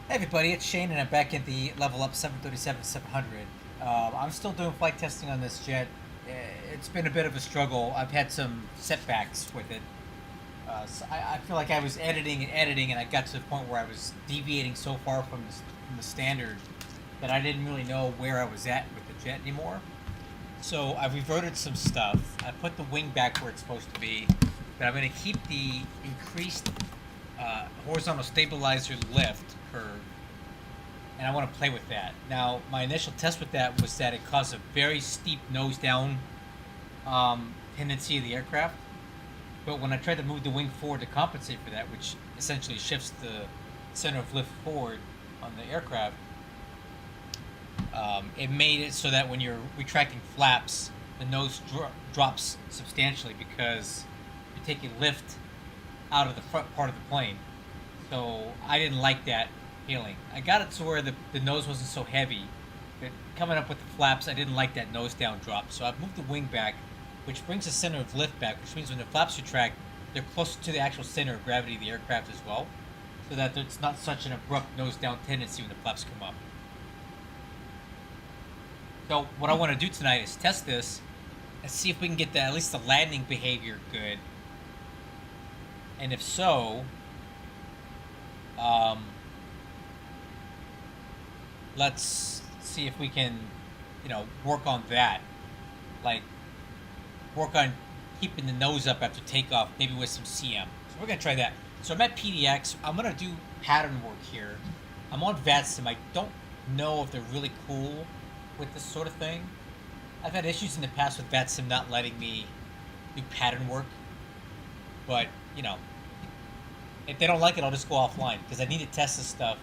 Hey everybody, it's Shane and I'm back at the Level Up 737-700. I'm still doing flight testing on this jet. It's been a bit of a struggle. I've had some setbacks with it. So I feel like I was editing and editing and I got to the point where I was deviating so far from the standard that I didn't really know where I was at with the jet anymore. So I reverted some stuff. I put the wing back where it's supposed to be, but I'm going to keep the increased horizontal stabilizer lift curve, and I want to play with that. Now, my initial test with that was that it caused a very steep nose down tendency of the aircraft. But when I tried to move the wing forward to compensate for that, which essentially shifts the center of lift forward on the aircraft, it made it so that when you're retracting flaps, the nose drops substantially because you're taking lift out of the front part of the plane. So I didn't like that feeling. I got it to where the nose wasn't so heavy, but coming up with the flaps, I didn't like that nose down drop. So I've moved the wing back, which brings the center of lift back, which means when the flaps retract, they're closer to the actual center of gravity of the aircraft as well, so that it's not such an abrupt nose down tendency when the flaps come up. So what I want to do tonight is test this and see if we can get at least the landing behavior good. And if so, let's see if we can, work on that. Like, work on keeping the nose up after takeoff, maybe with some CM. So we're going to try that. So I'm at PDX. I'm going to do pattern work here. I'm on VATSIM. I don't know if they're really cool with this sort of thing. I've had issues in the past with VATSIM not letting me do pattern work. But, if they don't like it, I'll just go offline because I need to test this stuff.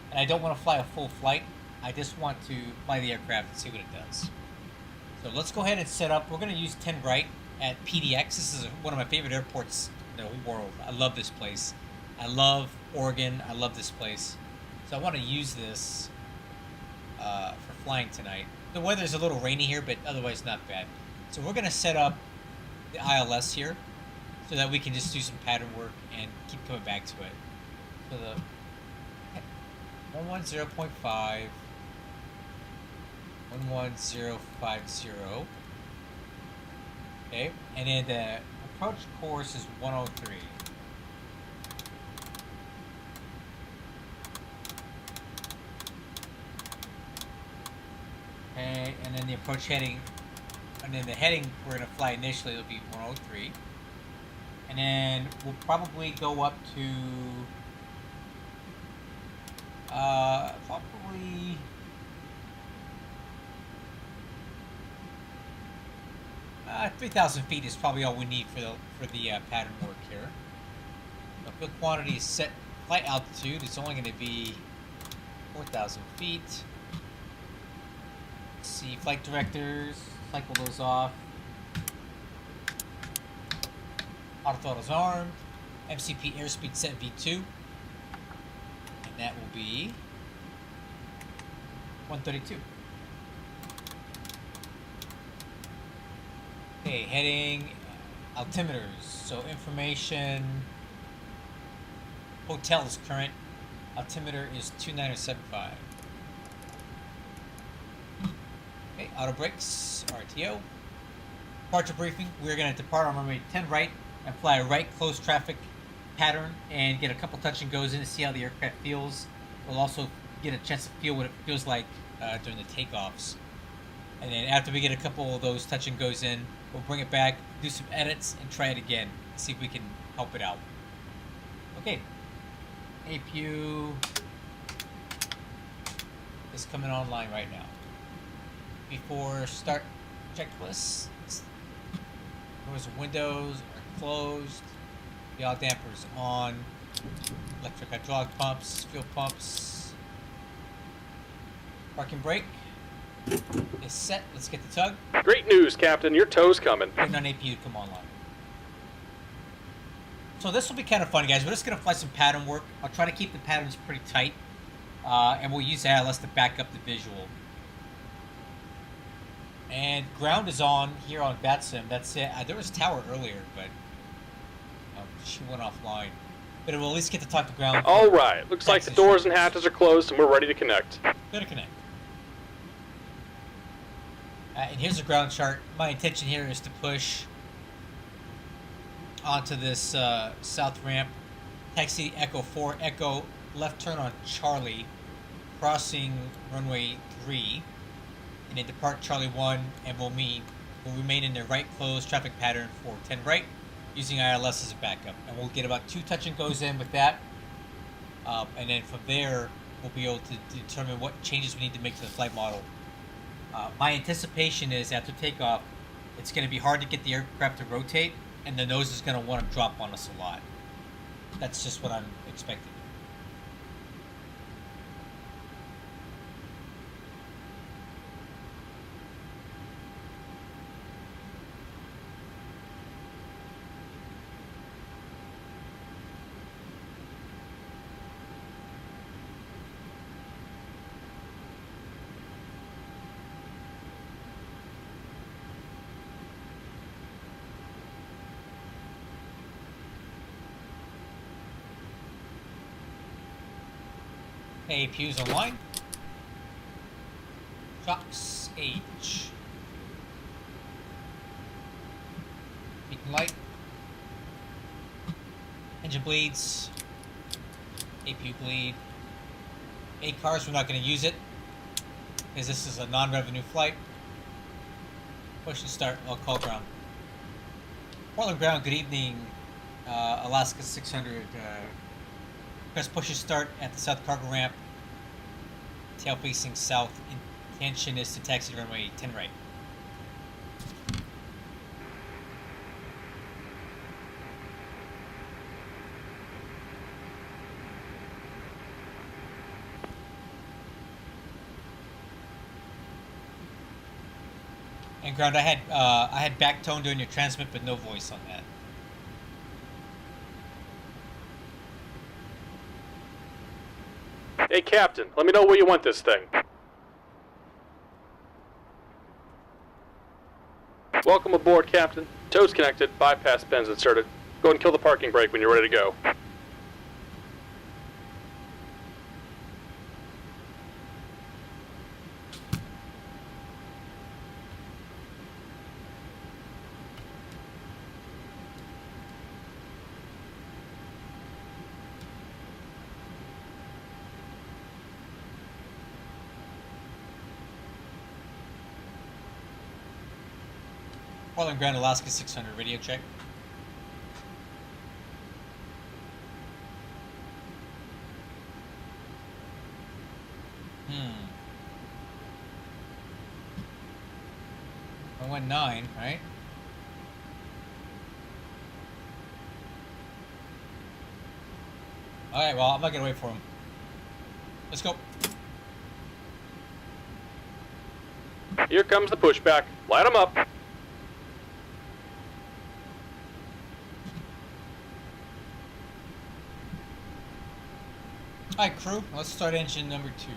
And I don't want to fly a full flight. I just want to fly the aircraft and see what it does. So let's go ahead and set up. We're going to use 10 right at PDX. This is one of my favorite airports in the whole world. I love this place. I love Oregon. I love this place. So I want to use this for flying tonight. The weather's a little rainy here, but otherwise not bad. So we're going to set up the ILS here so that we can just do some pattern work and keep coming back to it. So the 110.5, 11050. Okay, and then the approach course is 103. Okay, and then the approach heading, and then the heading we're going to fly initially will be 103. And then we'll probably go up to probably 3,000 feet is probably all we need for the pattern work here. The field quantity is set. Flight altitude is only going to be 4,000 feet. Let's see, flight directors, cycle those off. Auto throttle's armed. MCP airspeed set V2. And that will be 132. Okay, heading altimeters. So information. Hotel is current. Altimeter is 2975. Okay, auto brakes, RTO. Departure briefing. We're going to depart on runway 10 right and fly a right close traffic pattern and get a couple touch and goes in to see how the aircraft feels. We'll also get a chance to feel what it feels like during the takeoffs. And then after we get a couple of those touch and goes in, we'll bring it back, do some edits, and try it again. See if we can help it out. Okay. APU is coming online right now. Before start checklist, doors and windows are closed. The yaw damper is on. Electric hydraulic pumps, fuel pumps. Parking brake is set. Let's get the tug. Great news, Captain. Your tow's coming. Waiting on APU to come online. So this will be kind of fun, guys. We're just going to fly some pattern work. I'll try to keep the patterns pretty tight. And we'll use ILS to back up the visual. And ground is on here on VATSIM. That's it. There was a tower earlier, but she went offline. But we'll at least get to talk to ground. All right. Looks like the doors and hatches are closed and we're ready to connect. Good to connect. And here's the ground chart. My intention here is to push onto this south ramp. Taxi Echo 4, Echo, left turn on Charlie, crossing runway 3, and then depart Charlie 1, and will remain in the right closed traffic pattern for 10 right, using ILS as a backup. And we'll get about 2 touch and goes in with that. And then from there, we'll be able to determine what changes we need to make to the flight model. My anticipation is after takeoff, it's going to be hard to get the aircraft to rotate, and the nose is going to want to drop on us a lot. That's just what I'm expecting. APU's online. Shocks H. Beacon light. Engine bleeds. APU bleed. 8 cars, we're not going to use it because this is a non-revenue flight. Push and start. I'll call ground. Portland ground, good evening. Alaska 600. Press push and start at the south cargo ramp. Tail facing south. Intention is to taxi runway 10 right. And ground, I had back tone during your transmit, but no voice on that. Hey, Captain, let me know where you want this thing. Welcome aboard, Captain. Toes connected, bypass pins inserted. Go and kill the parking brake when you're ready to go. Portland Ground, Alaska 600, radio check. I went 9, right? Alright, well, I'm not gonna wait for him. Let's go. Here comes the pushback. Light 'em up. Alright, crew, let's start engine number 2.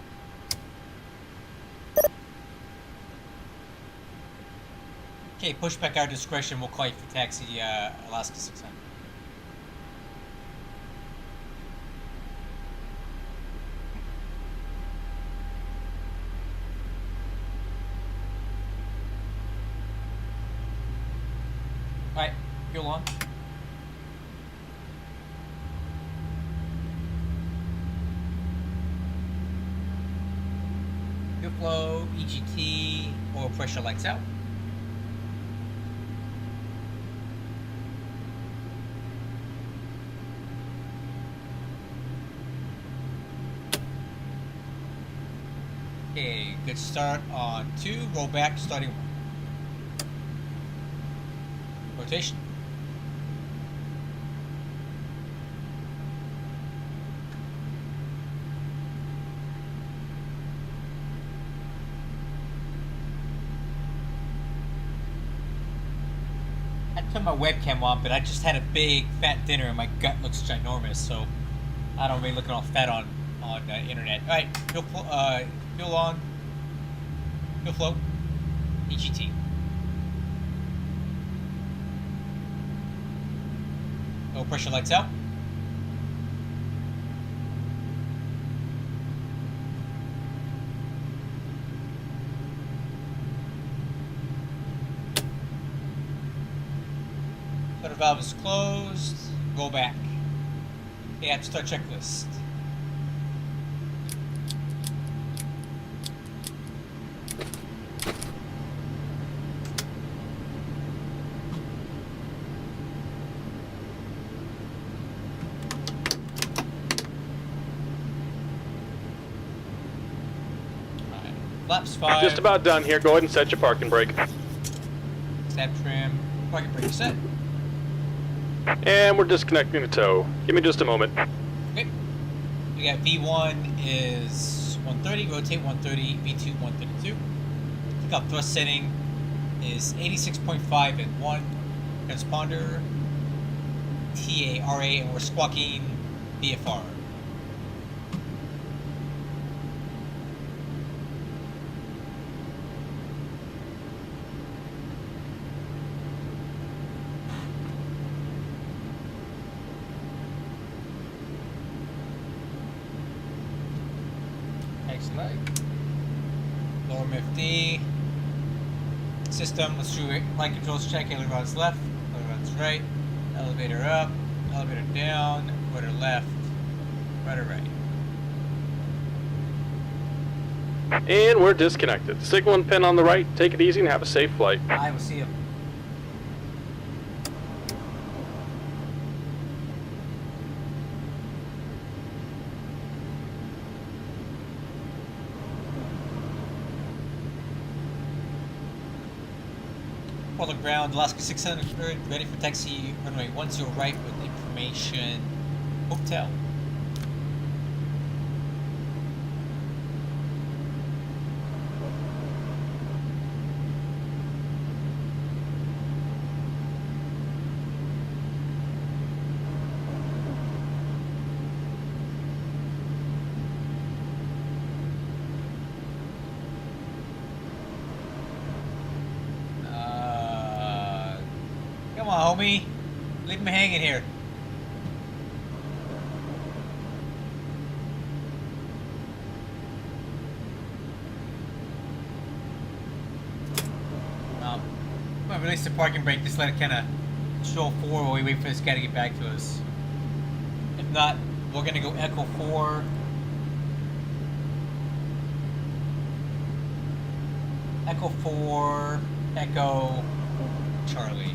Okay, pushback our discretion. We'll call you for taxi Alaska 600. Alright, fuel on. Fuel flow, EGT, oil pressure lights out. Okay, good start on 2, roll back, starting 1. Rotation. I turned my webcam on, but I just had a big fat dinner and my gut looks ginormous, so I don't really look all fat on internet. All right, fuel on, fuel flow, EGT. Low pressure lights out. valve is closed. Go back. Yeah, start checklist. Flaps 5. Just about done here. Go ahead and set your parking brake. Snap trim. Parking brake set. And we're disconnecting the tow. Give me just a moment. Okay. We got V1 is 130, rotate 130, V2 132. Pickup thrust setting is 86.5 and 1. Transponder TARA, and we're squawking VFR. Lower MFD. System, let's do it. Flight controls check. Ailerons left, ailerons right. Elevator up, elevator down, rudder left, rudder right. And we're disconnected. Signal and pin on the right. Take it easy and have a safe flight. I will see you. Public ground, Alaska 600, ready for taxi, runway 10 right with information hotel. Come on, homie. Leave me hanging here. I'm gonna release the parking brake, just let it kind of show 4 while we wait for this guy to get back to us. If not, we're gonna go Echo 4. Echo 4, Echo Charlie.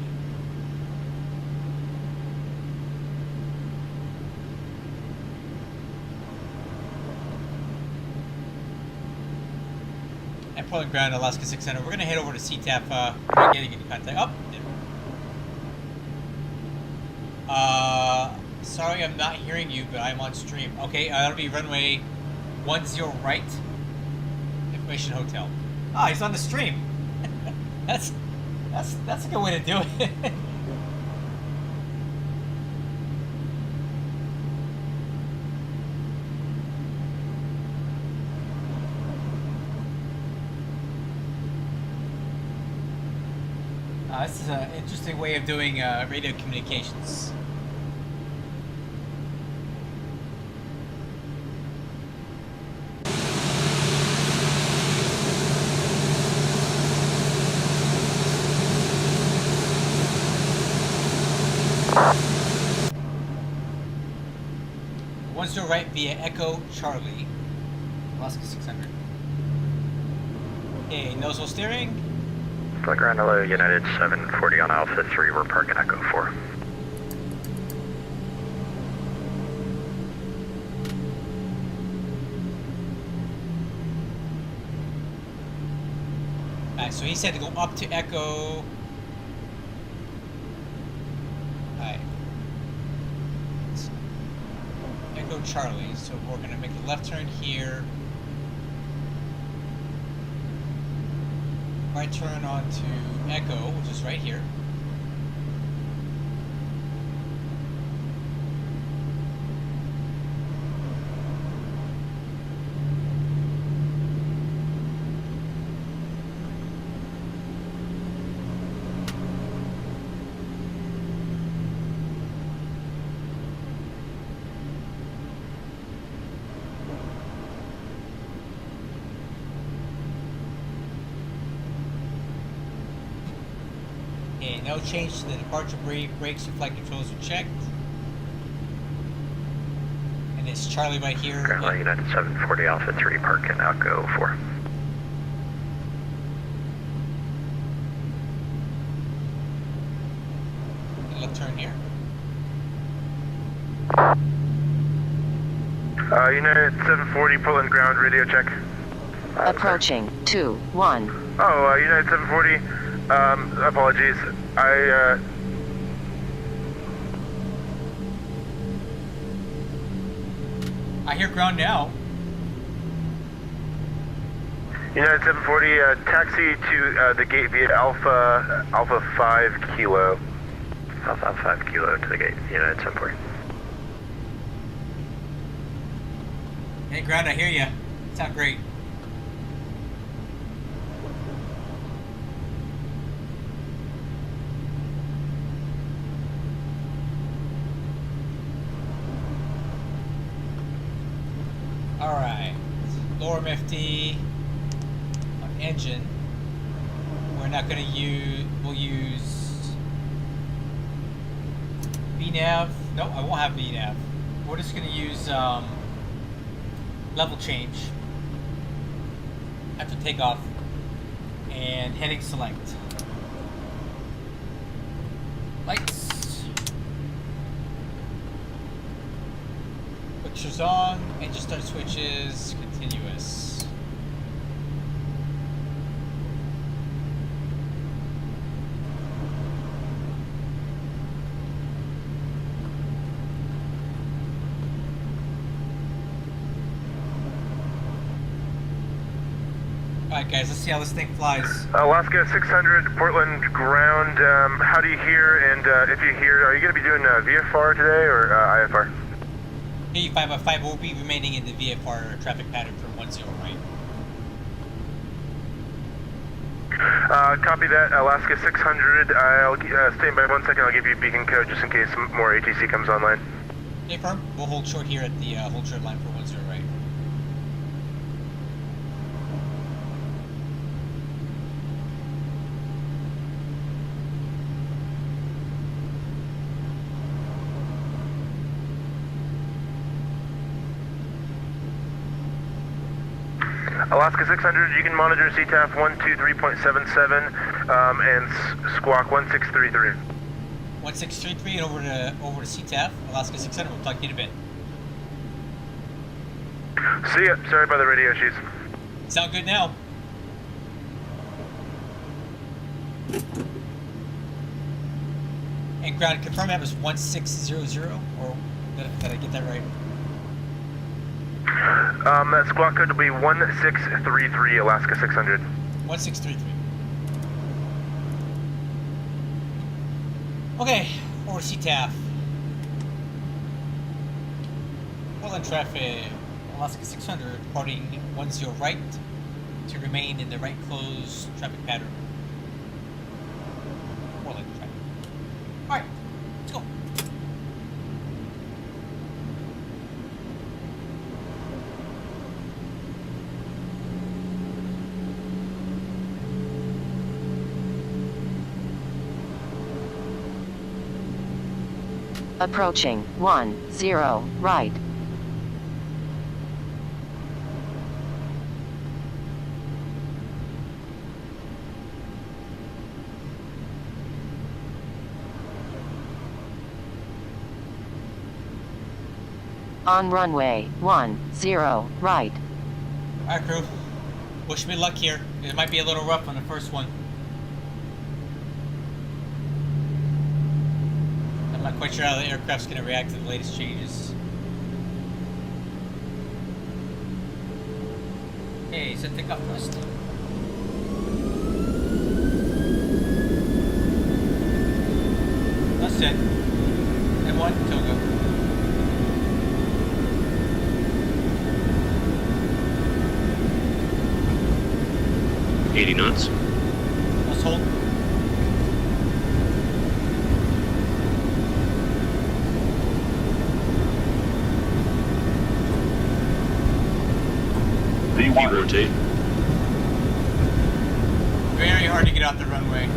At Portland Ground, Alaska 600. We're going to head over to CTAF. We're getting into contact. Oh. Sorry I'm not hearing you, but I'm on stream. Okay, that'll be runway 10 right. Information hotel. Ah, he's on the stream. That's a good way to do it. This is an interesting way of doing radio communications. One's to right via Echo Charlie, Alaska 600. Okay, nozzle steering. Flight ground hello, United 740 on Alpha 3, we're parking Echo 4. Alright, so he said to go up to Echo. Alright. Echo Charlie, so we're gonna make a left turn here. Right turn onto Echo, which is right here. No change to the departure brakes or flight controls are checked. And it's Charlie right here. Currently United 740 Alpha 3, park in Echo 4. Left turn here. United 740, Portland ground, radio check. Approaching 2-1. Oh, United 740, apologies. I hear ground now. United 740, taxi to the gate via Alpha 5 Kilo. Alpha 5 Kilo to the gate, United 740. Hey, ground, I hear you. Sound great. Alright. Lower MFD on engine. We're not going to use... We'll use... VNAV. No, I won't have VNAV. We're just going to use... level change after takeoff and heading select. Lights. Pictures on, engine start switches, continuous. Alright guys, let's see how this thing flies. Alaska 600, Portland ground, how do you hear, and if you hear, are you going to be doing VFR today or IFR? Hey, 5x5 will be remaining in the VFR traffic pattern for 10 right. Copy that, Alaska 600, I'll stand by 1 second, I'll give you beacon code just in case more ATC comes online. Hey firm, we'll hold short here at the hold short line for 10 right. Alaska 600, you can monitor CTAF 123.77 and squawk 1633. 1633 and over to CTAF, Alaska 600. We'll talk to you in a bit. See ya. Sorry about the radio issues. Sound good now? And ground, confirm that was 1600, or did I get that right? That squawk code will be 1633, Alaska 600. 1633. Okay, over CTAF. Portland traffic, Alaska 600, departing 10 right to remain in the right closed traffic pattern. Portland traffic. Alright, let's go. Approaching 10 right. On runway 10 right. Alright crew, wish me luck here. It might be a little rough on the first one. I'm not quite sure how the aircraft's going to react to the latest changes. Okay, set takeoff thrust. That's it. M1, Togo. $80 knots. Let's hold. Rotate. Very hard to get out the runway.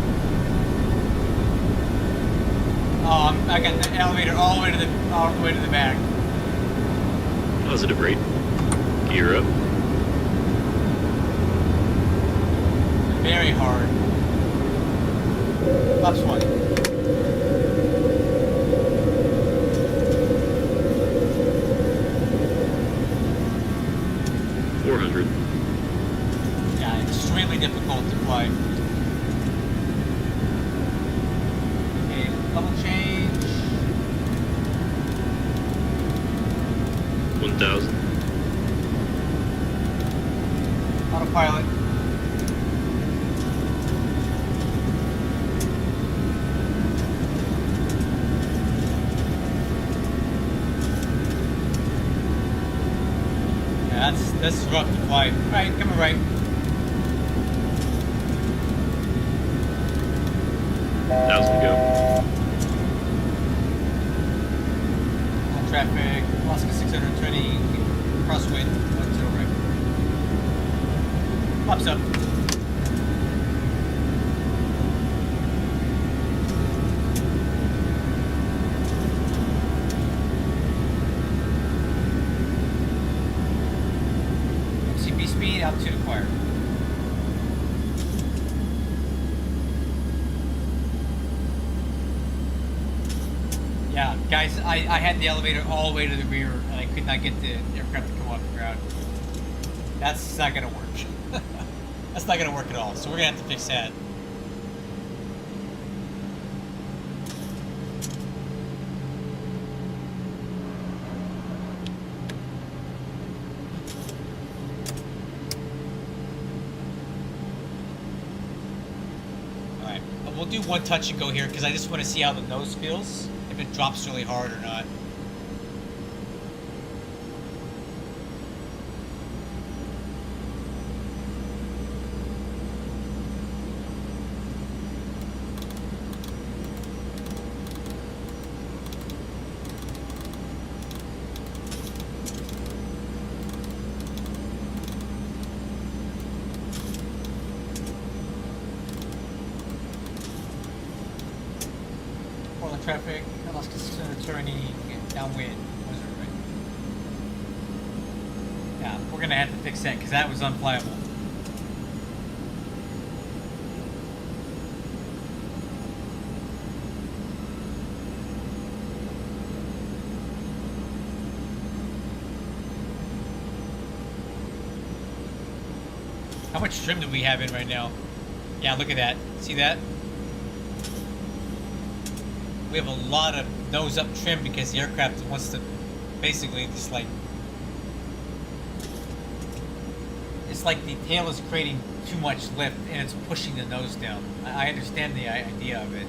Oh, I got the elevator all the way to the back. Positive rate. Gear up. Very hard. Flaps 1. Yeah, extremely difficult to fly. Okay, level change. 1,000. Autopilot. Yeah, that's rough to fly. Alright, coming right. 1,000 go. On traffic, Alaska 620, crosswind, 10 right. Pops up. MCP speed, altitude acquired. Yeah, guys, I had the elevator all the way to the rear, and I could not get the aircraft to come off the ground. That's not gonna work. That's not gonna work at all, so we're gonna have to fix that. Alright, we'll do one touch and go here, because I just want to see how the nose feels. If it drops really hard or not. Portland traffic, Alaska 600 turning downwind. Was it right? Yeah, we're gonna have to fix that because that was unflyable. How much trim do we have in right now? Yeah, look at that. See that? We have a lot of nose up trim because the aircraft wants to basically just like, it's like the tail is creating too much lift and it's pushing the nose down. I understand the idea of it.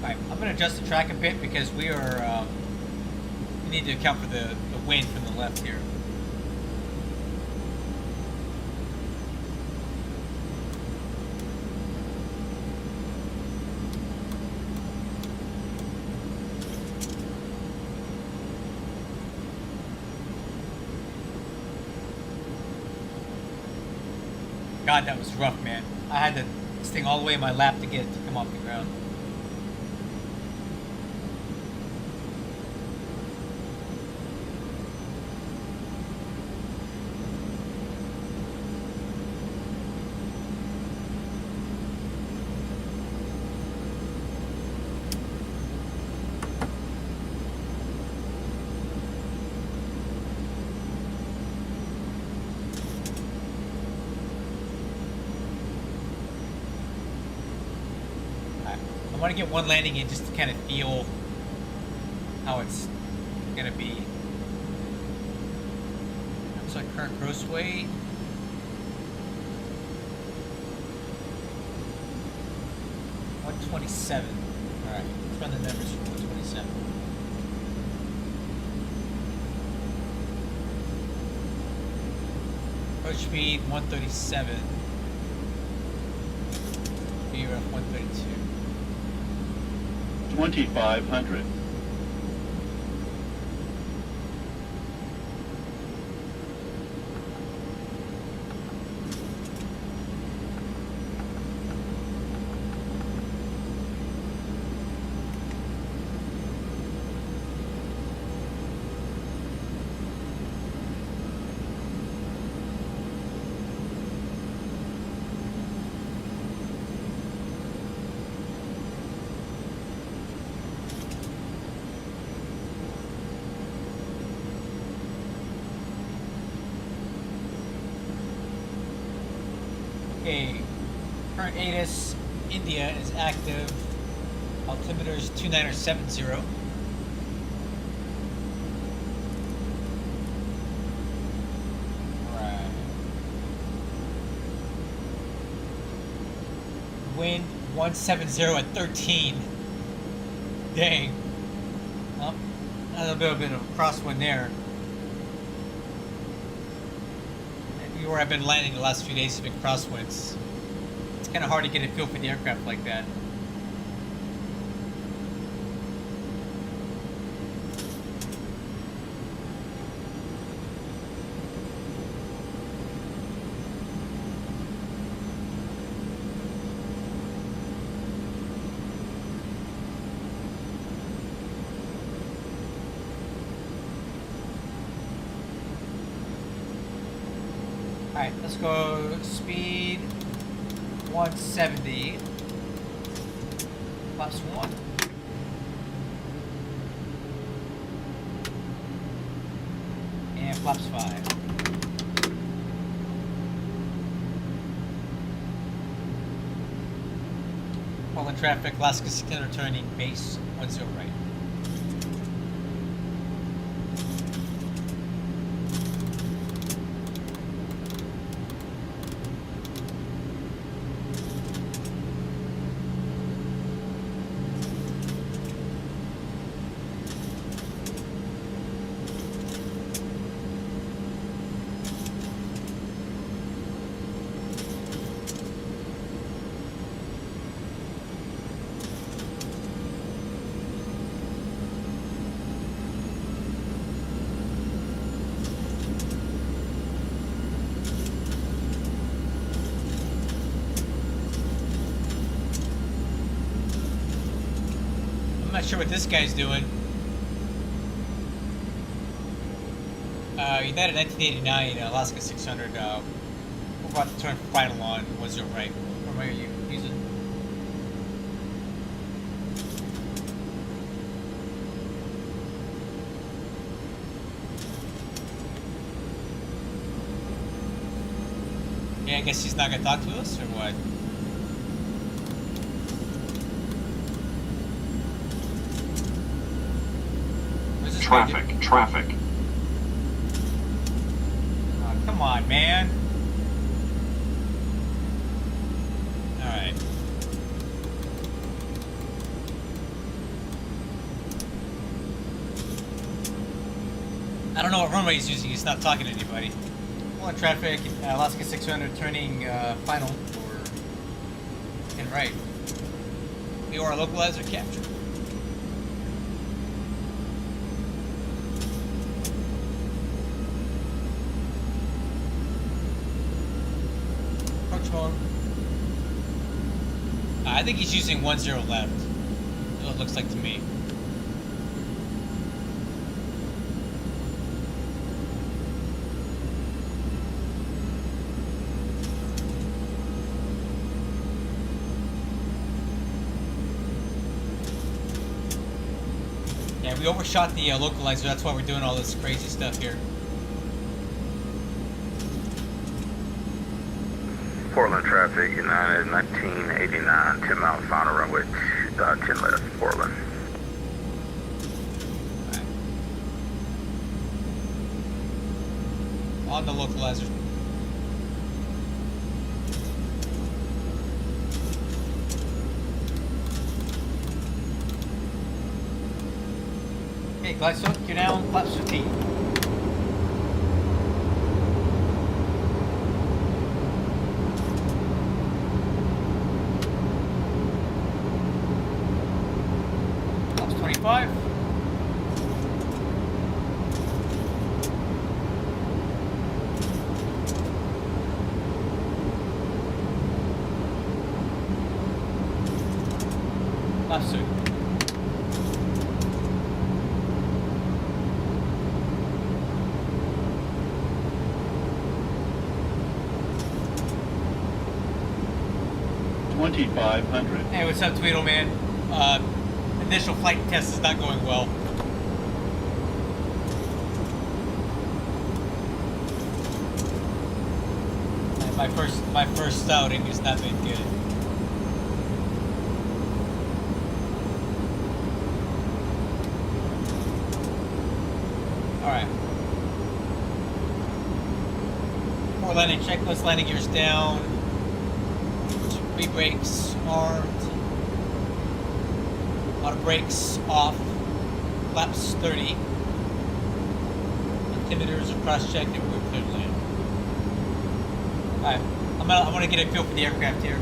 Alright, I'm going to adjust the track a bit because we are, we need to account for the wind from the left here. God, that was rough, man. I had this thing all the way in my lap to get it to come off the ground. I want to get one landing in just to kind of feel how it's going to be. So current gross weight. $127. Alright, let's run the numbers for 127. Approach speed 137. VRF 132. 2,500. Okay, current ATIS India is active. Altimeter is 2970. Right. Wind 170 at 13. Dang. Oh, a little bit of a crosswind there. Maybe where I've been landing the last few days have been crosswinds. It's kind of hard to get a feel for the aircraft like that. Alright, let's go speed 170. Flaps 1. And flaps 5. Portland traffic, Alaska 600 turning, base 10 right. I'm not sure what this guy's doing. United 1989, Alaska 600. We're about to turn final on 10 right. What are you using? Yeah, I guess he's not gonna talk to us, or what? Traffic. Oh, come on, man. Alright. I don't know what runway he's using. He's not talking to anybody. Well, traffic, Alaska 600 turning final for in right. We are localizer capture. Approach mode. I think he's using 10 left. That's what it looks like to me. Yeah, we overshot the localizer. That's why we're doing all this crazy stuff here. Portland traffic, United 1989, 10 miles final runway, 10 left, Portland. Right. On the localizer. Okay, glide slope, you're down, flaps 15. Flaps 25. Flaps 2. Hey, what's up, Tweedle Man? Initial flight test is not going well. My first outing has not been good. All right. Before landing, checklist: landing gears down. Three brakes armed. Auto brakes off. Flaps 30. Altimeters are cross-checked and we're clear to land. Alright, I'm gonna get a feel for the aircraft here.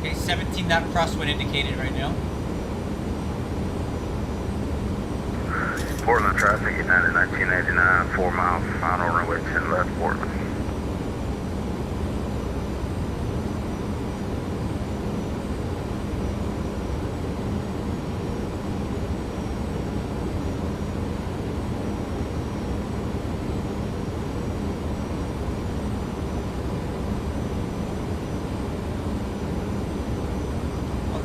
Okay, 17 knot crosswind indicated right now. Portland traffic, United 1989, 4 miles, final runway 10 left, Portland.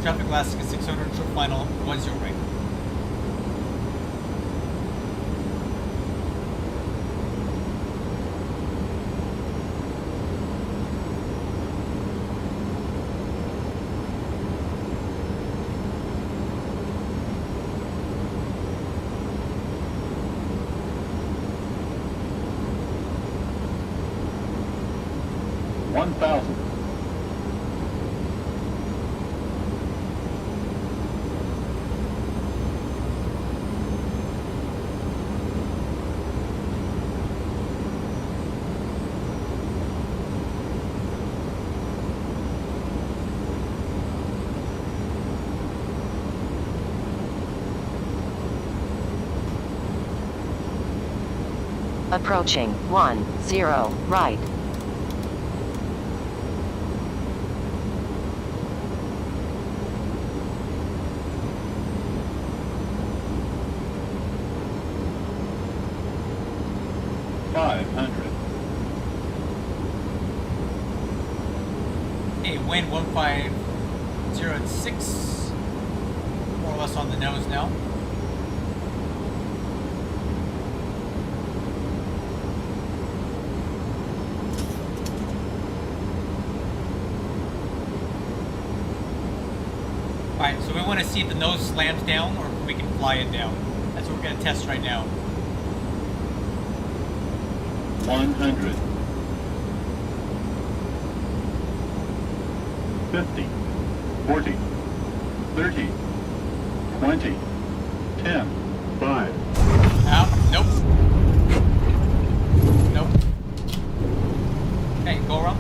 Traffic Alaska 600, trip final 10 right. Approaching 10 right. Okay, wind 150.6, more or less on the nose now. Alright, so we want to see if the nose slams down or if we can fly it down. That's what we're going to test right now. 100. 50. 40. 30. 20. 10. 5. Out. Nope. Nope. Okay, go around.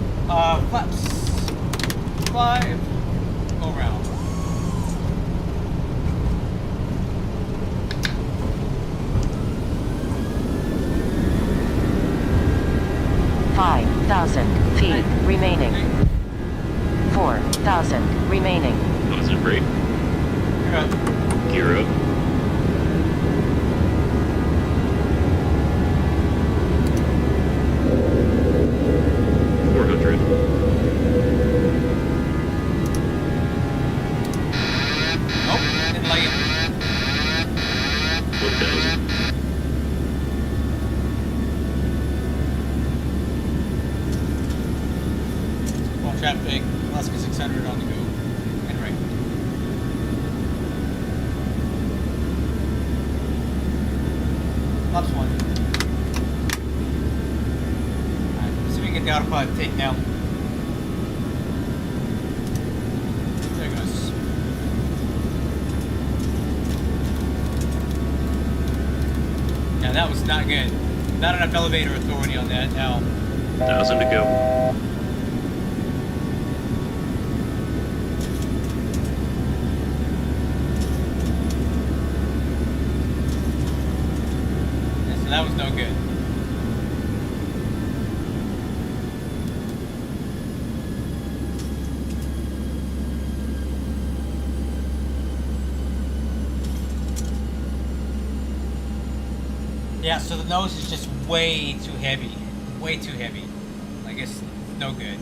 Flaps. 5. Go around. 5,000 feet remaining. 4,000 remaining. Positive brake. Good. Gear up. Nope, didn't like it. 1,000. Small traffic, Alaska 600 on the go. And right. Flaps 1. Alright, see if we can get the autopilot take now. There it goes. Yeah, that was not good. Not enough elevator authority on that now. 1,000 to go. Yeah, so that was no good. Yeah, so the nose is just way too heavy. Way too heavy. Like, it's no good.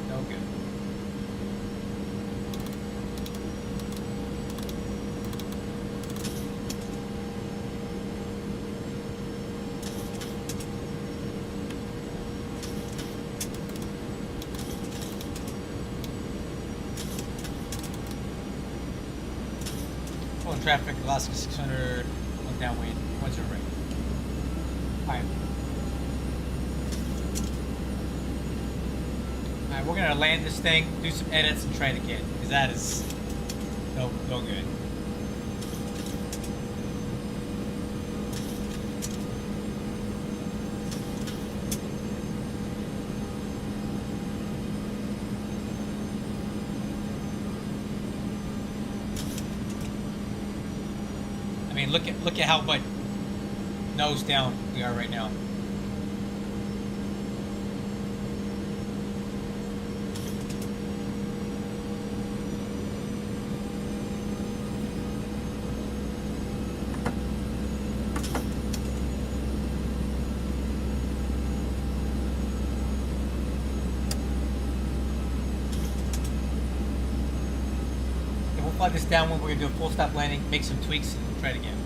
No good. Full traffic, Alaska 600, one downwind, 10 right. Alright. Alright, we're gonna land this thing, do some edits, and try it again, because that is no good. I mean, look at how much nose down we are right now. Okay, we'll fly this down when we're gonna do a full stop landing, make some tweaks, and we'll try it again.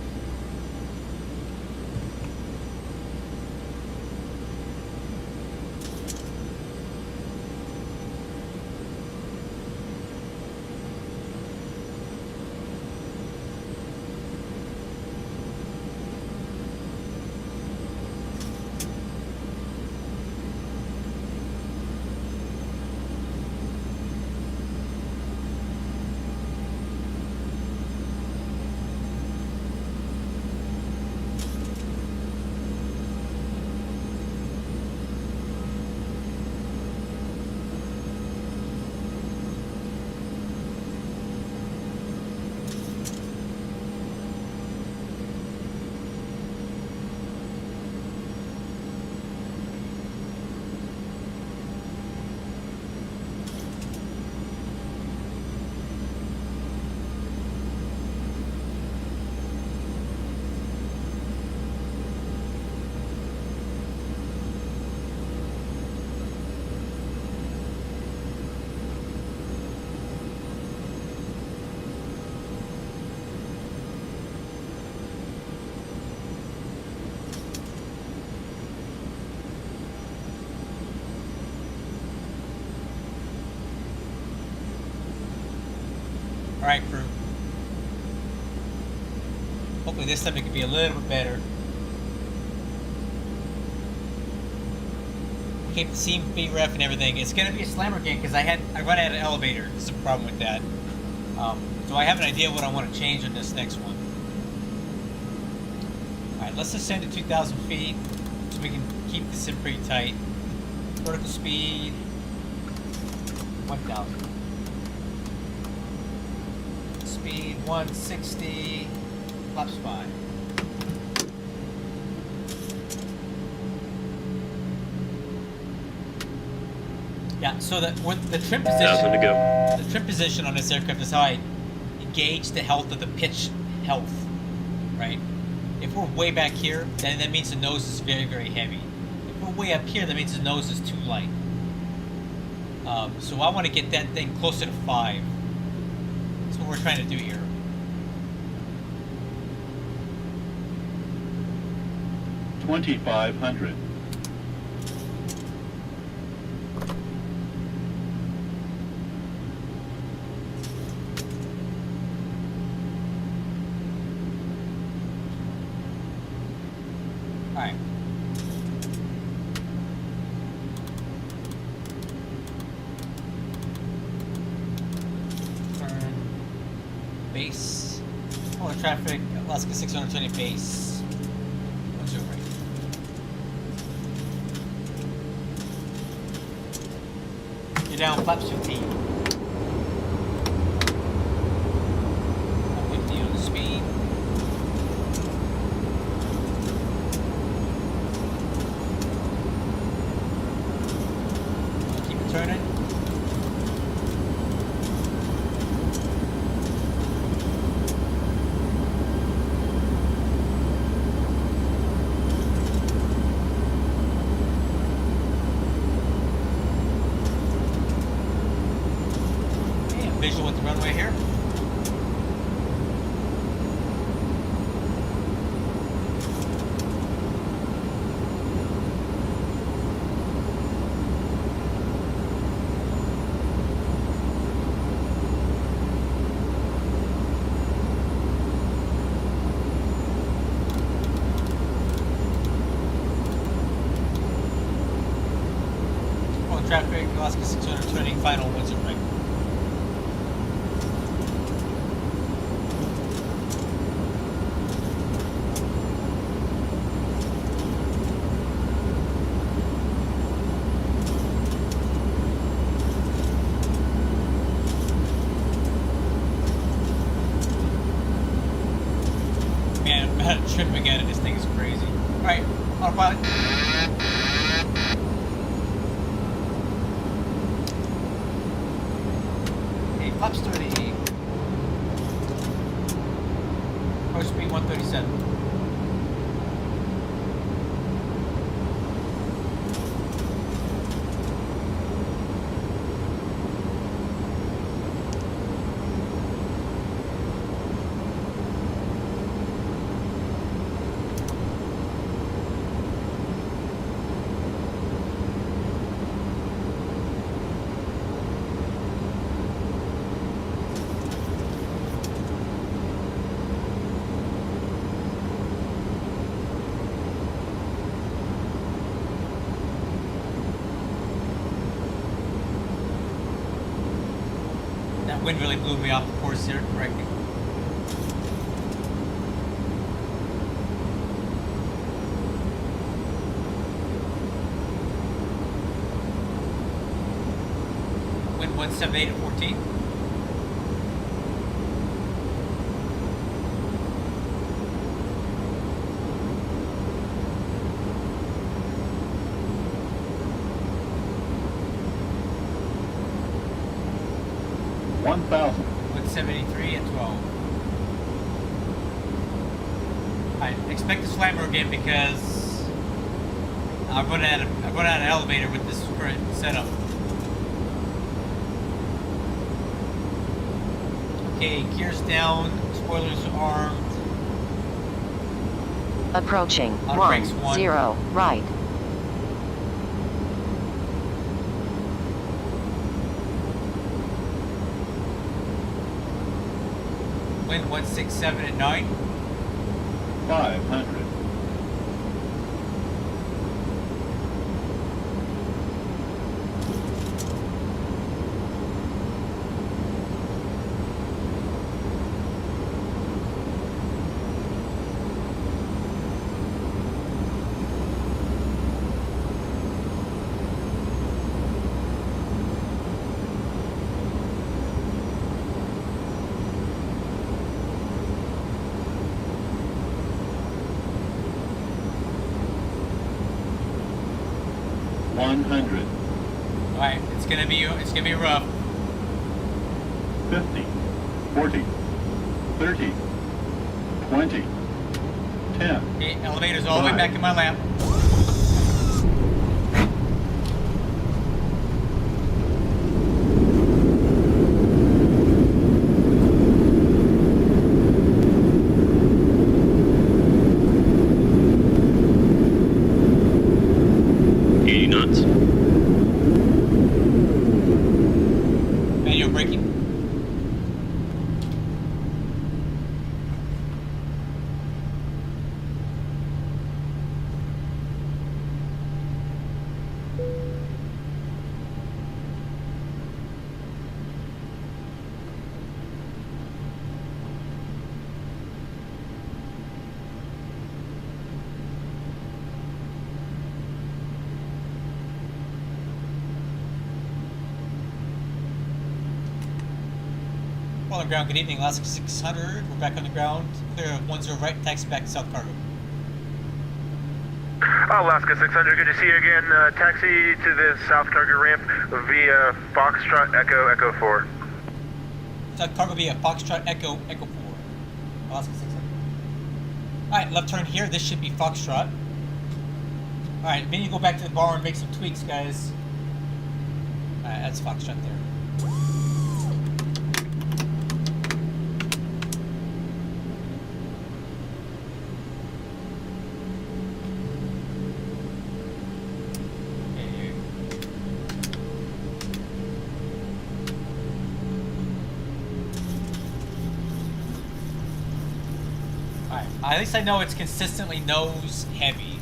Alright, crew. Hopefully this time it can be a little bit better. Keep the seam ref and everything. It's gonna be a slammer game because I run out of elevator. There's a problem with that. So I have an idea what I want to change on this next one. Alright, let's ascend to 2,000 feet so we can keep this in pretty tight. Vertical speed 1,000. Speed 160, flaps 5. Yeah, so the trim position. 1,000 to go. The trim position on this aircraft is how I gauge the health of the pitch health, right? If we're way back here, then that means the nose is very, very heavy. If we're way up here, that means the nose is too light. So I want to get that thing closer to 5. That's what we're trying to do here. $2,500. Alright. Turn. Base. Polar traffic, Alaska 620 base. 10 right. You're down, flaps 15. 50 on the speed. Keep it turning. traffic, Alaska 600 turning final, what's it right? Man, I'm out of trip again and this thing is crazy. Alright, autopilot. Flaps 30. Approach speed 137. That wind really blew me off the course there, correctly. Wind 178 at 14. One 173 at 12. I expect to slammer again because I've run out of elevator with this current setup. Okay, gears down, spoilers armed. Approaching. On brakes, 1. 0, right. Wind 167 at 9. 500. Alright, it's gonna be rough. 50, 40, 30, 20, 10. Okay, elevator's all the way back in my lap. Manual braking. On the ground, good evening, Alaska 600. We're back on the ground. Clear of 10 right, taxi back to South Cargo. Alaska 600, good to see you again. Taxi to the South Cargo ramp via Foxtrot Echo 4. South Cargo via Foxtrot Echo 4. Alaska 600. Alright, left turn here. This should be Foxtrot. Alright, maybe go back to the bar and make some tweaks, guys. Alright, that's Foxtrot there. At least I know it's consistently nose heavy.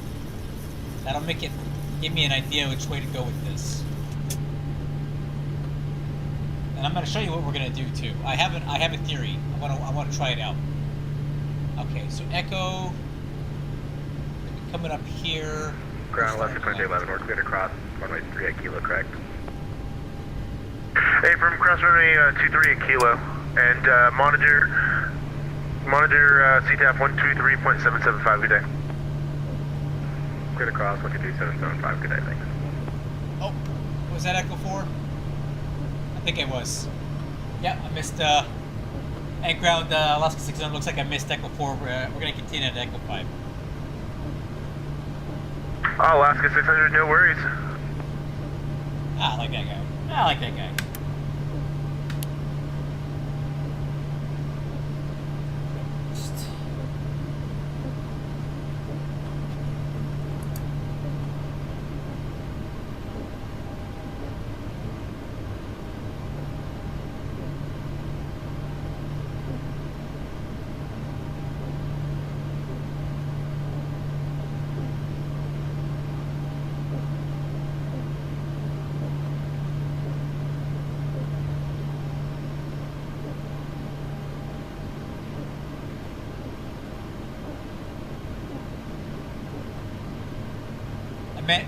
That'll give me an idea which way to go with this. And I'm going to show you what we're going to do too. I have a theory. I want to try it out. Okay, so Echo coming up here. Ground left sequence 11, we're cleared across. Runway 38 kilo, correct? Hey, from cross runway 23 kilo, and monitor CTAF 123.775, good day. Cleared across 123.775, good day, thanks. Oh, was that Echo 4? I think it was. Yeah, I missed at ground Alaska 600. Looks like I missed Echo 4. We're going to continue at Echo 5. Oh, Alaska 600, no worries. I like that guy. I like that guy.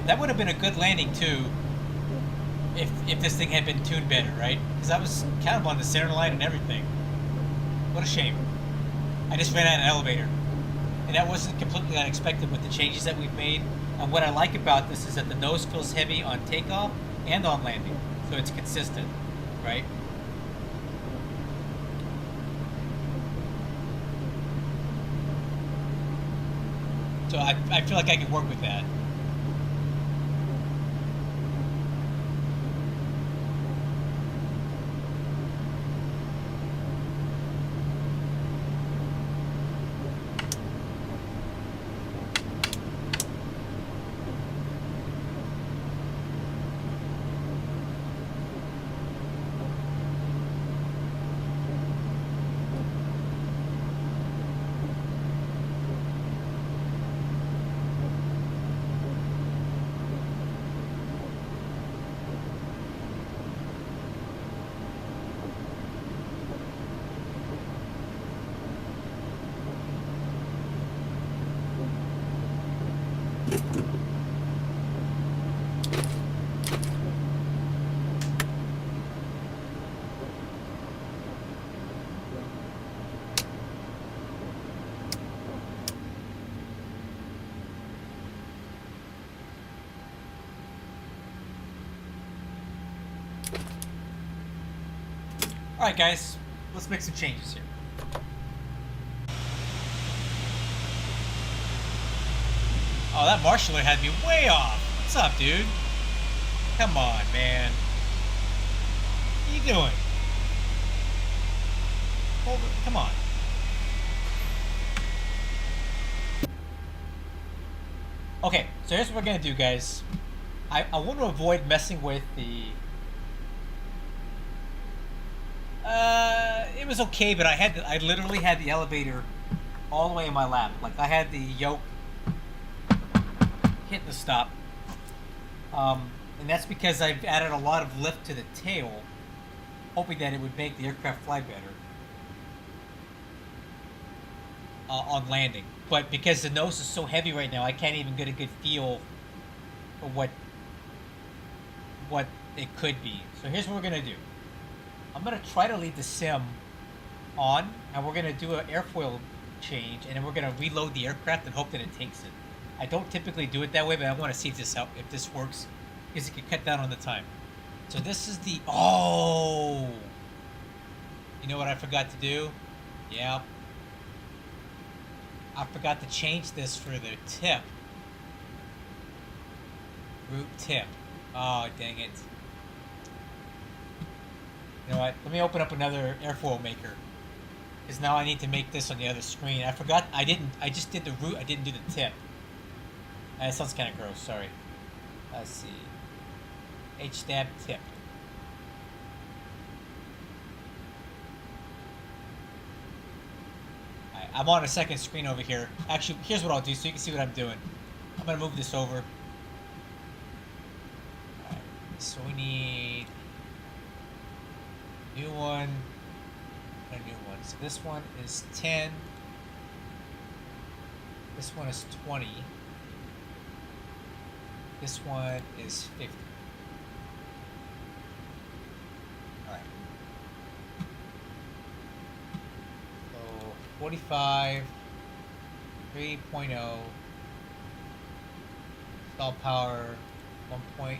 That would have been a good landing too, if this thing had been tuned better, right? Because I was kind of on the center line and everything. What a shame. I just ran out of an elevator, and that wasn't completely unexpected with the changes that we've made. And what I like about this is that the nose feels heavy on takeoff and on landing, so it's consistent, right? So I feel like I can work with that. Alright guys, let's make some changes here. Oh, that marshaller had me way off. What's up, dude? Come on, man. What are you doing? Come on. Okay, so here's what we're gonna do, guys. I want to avoid messing with the... it was okay, but I literally had the elevator all the way in my lap. Like, I had the yoke hitting the stop. And that's because I've added a lot of lift to the tail, hoping that it would make the aircraft fly better on landing. But because the nose is so heavy right now, I can't even get a good feel for what it could be. So here's what we're gonna do. I'm gonna try to leave the sim on, and we're gonna do an airfoil change, and then we're gonna reload the aircraft and hope that it takes it. I don't typically do it that way, but I want to see if this works, because it can cut down on the time. So this is the... Oh! You know what I forgot to do? Yeah. I forgot to change this for the tip. Root tip. Oh, dang it. You know what? Let me open up another airfoil maker, because now I need to make this on the other screen. I forgot. I just did the root. I didn't do the tip. That sounds kind of gross. Sorry. Let's see. H-stab tip. Alright, I'm on a second screen over here. Actually, here's what I'll do so you can see what I'm doing. I'm gonna move this over. Alright, so we need... New one. A new one. So this one is 10. This one is 20. This one is 50. Alright. So 45, 3.0, install power 1.9.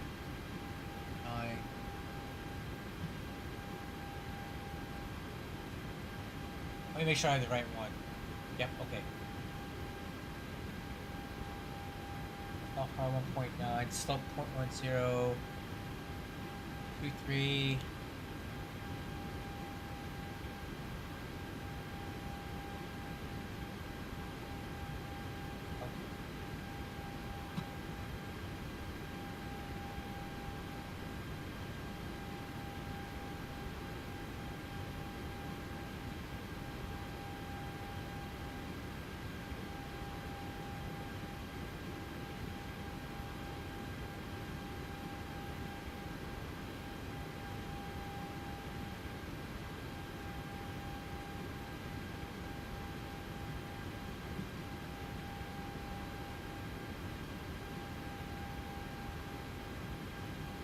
Let me make sure I have the right one. Yep, okay. Install power 1.9, slope 0.10, 23.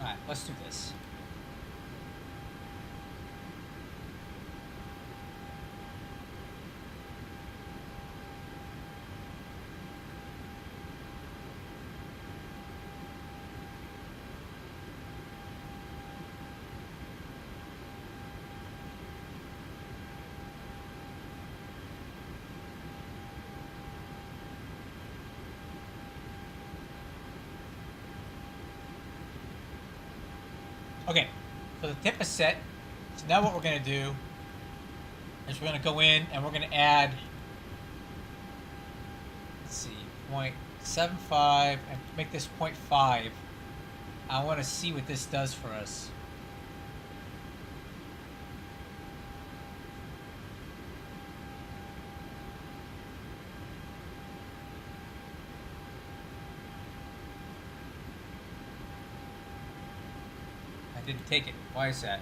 Alright, let's do this. Okay, so the tip is set. So now what we're going to do is we're going to go in and we're going to add, let's see, 0.75 and make this 0.5. I want to see what this does for us. Didn't take it. Why is that?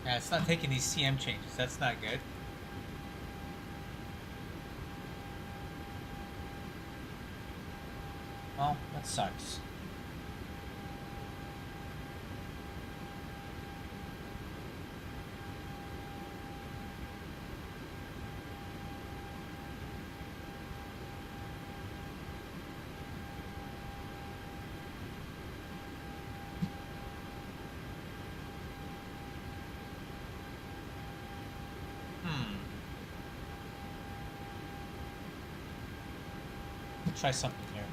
Yeah, it's not taking these CM changes. That's not good. Well, that sucks. Try something here.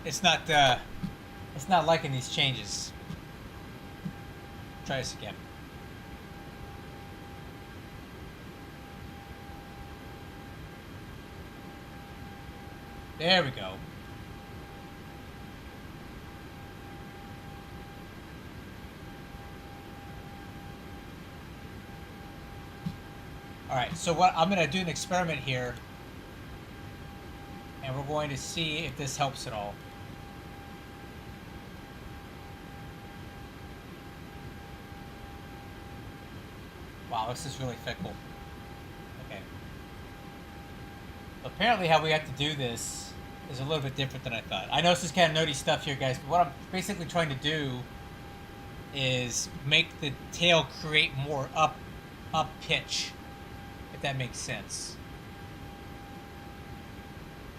It's not liking these changes. Try this again. There we go. Alright, so what I'm going to do an experiment here, and we're going to see if this helps at all. Wow, this is really fickle. Okay. Apparently how we have to do this is a little bit different than I thought. I know this is kind of nerdy stuff here, guys, but what I'm basically trying to do is make the tail create more up pitch. That makes sense.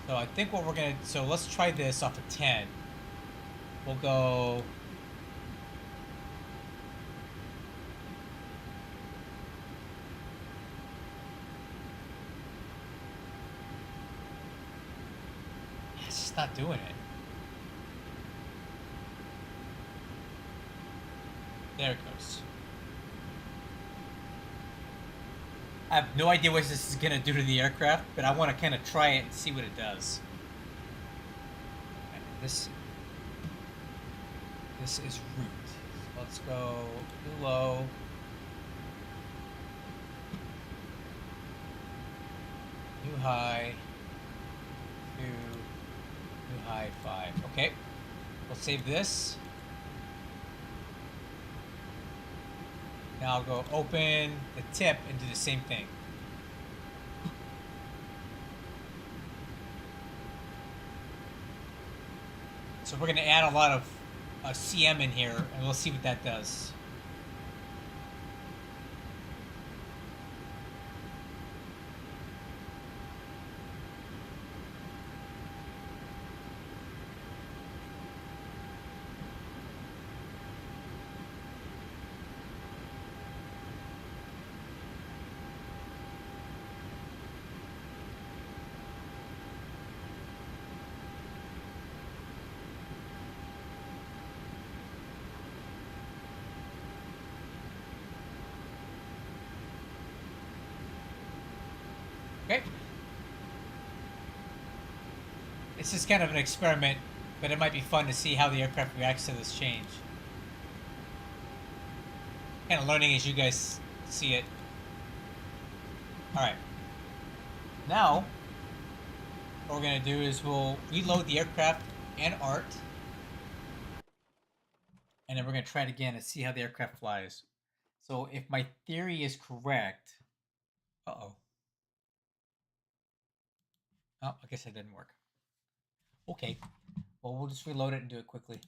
So I think what we're gonna, so let's try this off of 10. We'll go, it's just not doing it. There it goes. I have no idea what this is going to do to the aircraft, but I want to kind of try it and see what it does. Right, this This is root. So let's go new low. New high. 2. New high 5. Okay. We'll save this. Now I'll go open the tip and do the same thing. So we're going to add a lot of CM in here, and we'll see what that does. Okay. This is kind of an experiment, but it might be fun to see how the aircraft reacts to this change. Kind of learning as you guys see it. Alright. Now, what we're going to do is we'll reload the aircraft and art. And then we're going to try it again and see how the aircraft flies. So if my theory is correct... Uh-oh. Oh, I guess that didn't work. Okay. Well, we'll just reload it and do it quickly.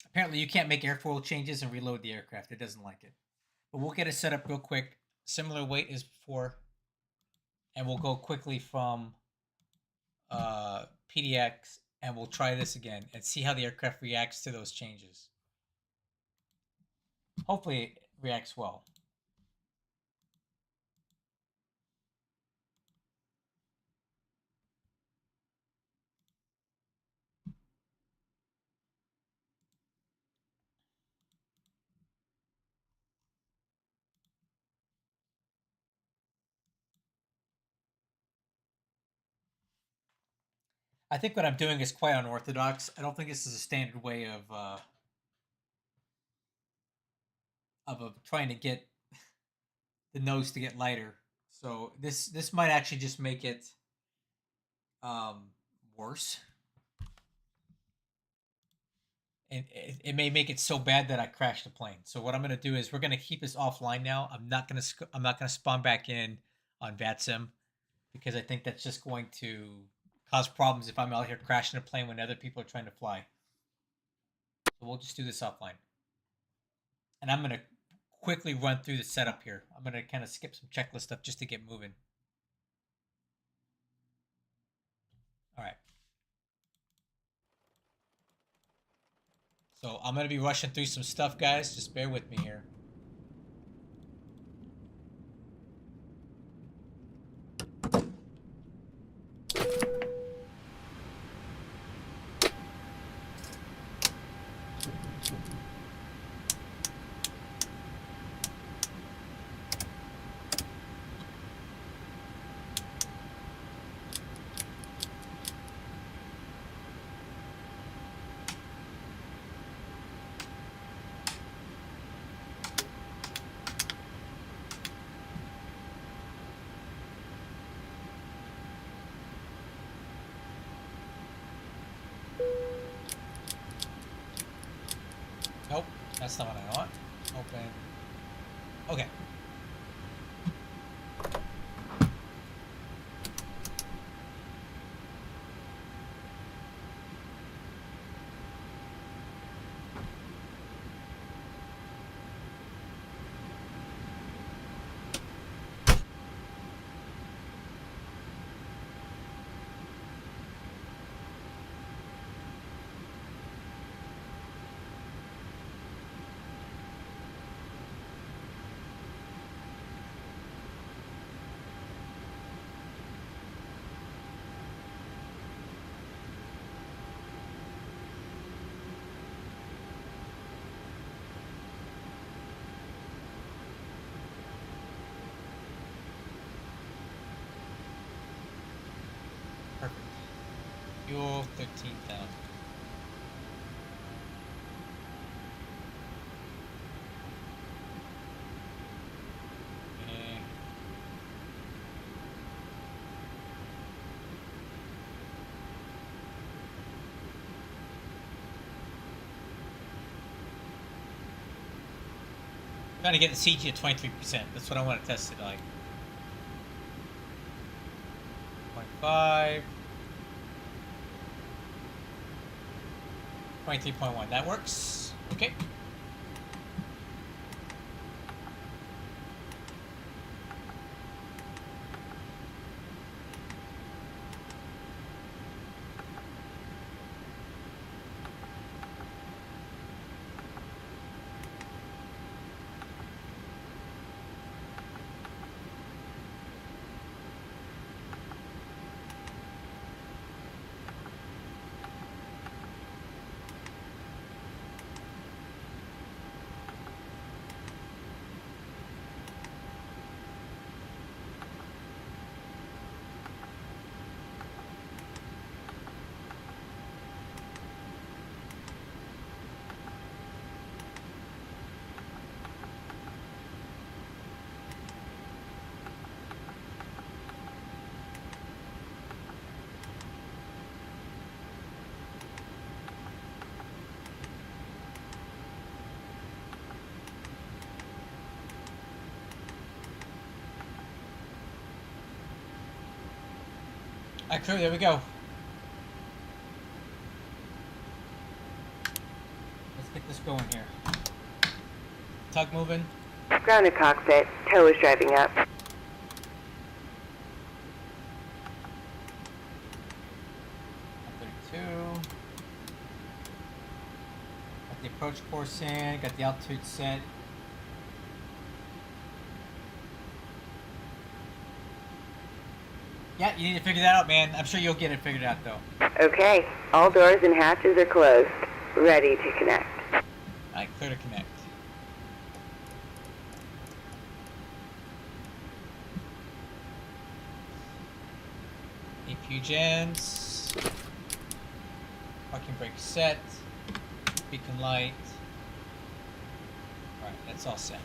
Apparently, you can't make airfoil changes and reload the aircraft. It doesn't like it. But we'll get it set up real quick. Similar weight as before. And we'll go quickly from PDX. And we'll try this again and see how the aircraft reacts to those changes. Hopefully, it reacts well. I think what I'm doing is quite unorthodox. I don't think this is a standard way of trying to get the nose to get lighter. So this might actually just make it worse. And it may make it so bad that I crash the plane. So what I'm going to do is we're going to keep this offline now. I'm not going to spawn back in on VATSIM because I think that's just going to cause problems if I'm out here crashing a plane when other people are trying to fly. So we'll just do this offline. And I'm going to quickly run through the setup here. I'm going to kind of skip some checklist stuff just to get moving. All right. So I'm going to be rushing through some stuff, guys. Just bear with me here. Nope, that's not what I want. Open. Okay. Fuel 13,000. Okay. Trying to get the CG at 23%. That's what I want to test it like. 0.5. 23.1. That works. Okay. Alright, crew, there we go. Let's get this going here. Tug moving. Grounded cockpit. Tow is driving up. 32. Got the approach course in, got the altitude set. Yeah, you need to figure that out, man. I'm sure you'll get it figured out, though. Okay. All doors and hatches are closed. Ready to connect. Alright, clear to connect. APU gens. Parking brake set. Beacon light. Alright, that's all set.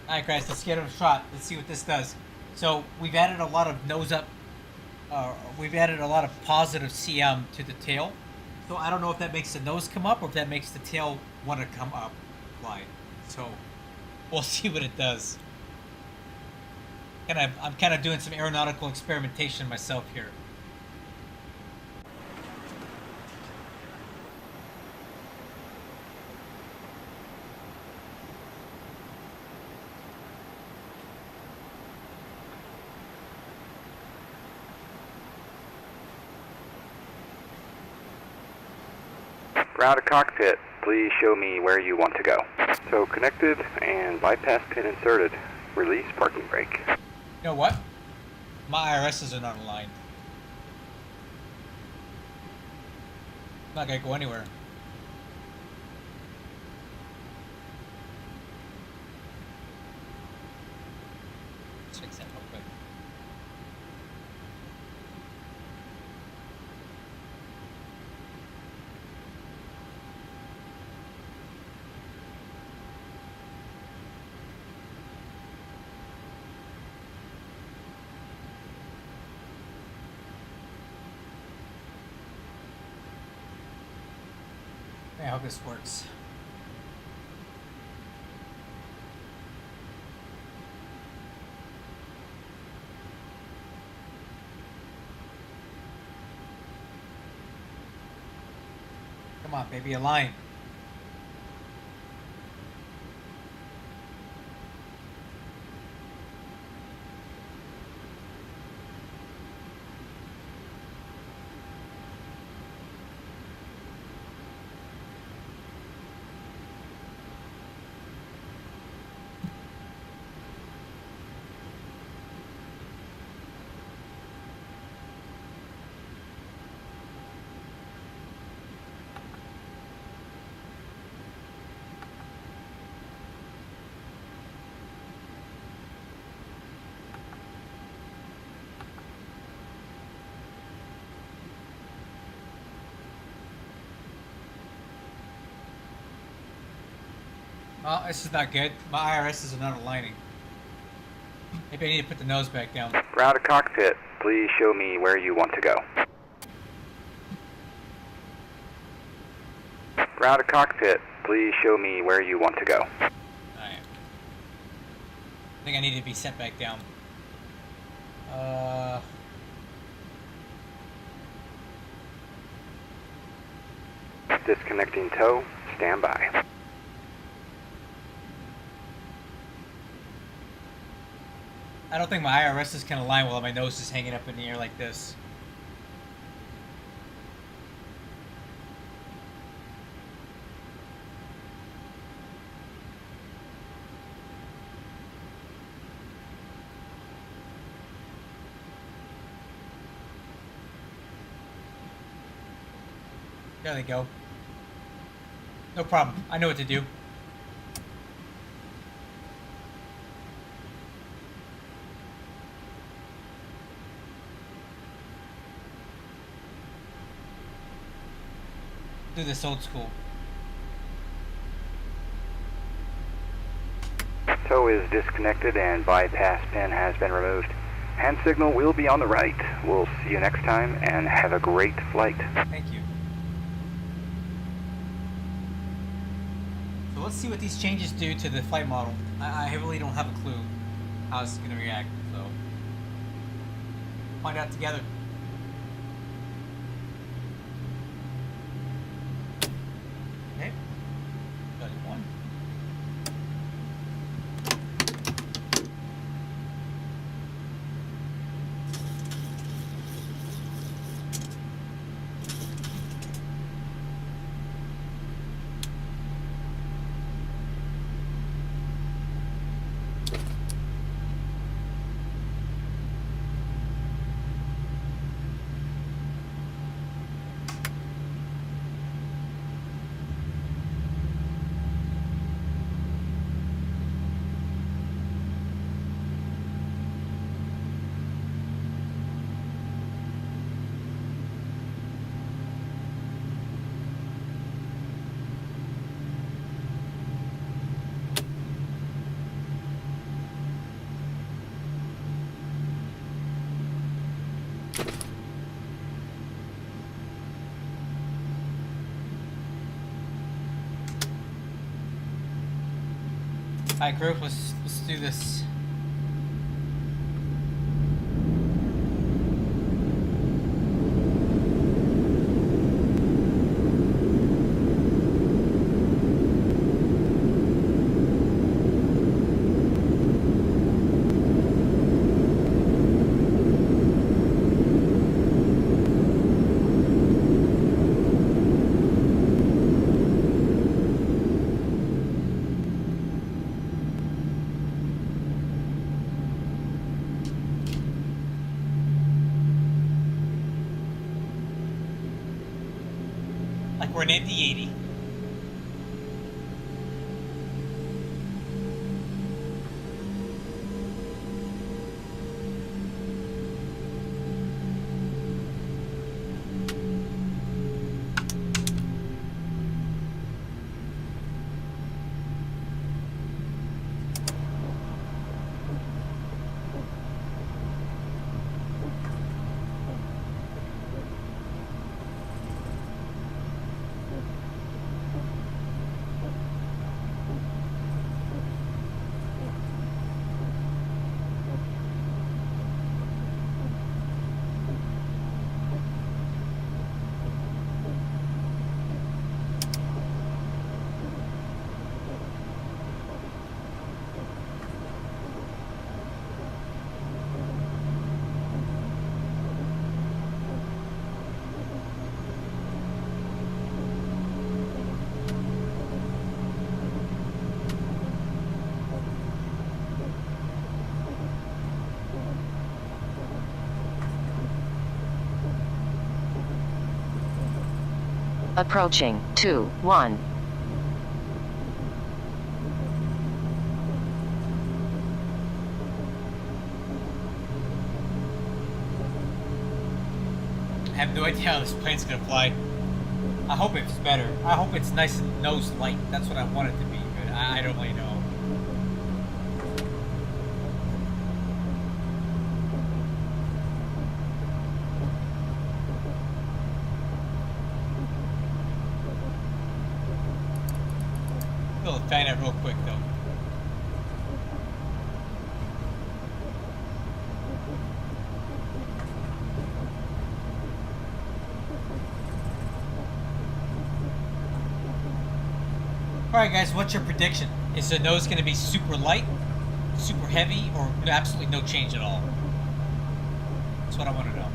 Alright, guys, let's get it a shot. Let's see what this does. So, we've added a lot of nose up. We've added a lot of positive CM to the tail. So, I don't know if that makes the nose come up or if that makes the tail want to come up. Fly. So, we'll see what it does. I'm kind of doing some aeronautical experimentation myself here. Grounded cockpit, please show me where you want to go. So connected and bypass pin inserted. Release parking brake. You know what? My IRSs are not aligned. I'm not gonna go anywhere. Let's fix that real quick. I hope this works. Come on, baby, align. Well, this is not good. My IRSs are not aligning. Maybe I need to put the nose back down. Ground to cockpit, please show me where you want to go. Ground to cockpit, please show me where you want to go. Alright. I think I need to be set back down. Disconnecting tow, stand by. I don't think my IRSs can align while my nose is hanging up in the air like this. There they go. No problem. I know what to do. Do this old school. Tow is disconnected and bypass pin has been removed. Hand signal will be on the right. We'll see you next time and have a great flight. Thank you. So let's see what these changes do to the flight model. I really don't have a clue how it's going to react, so find out together. Okay. 31. Alright, group, let's do this. Like we're an ND80. Approaching 2-1. I have no idea how this plane's gonna fly. I hope it's better. I hope it's nice and nose light. That's what I want it to be. But I don't really know. We'll find out real quick though. Alright guys, what's your prediction? Is the nose going to be super light, super heavy, or absolutely no change at all? That's what I want to know.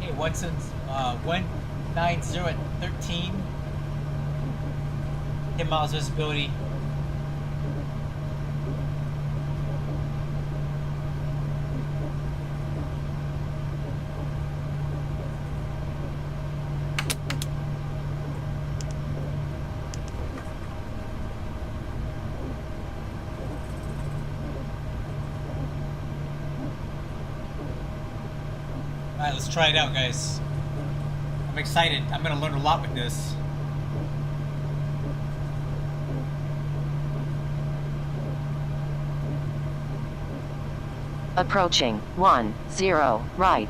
Hey, 190 at 13. 10 miles visibility. Alright, let's try it out, guys. I'm excited. I'm going to learn a lot with this. Approaching 10 right.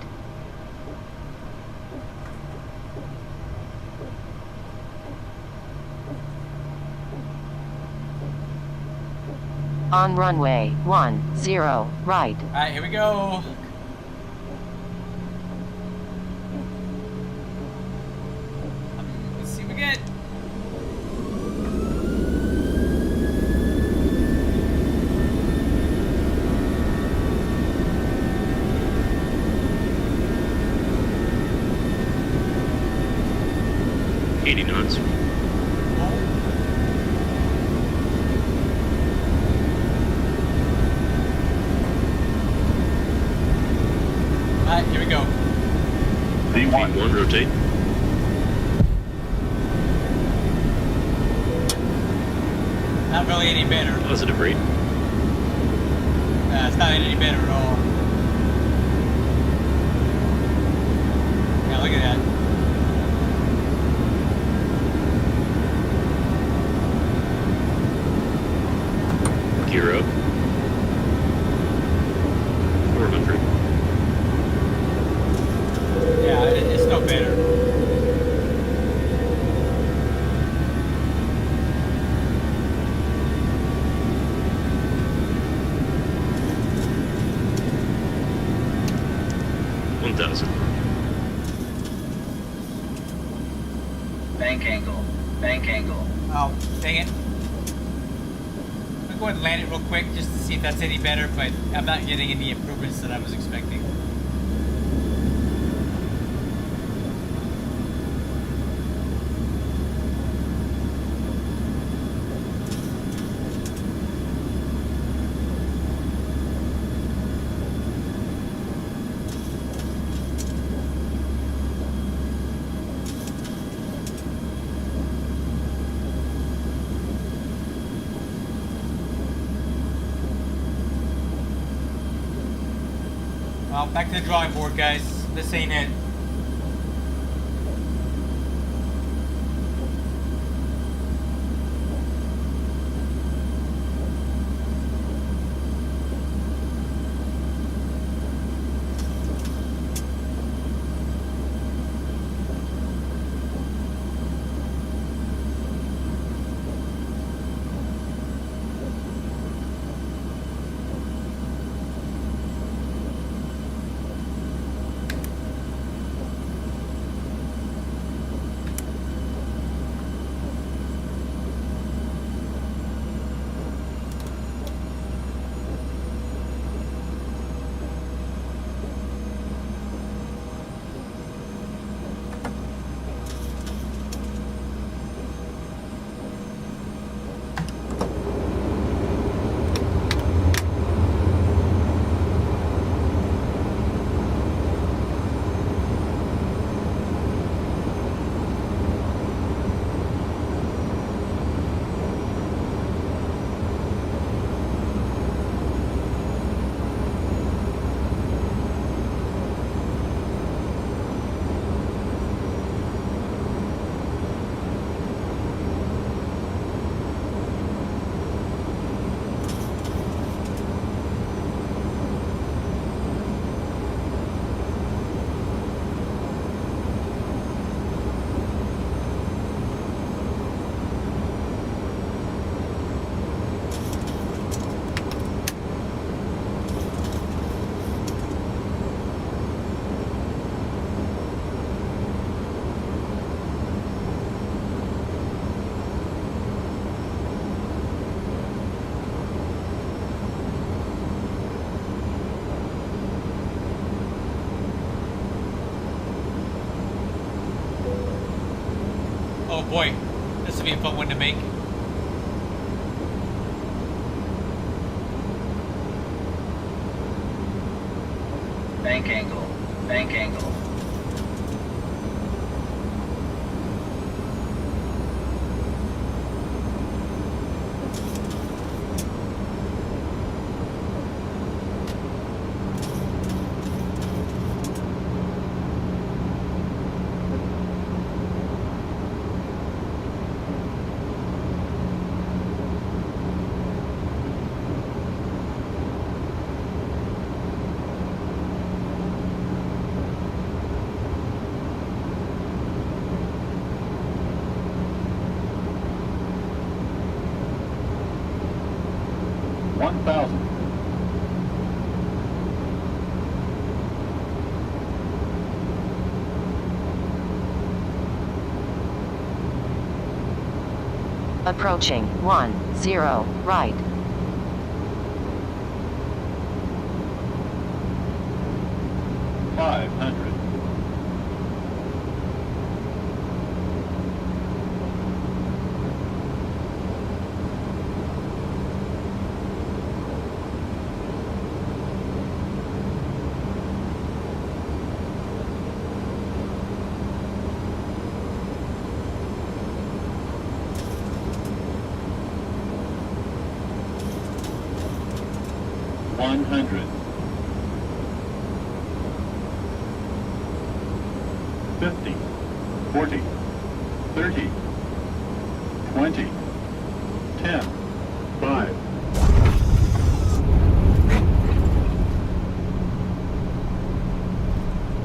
On runway 10 right. Alright, here we go. Let's see what we get. knots. Alright, here we go. V1. V1, rotate. Not really any better. Positive rate. It's not any better at all. Yeah, look at that. Gear up. 400. Yeah, it's no better. Bank angle. Bank angle. Oh, dang it. I'll go ahead and land it real quick just to see if that's any better, but I'm not getting any improvements that I was expecting. Well, back to the drawing board, guys. This ain't it. Oh boy, this will be a fun one to make. Bank angle. Bank angle. Approaching 10, right.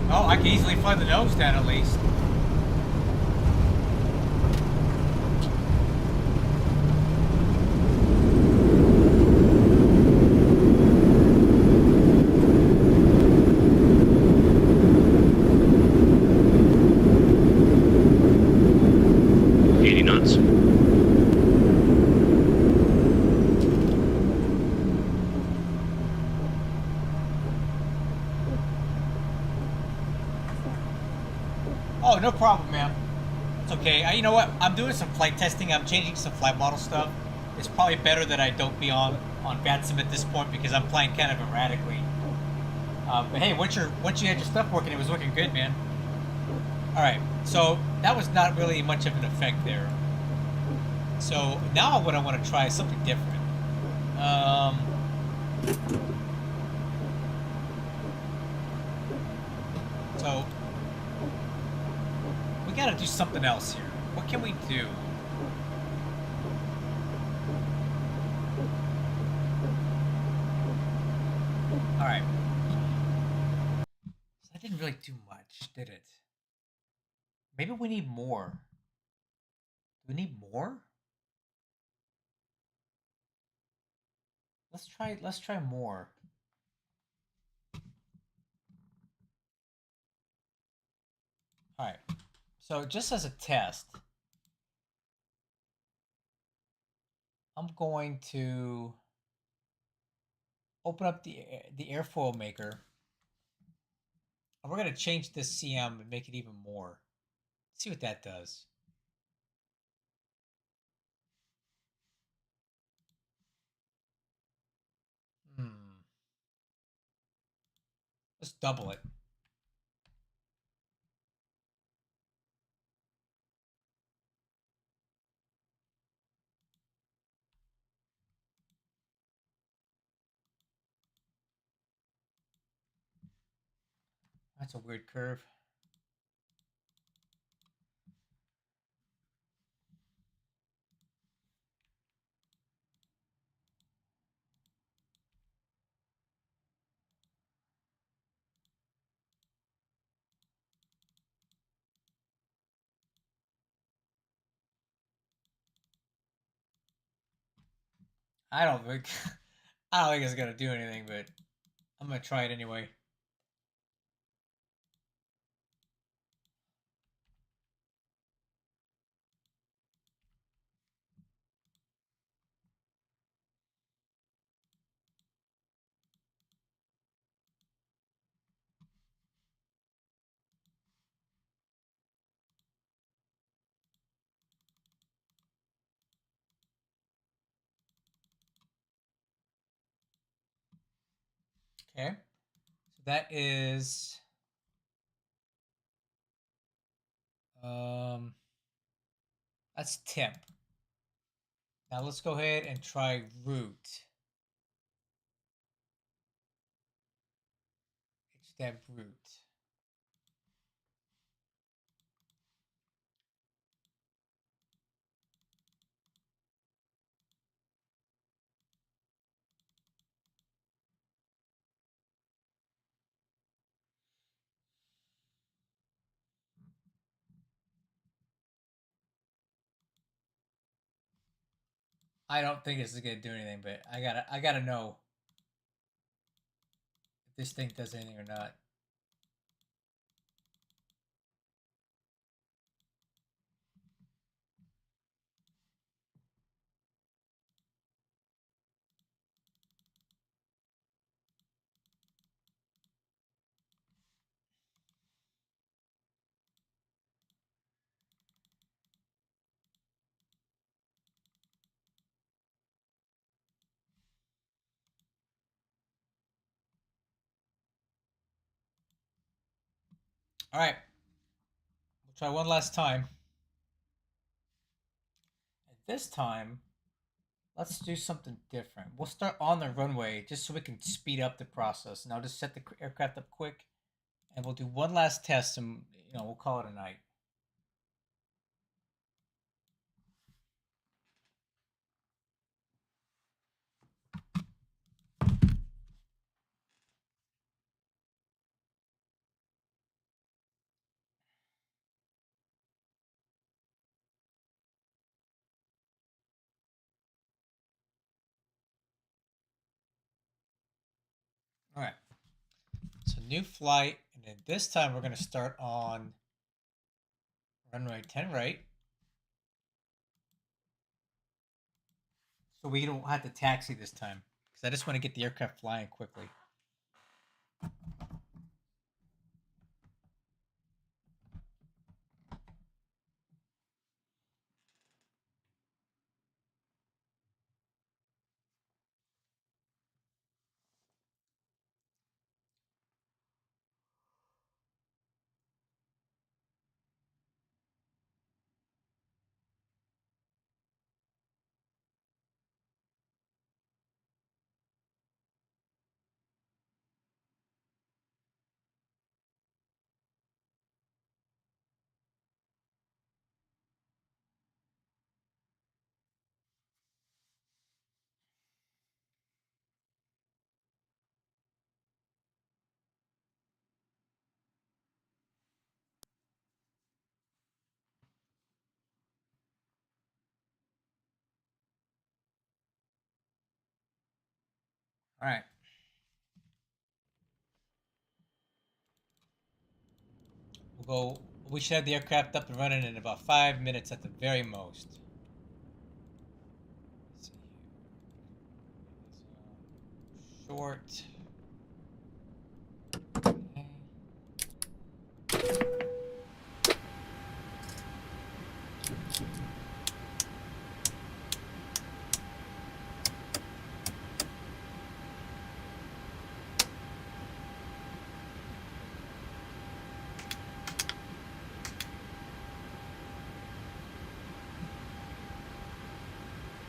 Oh, I can easily fly the nose down at least. Oh, no problem, man. It's okay. You know what? I'm doing some flight testing. I'm changing some flight model stuff. It's probably better that I don't be on VATSIM at this point because I'm flying kind of erratically. But hey, once you had your stuff working, it was looking good, man. All right, so that was not really much of an effect there. So now what I want to try is something different. So we got to do something else here. What can we do? All right. So that didn't really do much, did it? Maybe we need more. Do we need more? Let's try more. All right. So just as a test, I'm going to open up the airfoil maker. And we're going to change this CM and make it even more. See what that does. Let's double it. That's a weird curve. I don't think it's gonna do anything, but I'm gonna try it anyway. Okay. So that is that's temp. Now let's go ahead and try root. Hdev root. I don't think this is gonna do anything, but I gotta know if this thing does anything or not. All right, we'll try one last time. At this time, let's do something different. We'll start on the runway just so we can speed up the process. And I'll just set the aircraft up quick, and we'll do one last test, and we'll call it a night. All right. So new flight, and then this time we're going to start on runway 10 right. So we don't have to taxi this time, because I just want to get the aircraft flying quickly. All right. We should have the aircraft up and running in about 5 minutes at the very most. Let's see here. Short. Okay.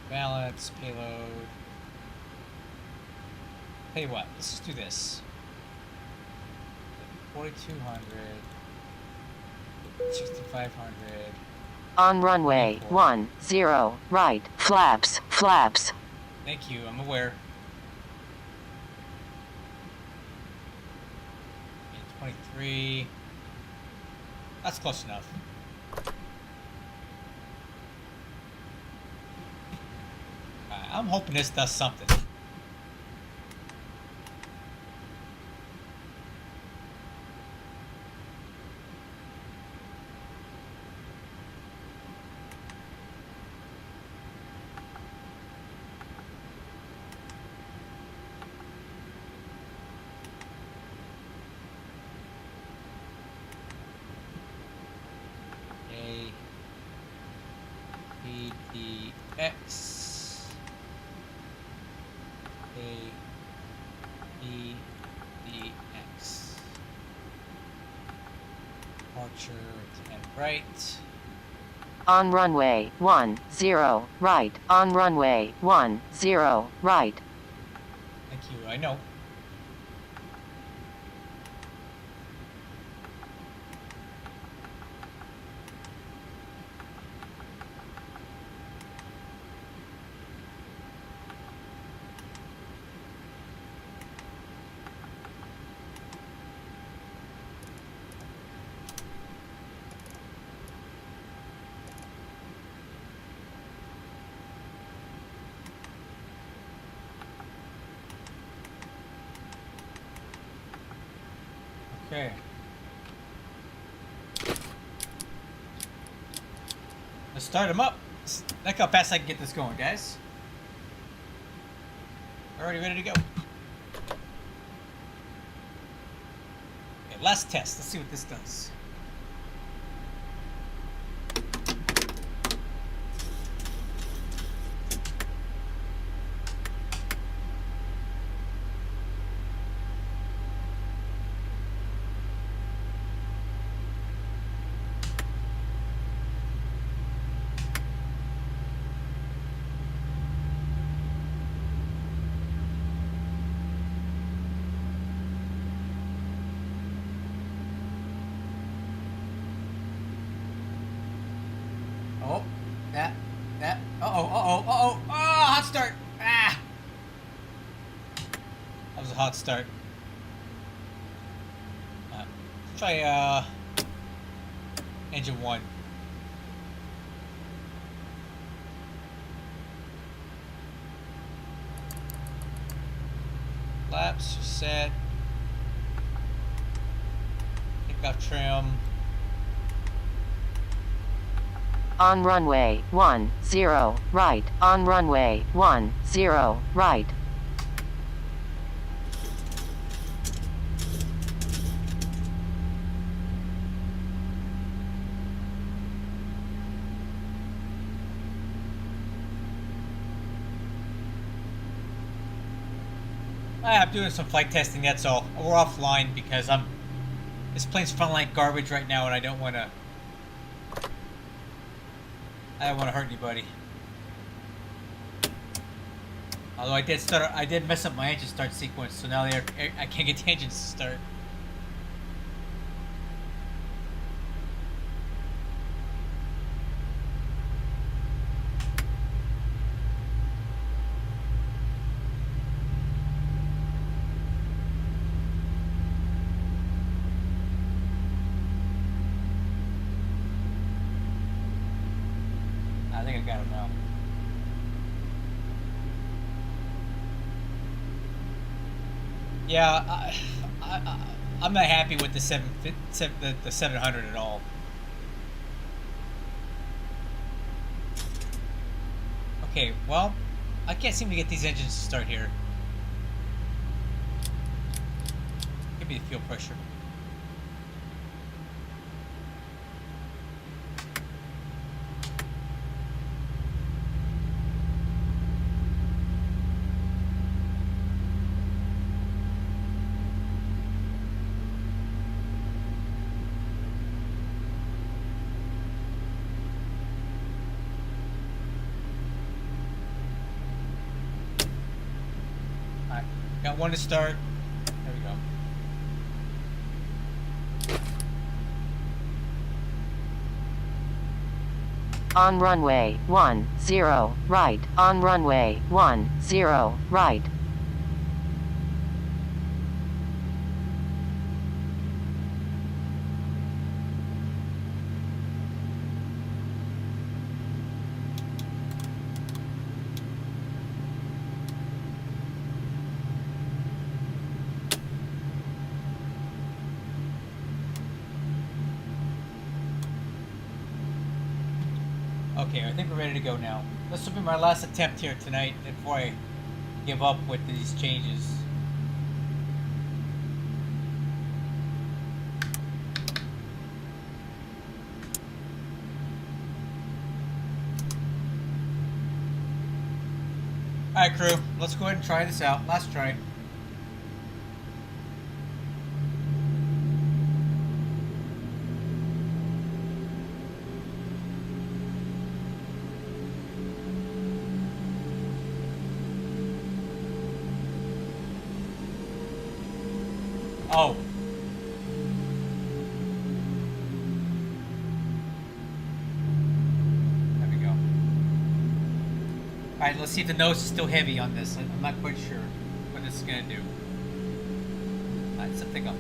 Balance, payload. Tell you what, let's just do this. 4,200, 6,500. On runway 10, right, flaps, flaps. Thank you, I'm aware. 23. That's close enough. I'm hoping this does something. PDX. Departure and right. On runway 10, right. On runway 10, right. Thank you, I know. Okay. Let's start him up. Look how fast I can get this going, guys. Already ready to go. Okay, last test. Let's see what this does. Oh, that, hot start. Ah, that was a hot start. Let's try engine 1. Flaps are set. Take off trim. On runway 10, right. On runway 10, right. I'm doing some flight testing, that's all. We're offline because this plane's flying like garbage right now and I don't want to hurt anybody. Although I did mess up my engine start sequence, so now I can't get the engines to start. I think I got him now. Yeah, I'm not happy with the 700 at all. Okay, well, I can't seem to get these engines to start here. Give me the fuel pressure. Got one to start. There we go. On runway 10, right. On runway 10, right. Okay, I think we're ready to go now. This will be my last attempt here tonight before I give up with these changes. Alright crew, let's go ahead and try this out. Last try. Oh. There we go. Alright, let's see if the nose is still heavy on this. I'm not quite sure what this is going to do. Alright, something up.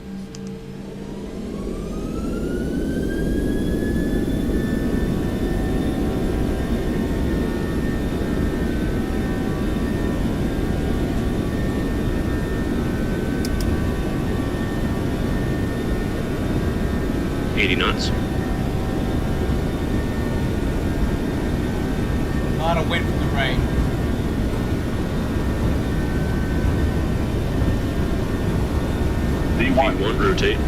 Knots. A lot of wind from the right. V1 rotate.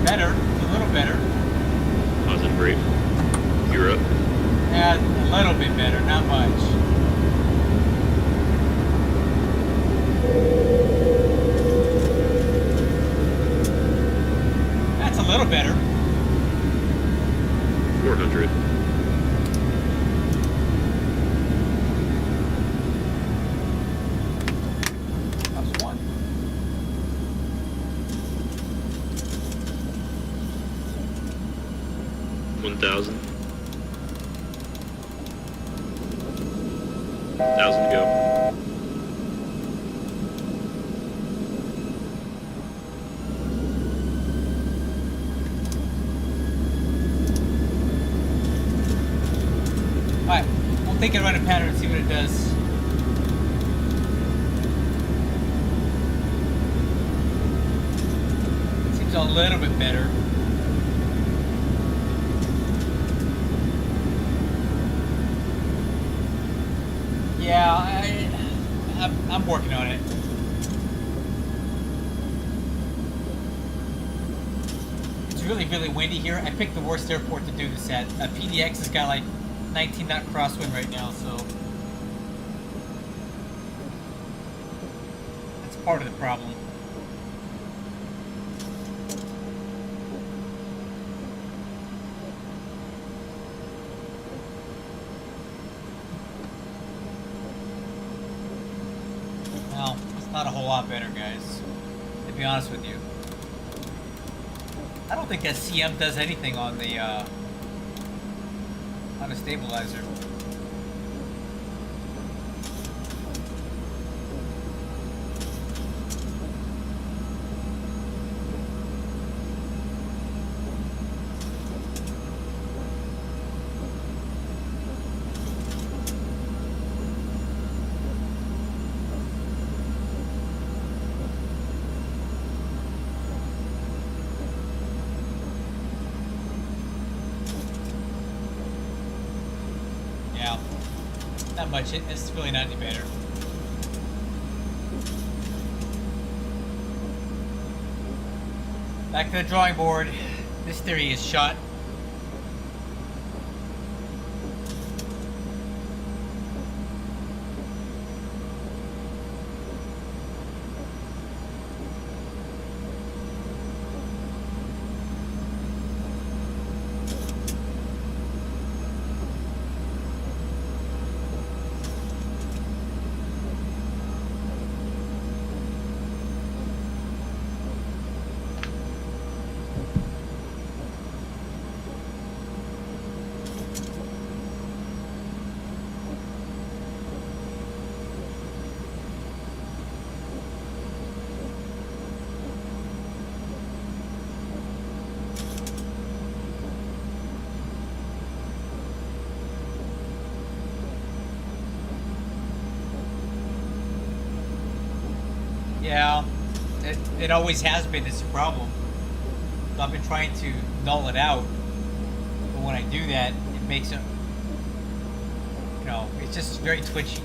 Better, a little better. Positive brake. Gear up. Yeah, a little bit better, not much. That's a little better. 400. That's one. $1,000. 1,000 to go. Alright, we'll take it run a pattern and see what it does. Seems a little bit better. Yeah, I'm working on it. It's really, really windy here. I picked the worst airport to do this at. PDX has got like 19 knot crosswind right now, so that's part of the problem. Well, it's not a whole lot better, guys, to be honest with you. I don't think that CM does anything on the on a stabilizer. Not much. It's really not any better. Back to the drawing board. This theory is shot. Yeah, it always has been this problem. So I've been trying to null it out, but when I do that, it makes it, you know, it's just very twitchy.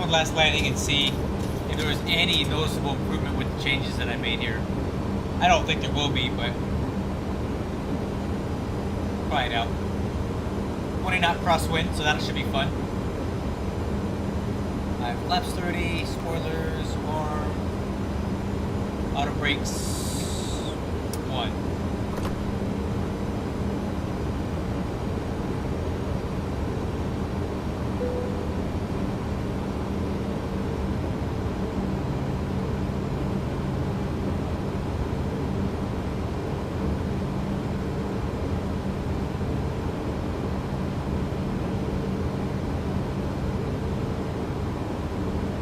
one last landing and see if there was any noticeable improvement with the changes that I made here. I don't think there will be, but try it out. 20 knot crosswind, so that should be fun. I have flaps 30, spoilers, arm, auto brakes 1.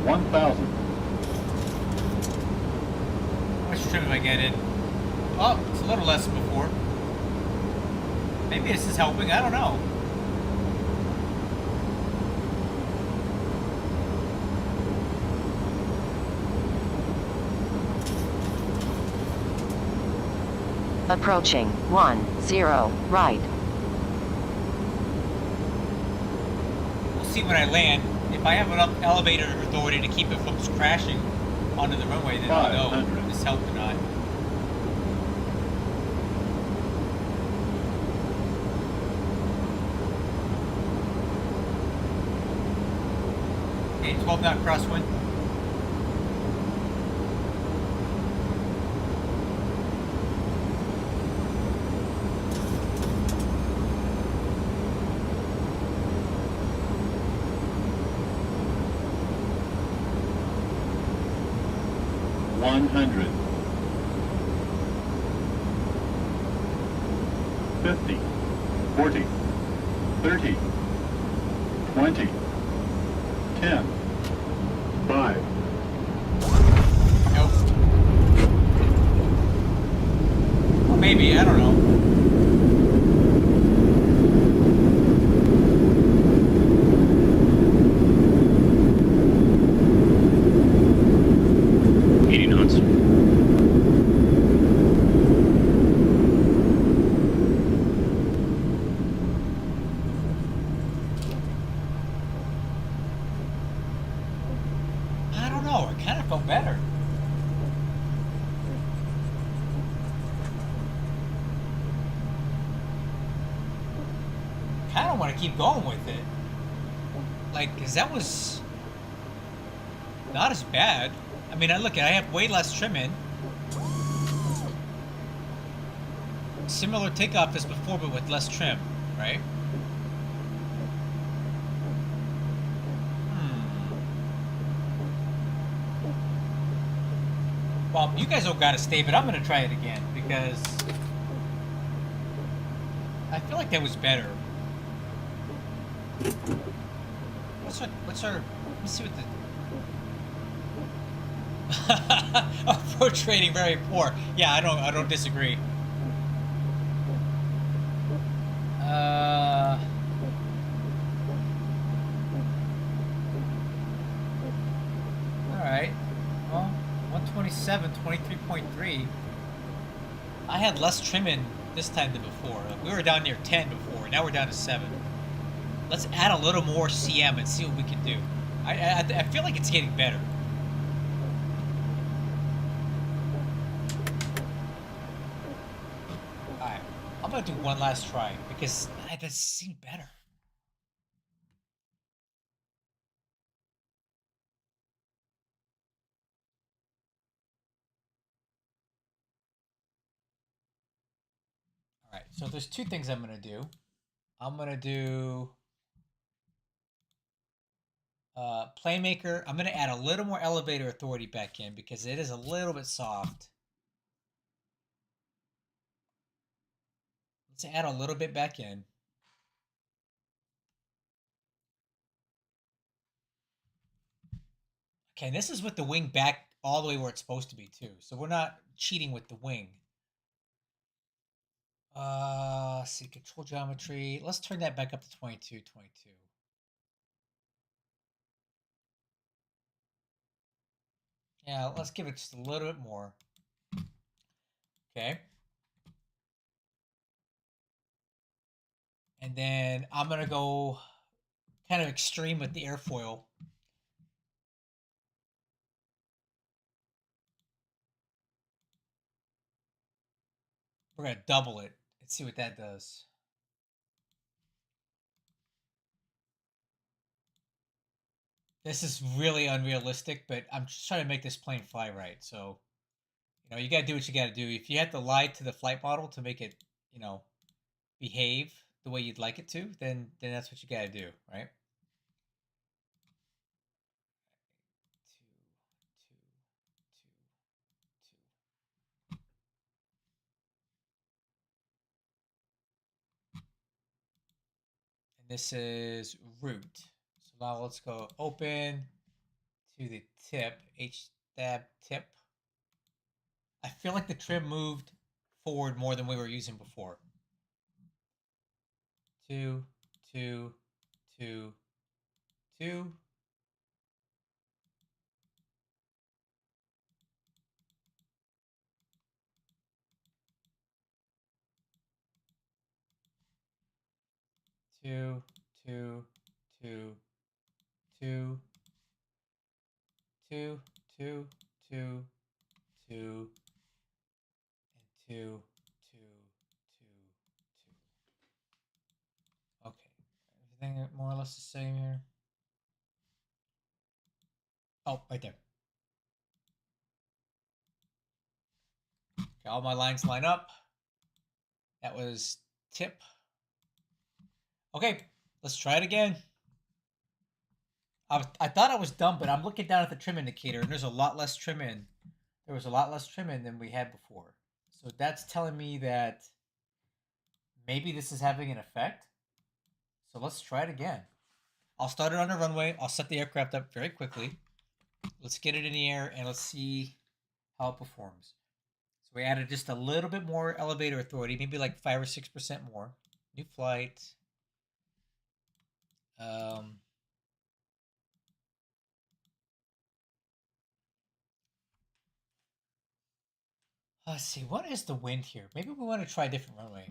1,000. How much trim am I getting? Oh, it's a little less than before. Maybe this is helping, I don't know. Approaching 10, right. We'll see when I land. If I have enough elevator authority to keep it from crashing onto the runway, then I'll know if this helped or not. Okay, 12 knot crosswind. $100. 50, 40, 30, 20, 10, 5. Nope. Or maybe, I don't know. Better. Kind of want to keep going with it. Like, cause that was not as bad. I mean, I have way less trim in. Similar takeoff as before, but with less trim, right? Well, you guys don't gotta stay, but I'm gonna try it again because I feel like that was better. What's our? Let me see what the approach rating very poor. Yeah, I don't disagree. All right. Well. 127, 23.3. I had less trim in this time than before. We were down near 10 before. Now we're down to 7. Let's add a little more CM and see what we can do. I feel like it's getting better. Alright. I'm going to do one last try because that seemed better. Alright, so there's two things I'm going to do. I'm going to do Playmaker. I'm going to add a little more elevator authority back in because it is a little bit soft. Let's add a little bit back in. Okay, and this is with the wing back all the way where it's supposed to be too. So we're not cheating with the wing. Let's see, control geometry. Let's turn that back up to 22, 22. Yeah, let's give it just a little bit more. Okay. And then I'm going to go kind of extreme with the airfoil. We're gonna double it and see what that does. This is really unrealistic, but I'm just trying to make this plane fly right. So, you know, you gotta do what you gotta do. If you have to lie to the flight model to make it, you know, behave the way you'd like it to, then that's what you gotta do, right? And this is root. So now let's go open to the tip, HTAB tip. I feel like the trim moved forward more than we were using before. 2, 2, 2, 2. Two, two, two, two, two, two, two, two, and two, two, two, two. Okay, everything more or less the same here. Oh, right there. Okay, all my lines line up. That was tip. Okay, let's try it again. I thought I was done, but I'm looking down at the trim indicator, and there's a lot less trim in. There was a lot less trim in than we had before. So that's telling me that maybe this is having an effect. So let's try it again. I'll start it on the runway. I'll set the aircraft up very quickly. Let's get it in the air, and let's see how it performs. So we added just a little bit more elevator authority, maybe like 5 or 6% more. New flight. Let's see, what is the wind here? Maybe we want to try a different runway.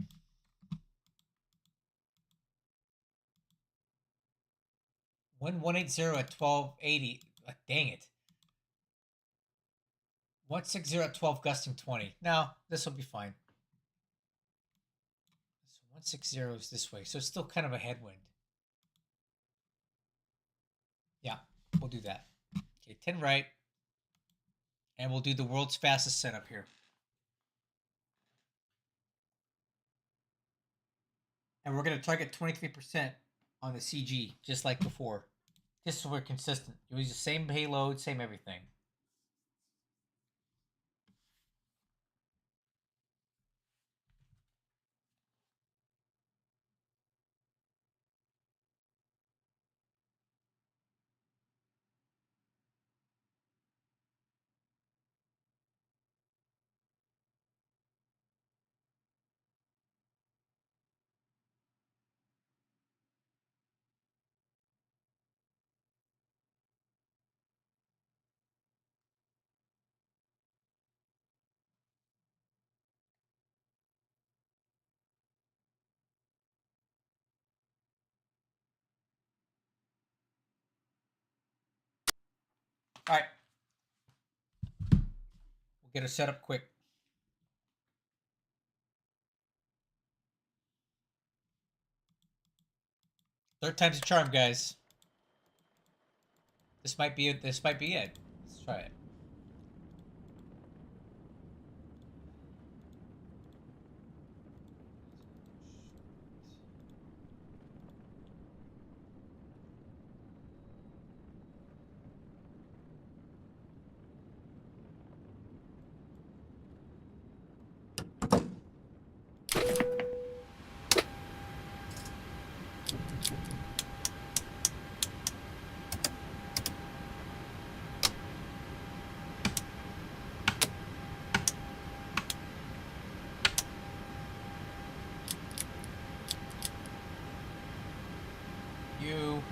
Wind 180 at 1280. Dang it. 160 at 12, gusting 20. No, this will be fine. So 160 is this way, so it's still kind of a headwind. Yeah, we'll do that. Okay, 10 right. And we'll do the world's fastest setup here. And we're going to target 23% on the CG, just like before. Just so we're consistent. You use the same payload, same everything. All right. We'll get it set up quick. Third time's a charm, guys. This might be it. This might be it. Let's try it.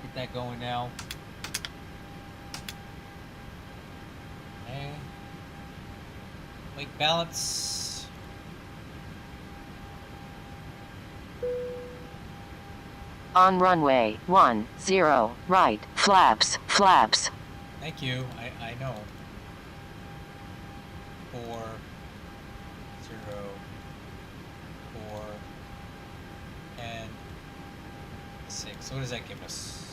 Get that going now. Okay. Weight balance. On runway 10, right, flaps, flaps. Thank you. I know. 4, 0, 6. So what does that give us?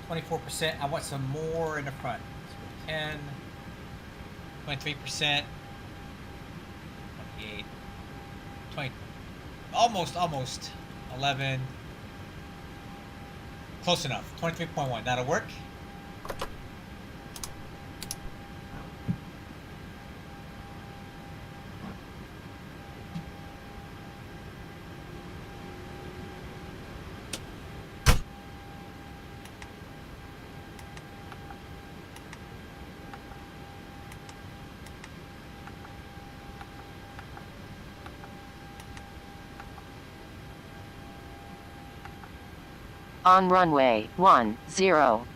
24%. I want some more in the front. So 10, 23%, 28, 20, almost 11. Close enough. 23.1. That'll work. On runway 10,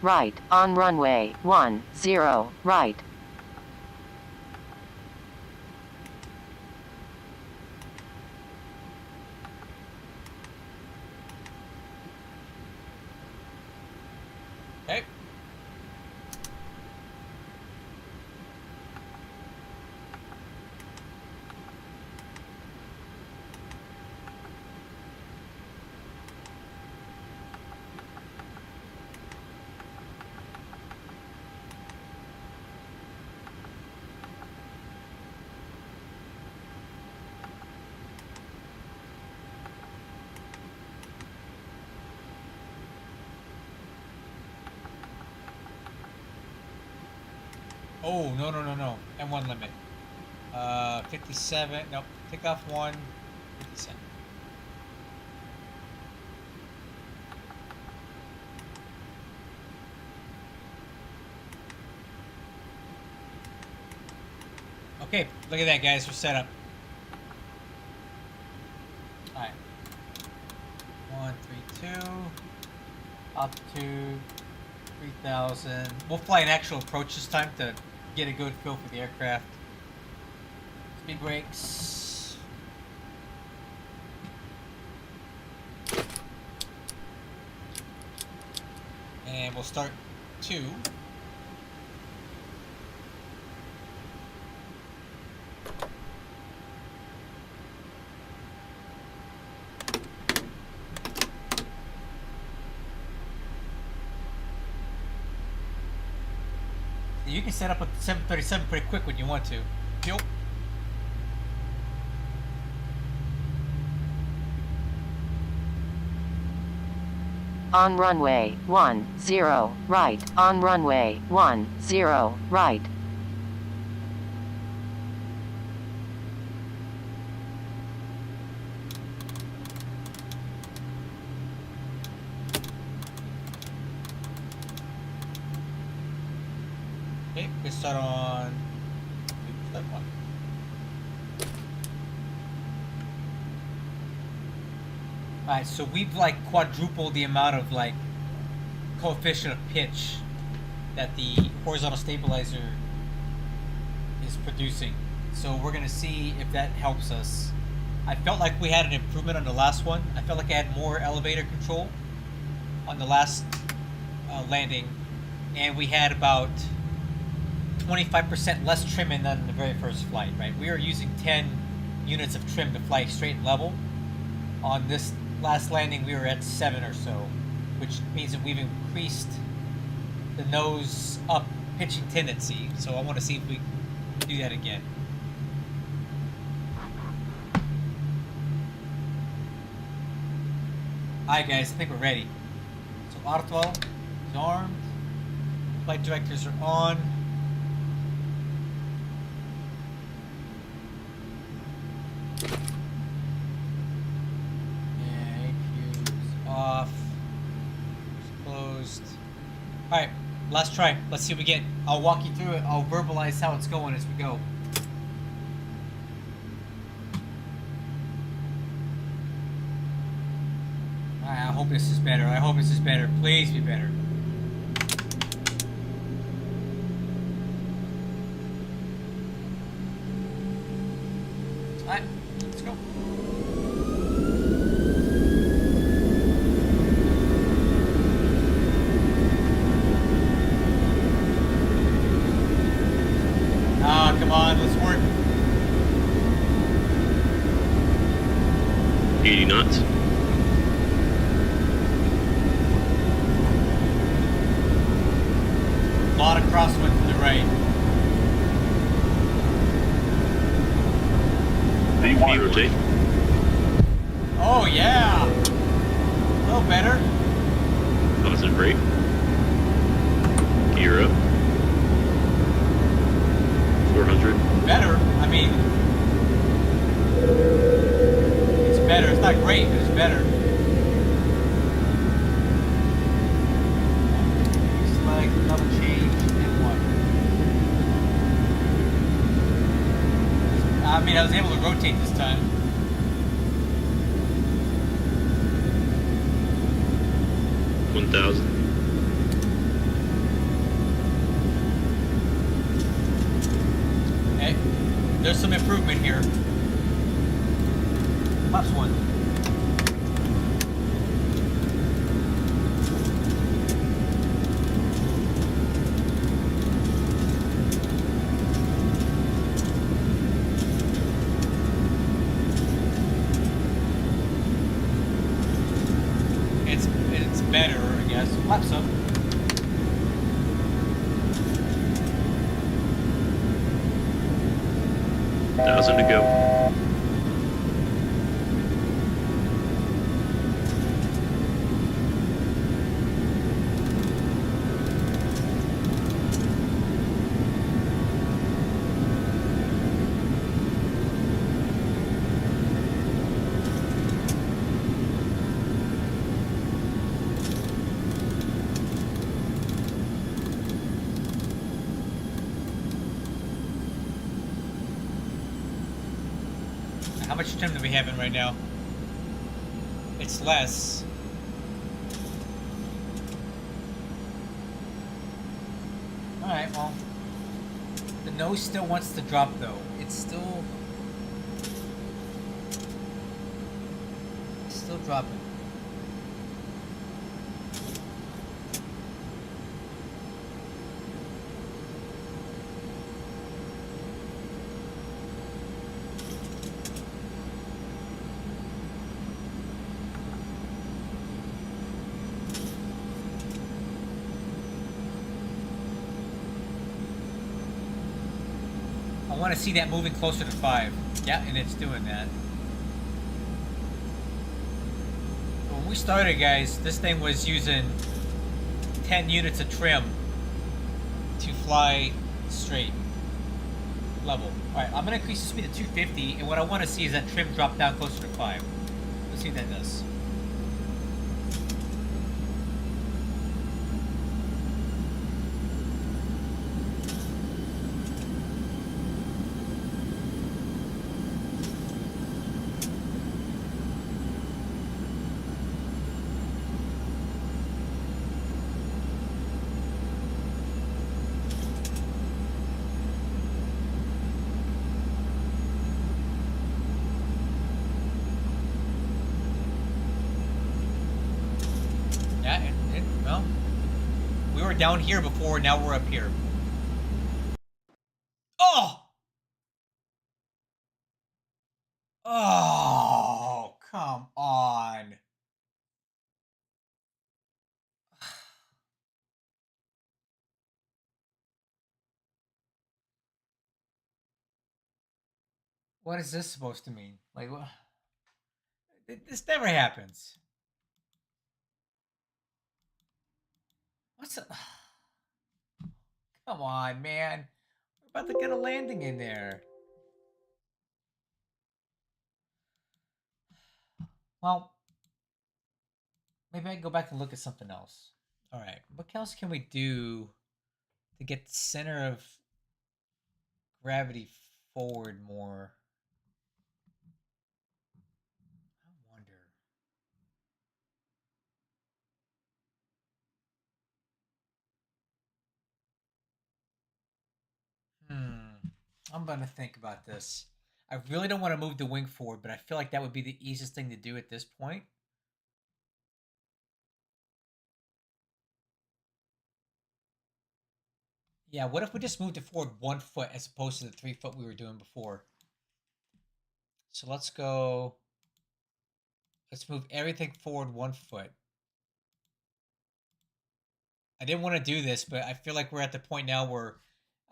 right. On runway 10, right. Okay. Oh, no. M1 limit. 57. Nope. Take off 1. 57. Okay, look at that, guys. We're set up. Alright. 1, 3, 2. Altitude. 3,000. We'll fly an actual approach this time to get a good feel for the aircraft. Speed brakes. And we'll start 2. You can set up a 737 pretty quick when you want to. Yup. On runway 10, right. On runway 10, right. Okay, we start on that one. Alright, so we've like quadrupled the amount of like coefficient of pitch that the horizontal stabilizer is producing. So we're gonna see if that helps us. I felt like we had an improvement on the last one. I felt like I had more elevator control on the last landing, and we had about 25% less trimming than the very first flight, right? We were using 10 units of trim to fly straight and level. On this last landing, we were at 7 or so, which means that we've increased the nose up pitching tendency. So I want to see if we can do that again. Alright guys, I think we're ready. So autothrottle is armed. Flight directors are on. Off. Closed. Alright, last try. Let's see what we get. I'll walk you through it. I'll verbalize how it's going as we go. Alright, I hope this is better. I hope this is better. Please be better. Alright, let's go. Come on, let's work. 80 knots. crosswind from the right. V1. Rotate. Oh yeah. A little better. Pause and brake. Gear up. 400. Better. I mean, it's better. It's not great, but it's better. Select double change and one. I mean, I was able to rotate this time. $1,000. Okay. There's some improvement here. Plus one. It's better, I guess. Flaps up. $1,000 to go. How much trim do we have in right now? It's less. Alright, well. The nose still wants to drop though. It's still dropping. I want to see that moving closer to 5. Yeah, and it's doing that. When we started, guys, this thing was using 10 units of trim to fly straight level. Alright, I'm going to increase the speed to 250, and what I want to see is that trim drop down closer to 5. Let's see what that does. Well, we were down here before, now we're up here. Oh! Oh, come on. What is this supposed to mean? Like, what? This never happens. What's the... Come on, man. We're about to get a landing in there. Well, maybe I can go back and look at something else. All right, what else can we do to get the center of gravity forward more? I wonder. I'm gonna think about this. I really don't want to move the wing forward, but I feel like that would be the easiest thing to do at this point. Yeah, what if we just moved it forward 1 foot as opposed to the 3 foot we were doing before? So let's go. Let's move everything forward 1 foot. I didn't want to do this, but I feel like we're at the point now where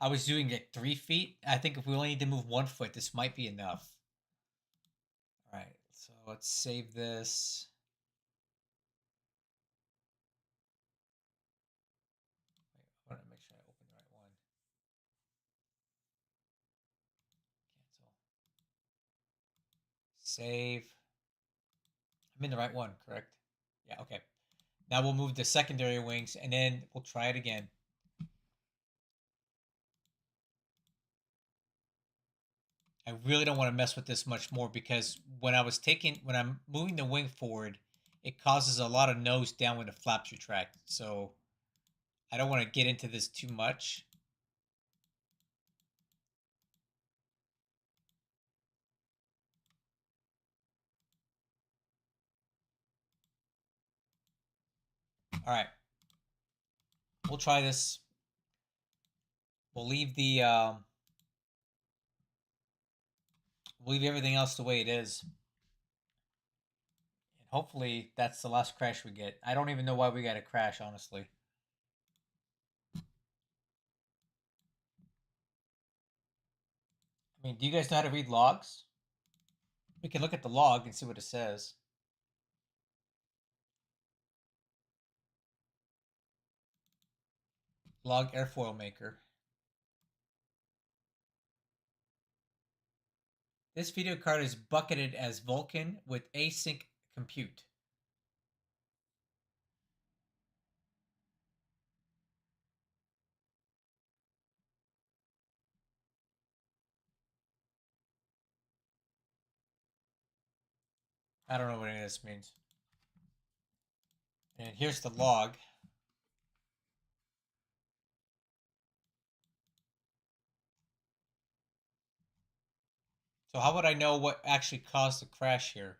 I was doing it 3 feet. I think if we only need to move 1 foot, this might be enough. All right, so let's save this. Wait, I want to make sure I open the right one. Cancel. Save. I'm in the right one, correct? Yeah, okay. Now we'll move the secondary wings, and then we'll try it again. I really don't want to mess with this much more because when I'm moving the wing forward, it causes a lot of nose down when the flaps retract. So I don't want to get into this too much. All right. We'll try this. We'll leave the we'll leave everything else the way it is. And hopefully that's the last crash we get. I don't even know why we got a crash, honestly. I mean, do you guys know how to read logs? We can look at the log and see what it says. Log airfoil maker. This video card is bucketed as Vulkan with async compute. I don't know what any of this means. And here's the log. So how would I know what actually caused the crash here?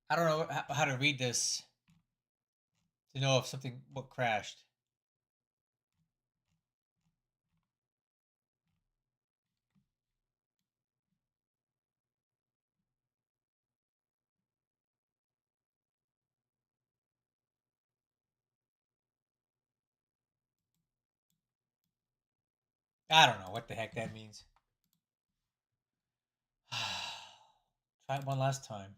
I don't know how to read this to know if what crashed. I don't know what the heck that means. Try it one last time.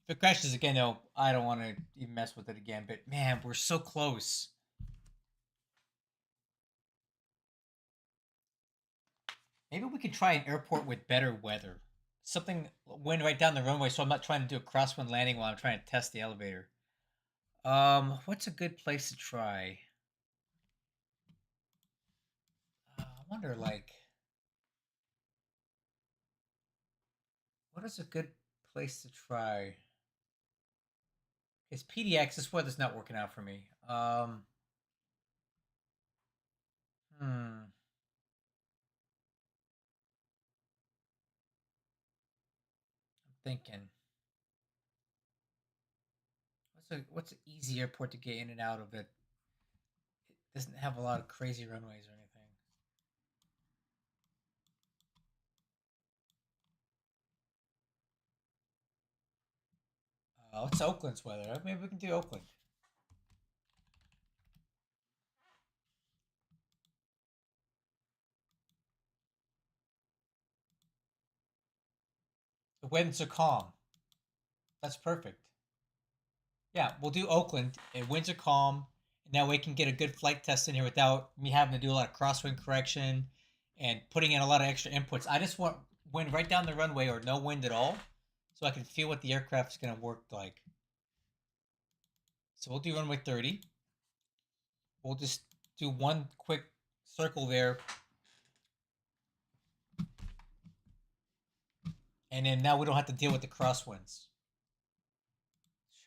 If it crashes again, though, I don't want to even mess with it again. But man, we're so close. Maybe we could try an airport with better weather. Something wind right down the runway, so I'm not trying to do a crosswind landing while I'm trying to test the elevator. What's a good place to try? I wonder, like, what is a good place to try? It's PDX. This weather's not working out for me. I'm thinking. What's an easy airport to get in and out of it? It doesn't have a lot of crazy runways or anything. What's Oakland's weather? Maybe we can do Oakland. The winds are calm. That's perfect. Yeah, we'll do Oakland. Winds are calm. And that way we can get a good flight test in here without me having to do a lot of crosswind correction and putting in a lot of extra inputs. I just want wind right down the runway or no wind at all so I can feel what the aircraft is going to work like. So we'll do runway 30. We'll just do one quick circle there. And then now we don't have to deal with the crosswinds.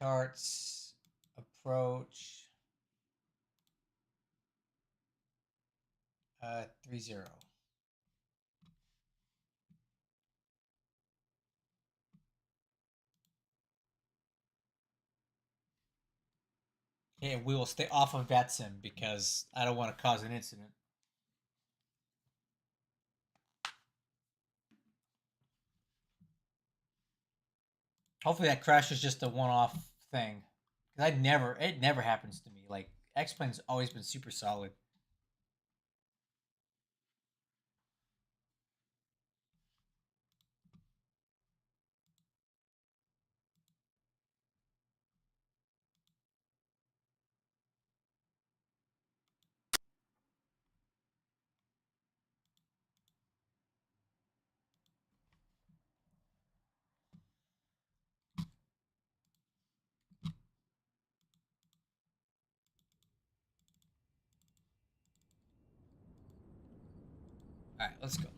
Charts, approach, 30. Okay, we will stay off of VATSIM because I don't want to cause an incident. Hopefully that crash is just a one-off thing. Cause it never happens to me. Like X-Plane's always been super solid. All right, let's go.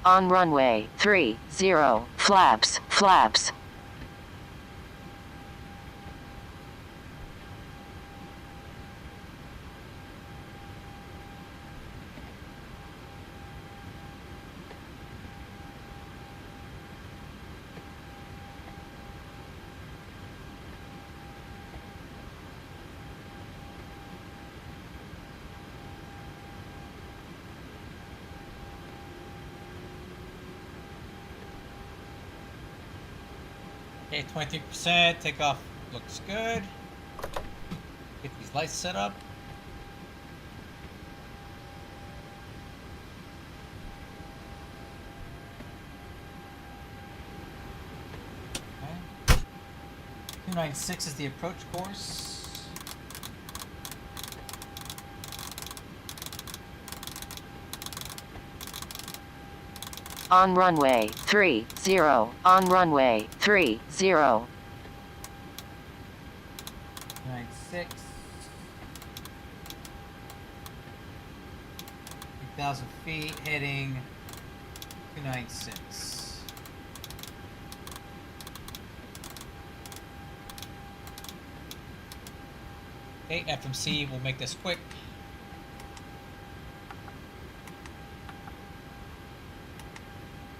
On runway 30, flaps, flaps. Okay, 23%. Takeoff looks good. Get these lights set up. Okay. 296 is the approach course. On runway 30, on runway 30. 96. 3,000 feet, heading 296. Okay, FMC, we'll make this quick.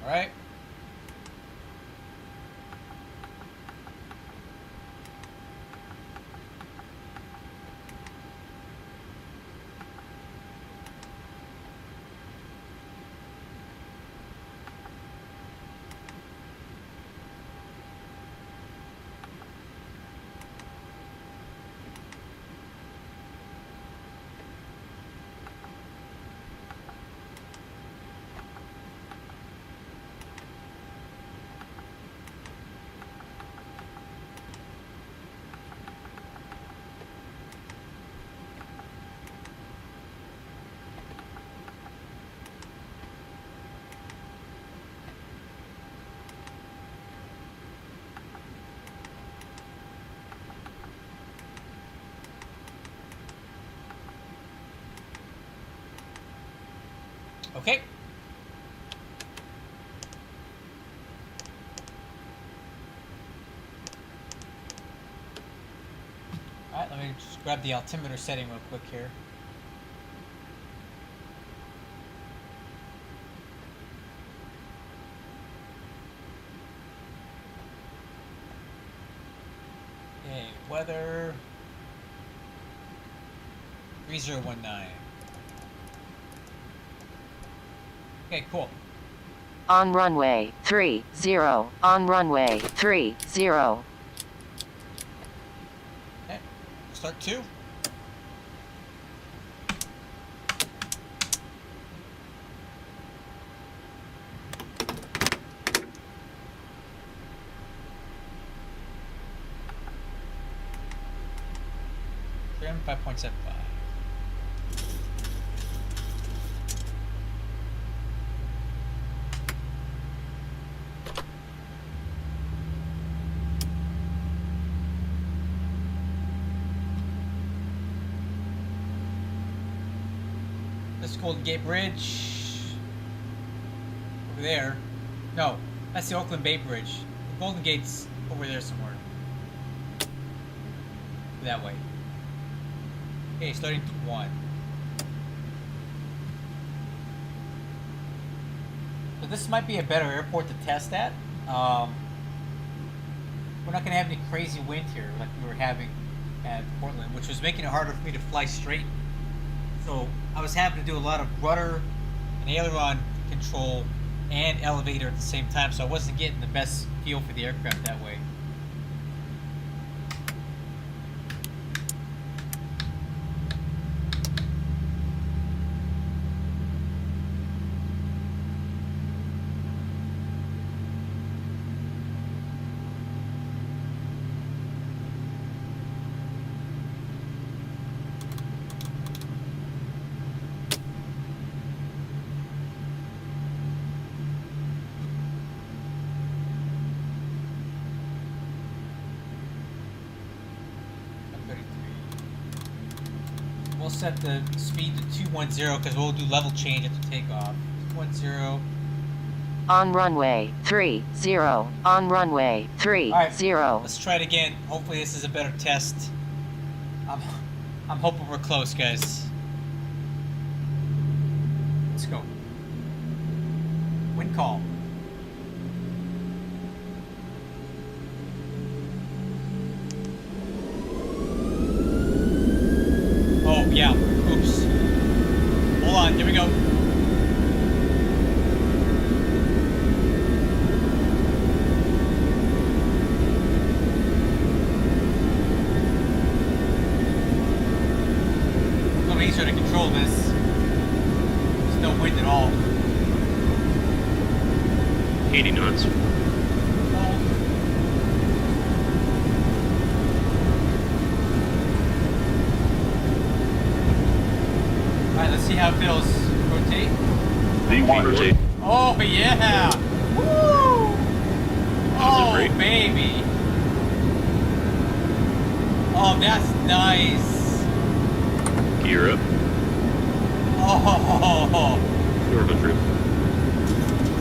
All right. Okay. Alright, let me just grab the altimeter setting real quick here. weather 3019. Okay, cool. On runway 30. On runway 30. Okay, start 2. Trim 5.75. This Golden Gate Bridge over there. No, that's the Oakland Bay Bridge. The Golden Gate's over there somewhere. That way. Okay, starting 1. So this might be a better airport to test at. We're not going to have any crazy wind here like we were having at Portland, which was making it harder for me to fly straight. So I was having to do a lot of rudder and aileron control and elevator at the same time, so I wasn't getting the best feel for the aircraft that way. We'll set the speed to 210 because we'll do level change at the takeoff. 210. On runway 30. On runway 30. All right, let's try it again. Hopefully this is a better test. I'm hoping we're close, guys. Let's go. Wind call. Oh, yeah. Oops. Hold on. Here we go. A little easier to control this. There's no wind at all. 80 knots. Alright, let's see how it feels. Rotate. V1. Rotate. Oh, yeah! Woo! Oh, great. baby! Oh, that's nice! Gear up. Oh, 400.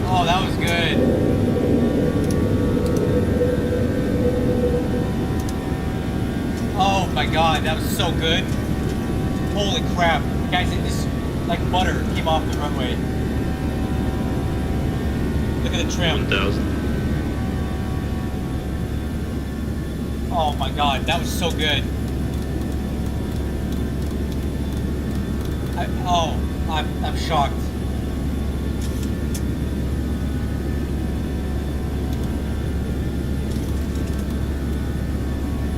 oh, that was good. Oh my god, that was so good. Holy crap. Guys, it just like butter came off the runway. Look at the trim. 1000. Oh my god, that was so good. I'm shocked.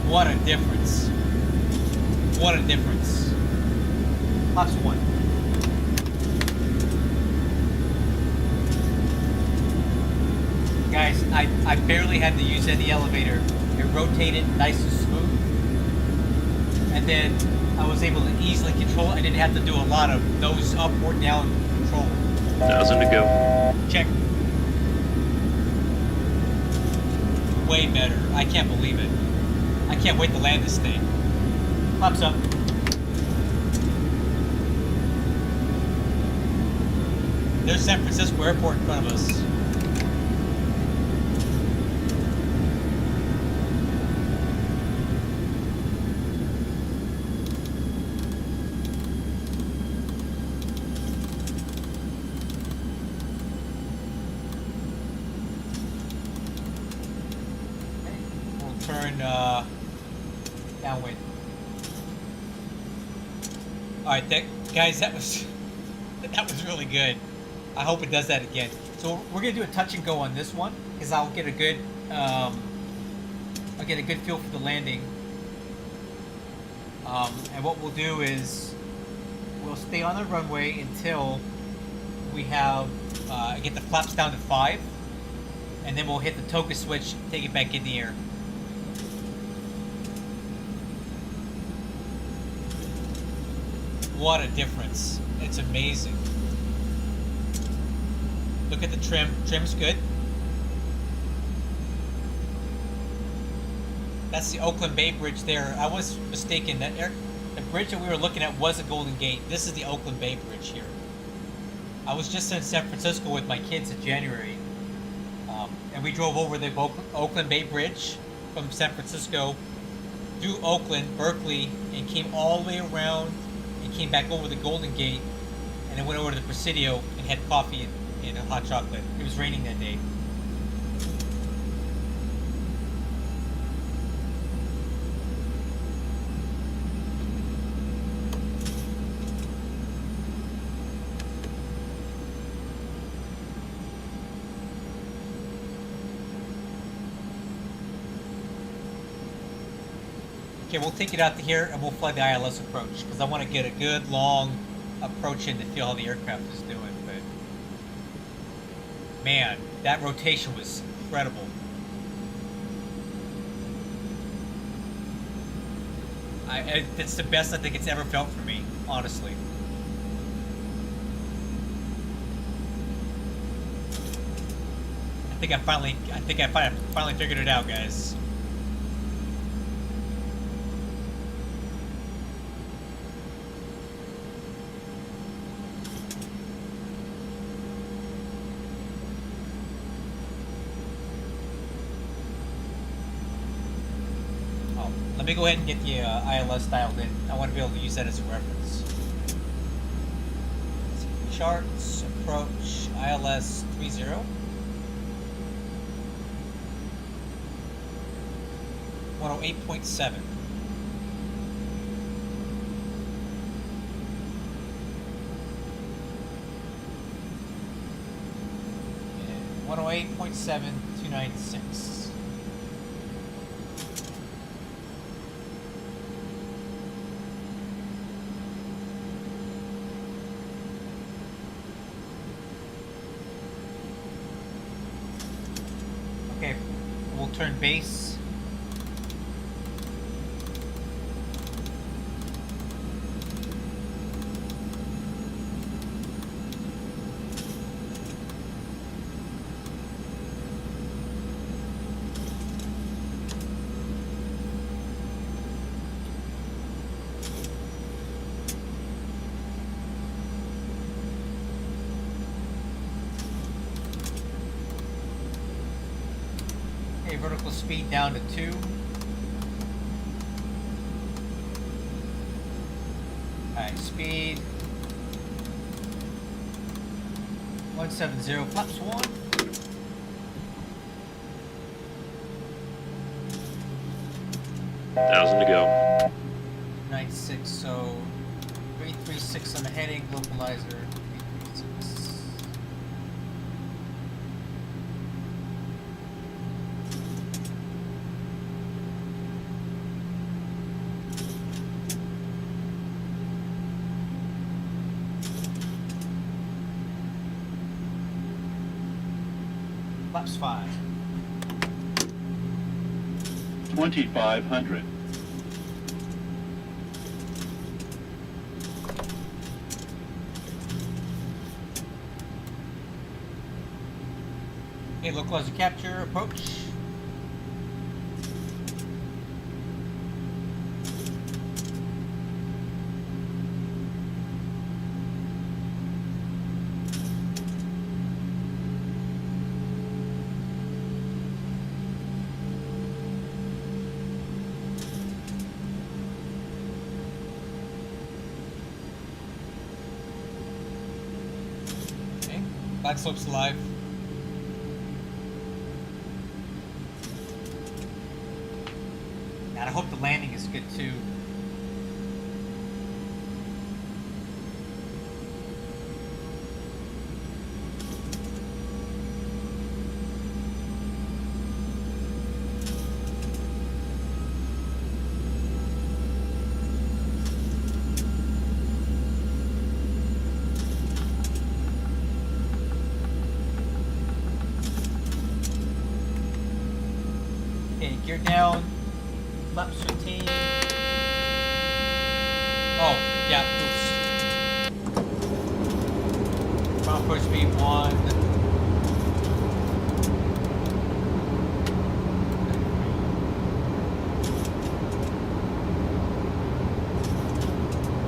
What a difference. What a difference. Plus 1. Guys, I barely had to use any elevator. It rotated nice and smooth. And then I was able to easily control it. I didn't have to do a lot of nose up or down control. 1000 to go. Check. Way better. I can't believe it. I can't wait to land this thing. Pops up. There's San Francisco Airport in front of us. We'll turn Downwind. Alright, guys, that was really good. I hope it does that again. So we're gonna do a touch and go on this one, because I'll get a good feel for the landing. And what we'll do is we'll stay on the runway until we have get the flaps down to 5, and then we'll hit the toga switch, take it back in the air. What a difference. It's amazing. Look at the trim. Trim's good. That's the Oakland Bay Bridge there. I was mistaken. The bridge that we were looking at was a Golden Gate. This is the Oakland Bay Bridge here. I was just in San Francisco with my kids in January. And we drove over the Oakland Bay Bridge from San Francisco through Oakland, Berkeley, and came all the way around and came back over the Golden Gate, and then went over to the Presidio and had coffee and a hot chocolate. It was raining that day. Okay, we'll take it out to here and we'll fly the ILS approach, because I want to get a good long approach in to feel how the aircraft is doing. But man, that rotation was incredible. It's the best I think it's ever felt for me, honestly. I think I finally figured it out, guys. Let me go ahead and get the ILS dialed in. I want to be able to use that as a reference. Charts, approach, ILS 30. .7. And 108.7296. Okay, we'll turn base. Vertical speed down to 2. Alright, speed 170, flaps 1. $1,000 to go. 96, so 336 on the heading, localizer 336. Flaps 5. 2,500. Okay, localizer capture, approach. Black slope's alive. And I hope the landing is good 2. Okay, gear down. Flaps 15. Oh, yeah, oops. Final approach speed 1.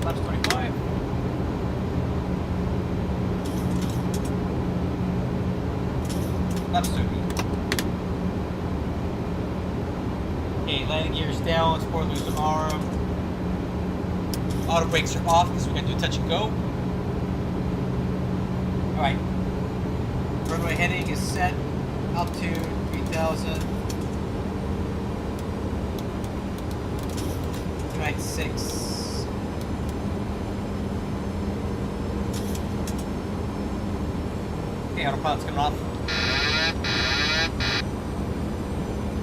Flaps 25. Flaps 30. Okay, landing gears down, sport loser arm. Auto brakes are off because we're going to do touch and go. Alright. Runway heading is set. Altitude 3000. 296. Okay, autopilot's coming off.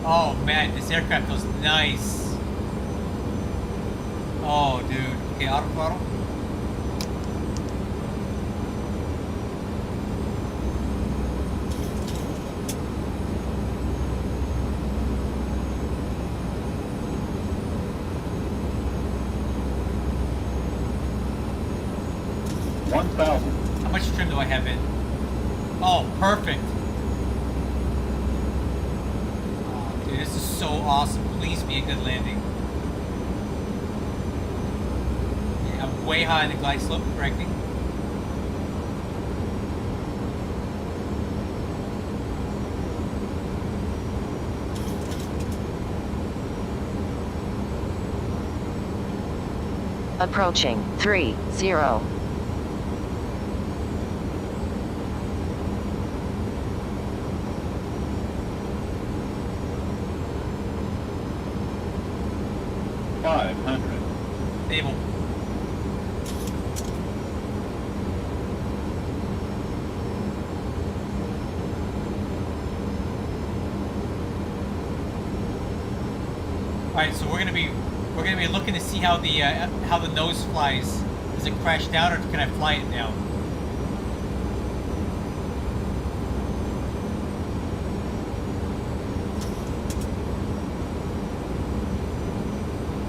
Oh man, this aircraft was nice. Oh dude. Okay, auto throttle. $1,000. How much trim do I have in? Oh, perfect. Dude, this is so awesome. Please be a good landing. Yeah, I'm way high in the glide slope, correcting. Approaching 30. 500. Stable. Alright, so we're gonna be looking to see how the nose flies. Does it crash down or can I fly it down?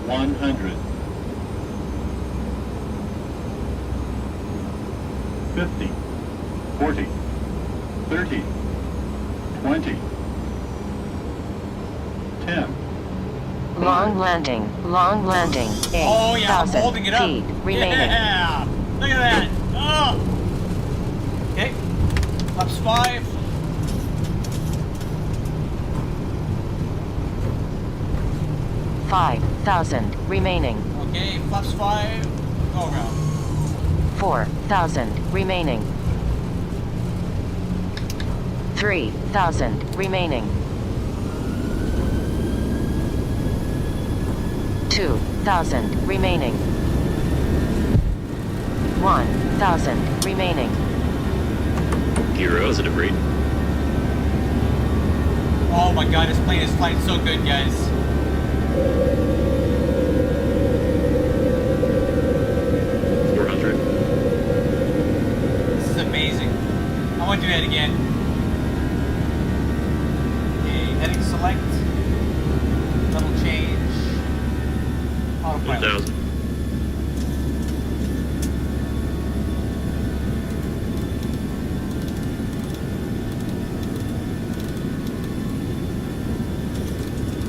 $100. 50. 40. 30. 20. 10. Long landing. 8,000 Oh yeah, I'm holding it up. feet remaining. Yeah, look at that. Oh. Okay, flaps 5. $5,000 remaining. Okay, flaps 5. Go around. $4,000 remaining. $3,000 remaining. $2,000 remaining. $1,000 remaining. Gear is at a rate. Oh my god, this plane is flying so good, guys. 400. This is amazing. I want to do that again. Okay, heading select. Level change. Autopilot. 1,000.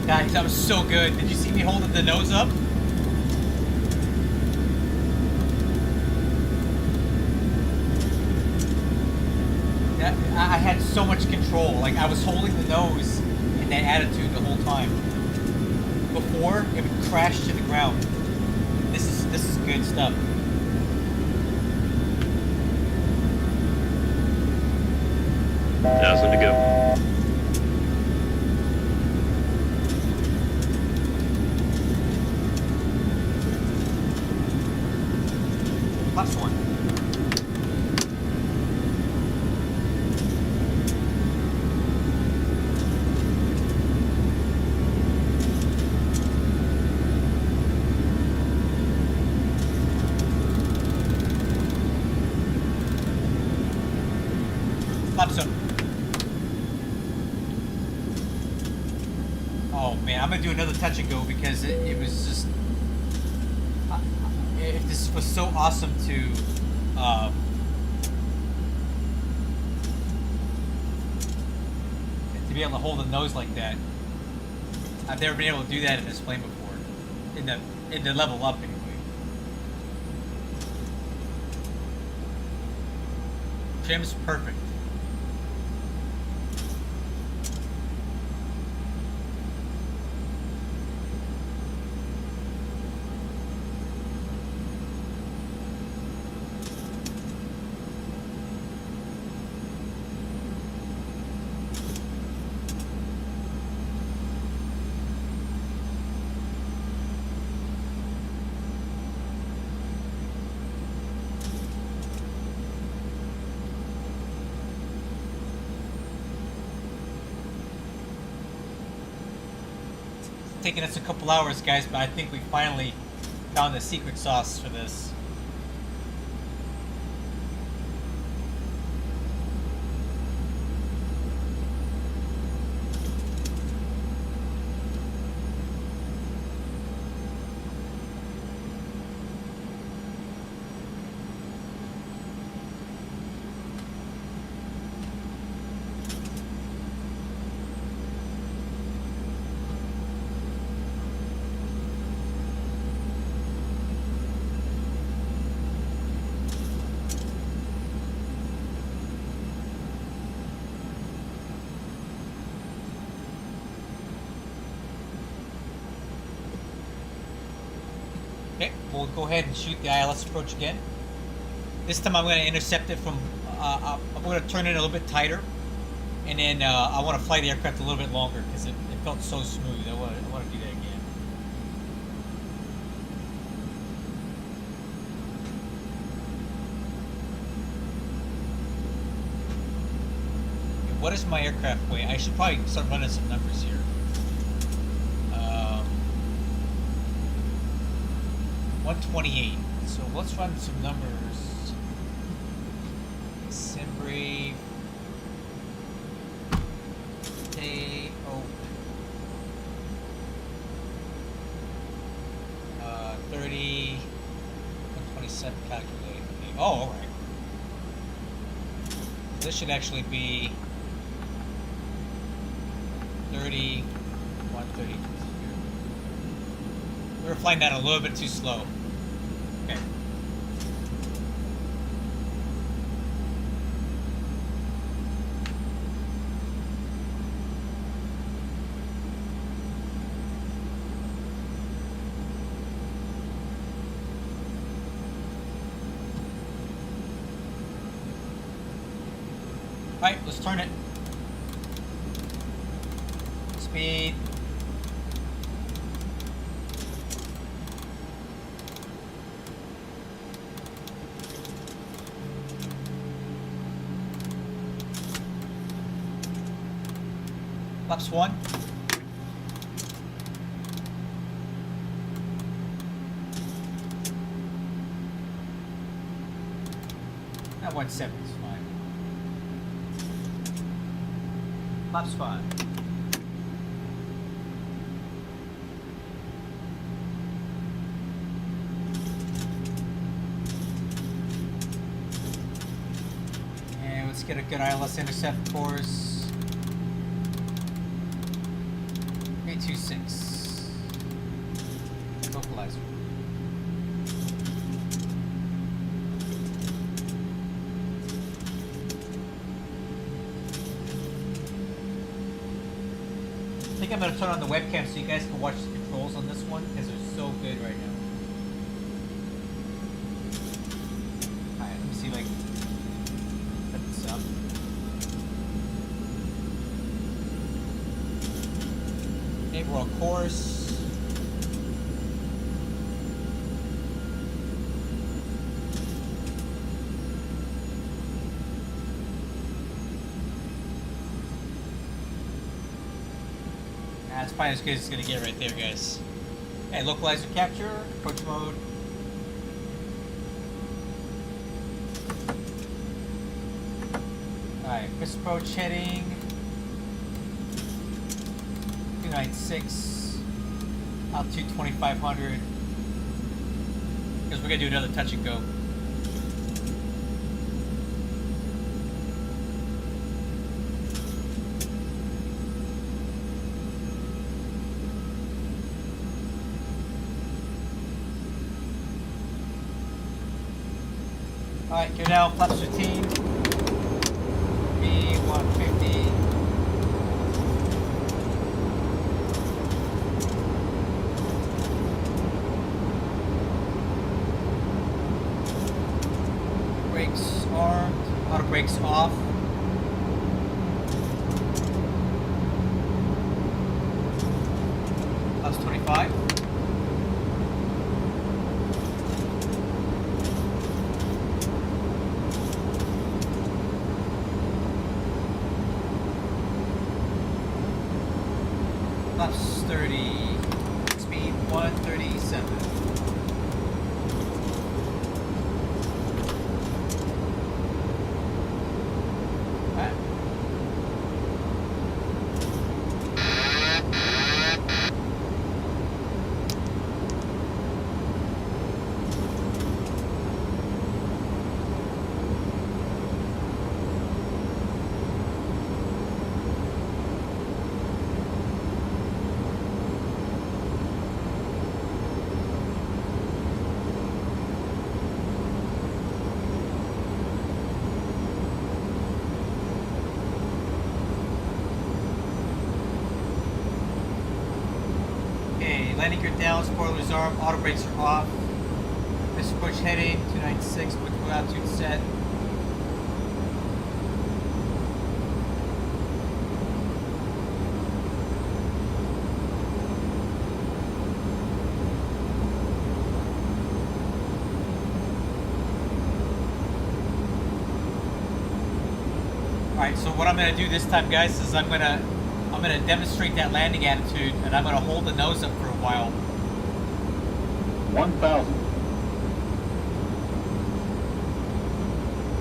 Guys, that was so good. Did you see me holding the nose up? Yeah, I had so much control. Like, I was holding the nose in that attitude the whole time. Before, it would crash to the ground. This is good stuff. $1,000 to go. Flaps up. Oh man, I'm gonna do another touch and go because it was just. This was so awesome to be able to hold the nose like that. I've never been able to do that in this plane before. In the level up anyway. Trim's perfect. Taking us a couple hours, guys, but I think we finally found the secret sauce for this. Okay, we'll go ahead and shoot the ILS approach again. This time I'm going to intercept it from, I'm going to turn it a little bit tighter, and then I want to fly the aircraft a little bit longer because it felt so smooth. I want to do that again. Okay, what is my aircraft weigh? I should probably start running some numbers here. 128. So let's run some numbers. Simbri. Stay open. 30. 127 calculate. Okay. Oh, alright. This should actually be 30. 130. We were flying that a little bit too slow. Okay. Alright, let's turn it. Speed. Flaps 1. That 170 is fine. Flaps 5. And let's get a good ILS intercept course. 326. Localizer. I think I'm going to turn on the webcam so you guys can watch the controls on this one because they're so good right now. Alright, let me see if I can put this up. Okay, we're on course. That's probably as good as it's gonna get right there, guys. Okay, localizer capture, approach mode. Alright. Alright, Chris approach heading 296, altitude 2500. Because we're gonna do another touch and go. Alright, you're now flaps 15. B150. Brakes armed, auto brakes off. Plus 25. Plus 30. Speed 137. Landing gear down, spoilers armed, auto brakes are off. This push heading 296, push full altitude set. Alright, so what I'm gonna do this time, guys, is I'm gonna demonstrate that landing attitude, and I'm gonna hold the nose up for a while. 1,000.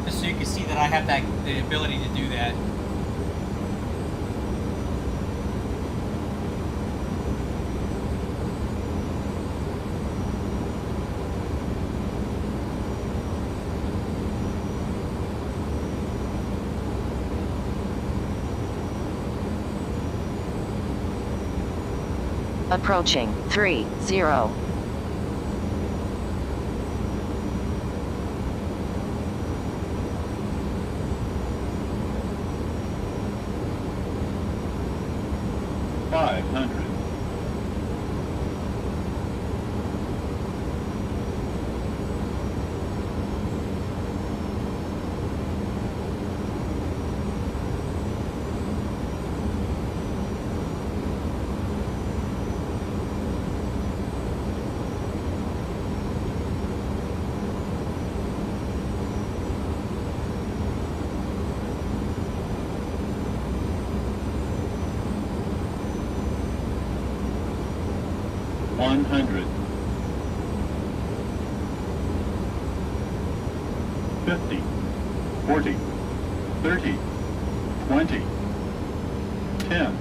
Just so you can see that I have the ability to do that. Approaching 30. 500. 100. 50. 40. 30. 20. 10.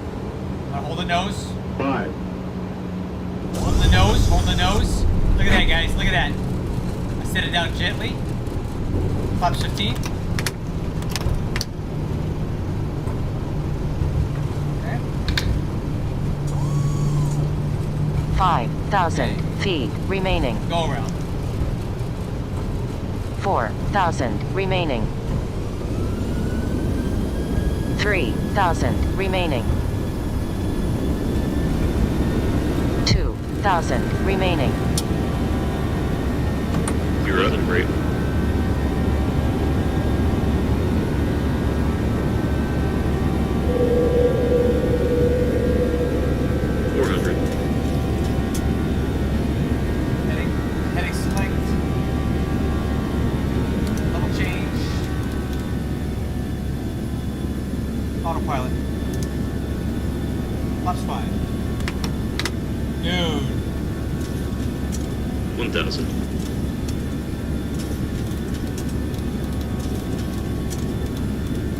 Hold the nose. 5. Hold the nose. Hold the nose. Look at that, guys. Look at that. I set it down gently. Flaps 15. 5,000 feet remaining. Go around. 4,000 remaining. 3,000 remaining. 2,000 remaining. You're up and great. Heading select. Level change. Autopilot. Flaps 5. Dude. 1,000.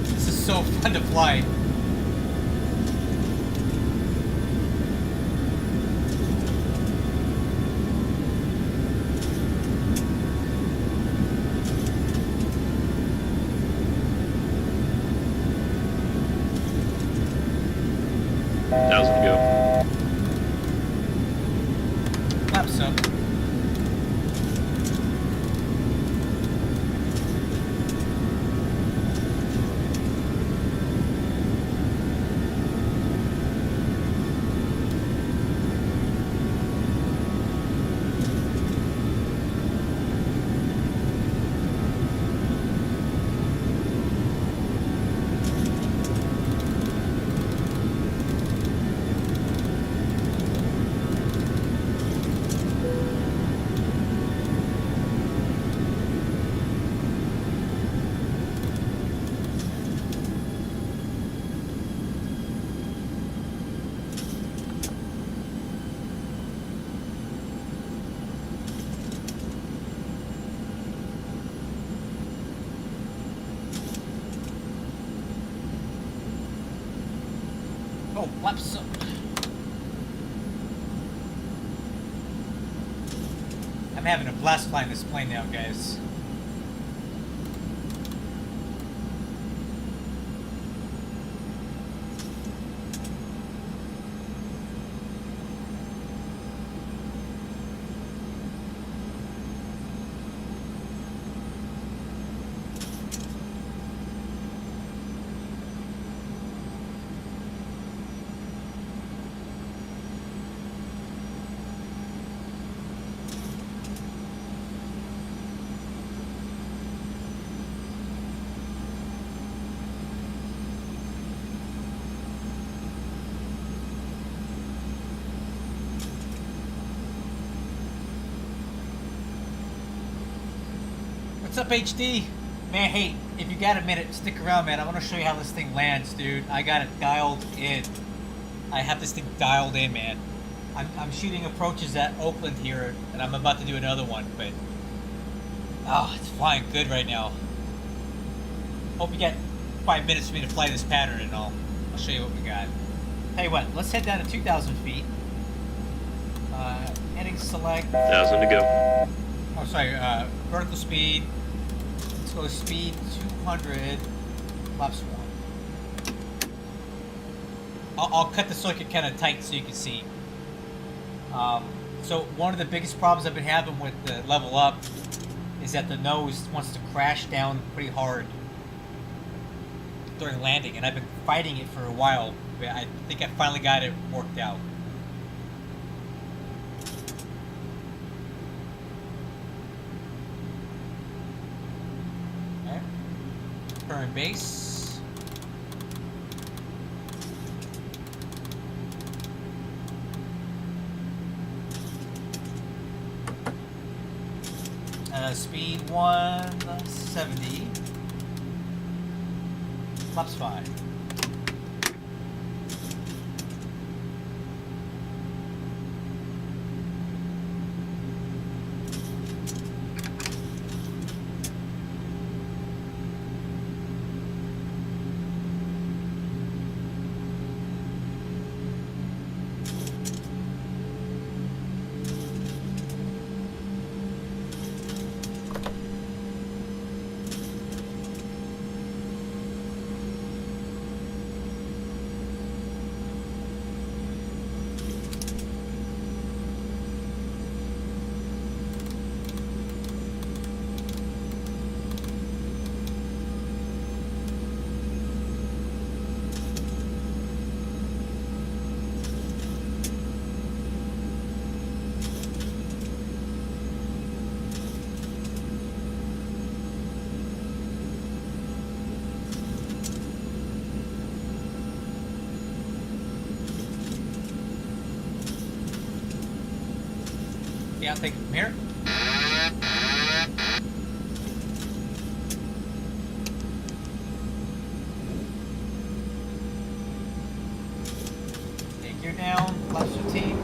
This is so fun to fly. Thousand to go. Flaps up. Oh, flaps up. I'm having a blast flying this plane now, guys. What's up, HD? Man, hey, if you got a minute, stick around, man. I want to show you how this thing lands, dude. I got it dialed in. I have this thing dialed in, man. I'm shooting approaches at Oakland here, and I'm about to do another one, but... Oh, it's flying good right now. Hope you got 5 minutes for me to fly this pattern and all. I'll show you what we got. Tell you what, let's head down to 2,000 feet. Heading select... 1,000 to go. Oh, sorry, vertical speed. Let's go speed 200, flaps 1. I'll cut the circuit kind of tight so you can see. So one of the biggest problems I've been having with the level up is that the nose wants to crash down pretty hard during landing, and I've been fighting it for a while, but I think I finally got it worked out. Current base. Speed 170. Flaps 5. Yeah, I'll take it from here. Take gear down, flaps 15.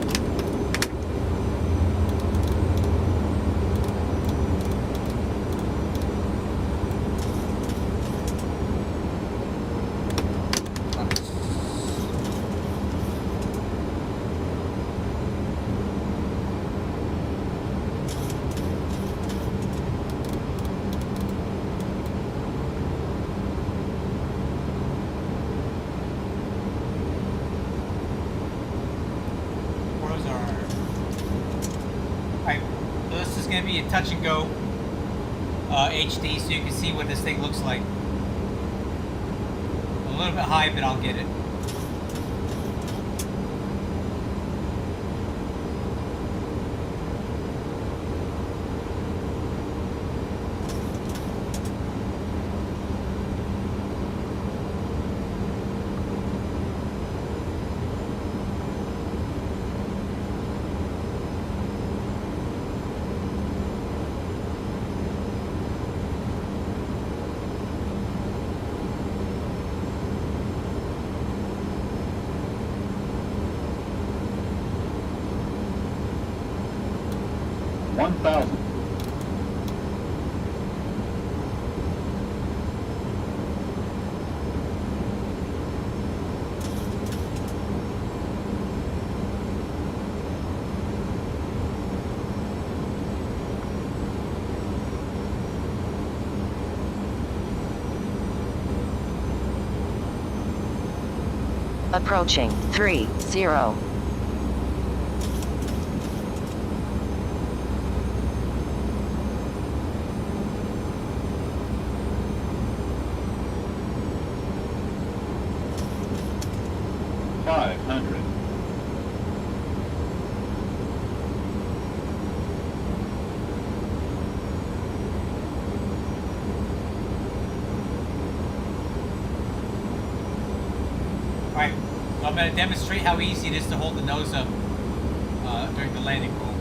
going to be a touch and go HD, so you can see what this thing looks like. A little bit high, but I'll get it. Approaching 3-0. Alright, so I'm going to demonstrate how easy it is to hold the nose up during the landing roll.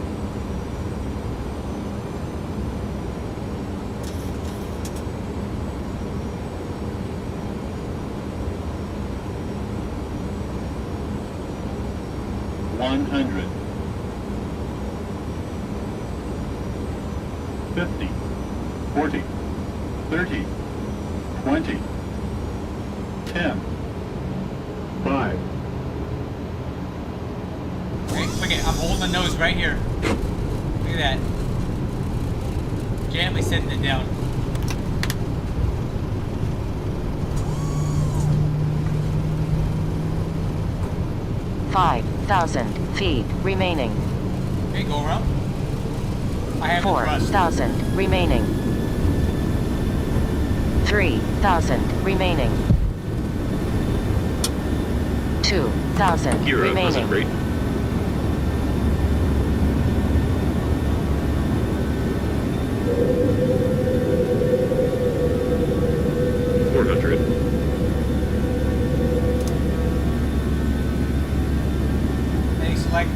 $100. 50, 40, 30, 20, 10, 5. Right, look at, I'm holding the nose right here. Look at that. Gently setting it down. $5,000 remaining. Okay, go around. I have the thrust. 4,000 remaining. 3,000 remaining. 2,000 Hero wasn't remaining. great. Any select.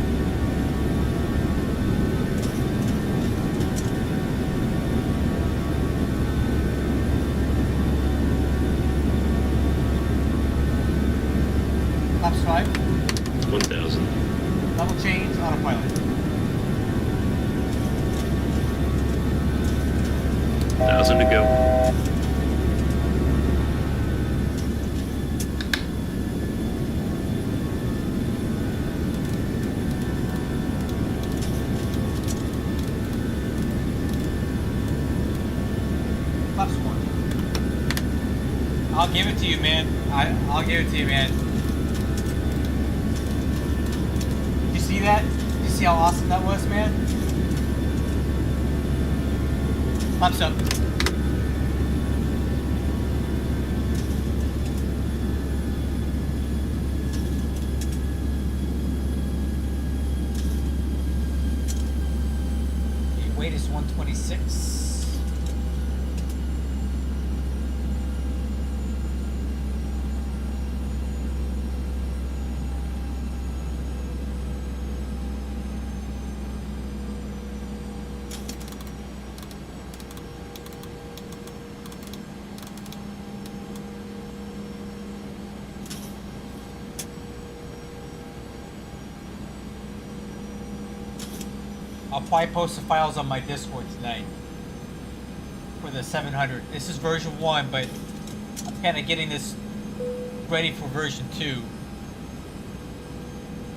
Flaps 5. 1,000. Double change, autopilot. 1,000 to go. Flaps 1. I'll give it to you, man. I'll give it to you, man. You see that? You see how awesome that was, man? Flaps up. Okay, weight is 126. I'll probably post the files on my Discord tonight for the 700. This is version 1, but I'm kind of getting this ready for version 2.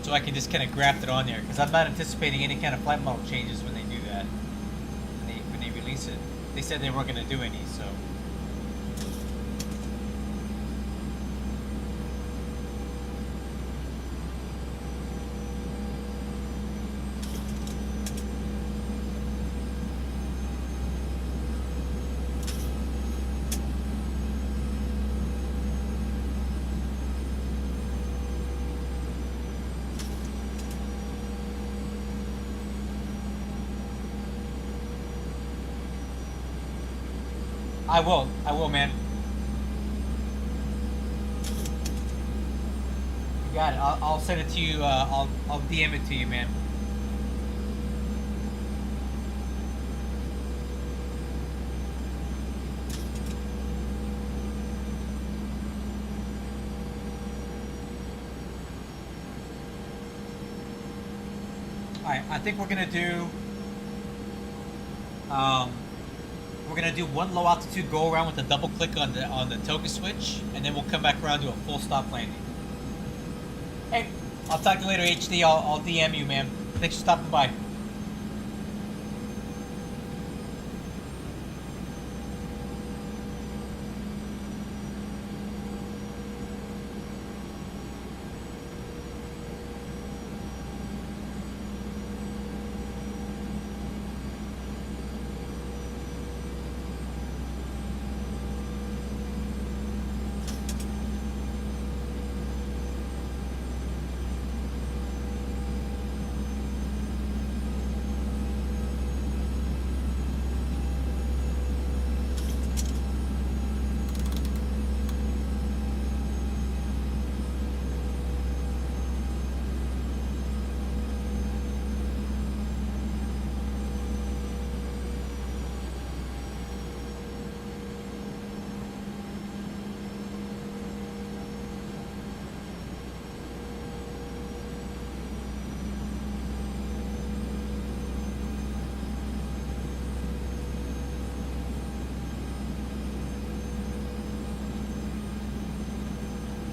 So I can just kind of graft it on there, because I'm not anticipating any kind of flight model changes when they do that. When they release it. They said they weren't going to do any, so. I will, man. You got it. I'll send it to you. I'll DM it to you, man. Alright, I think we're gonna do one low altitude go around with a double click on the token switch, and then we'll come back around to a full stop landing. Hey, I'll talk to you later, HD. I'll DM you, man. Thanks for stopping by.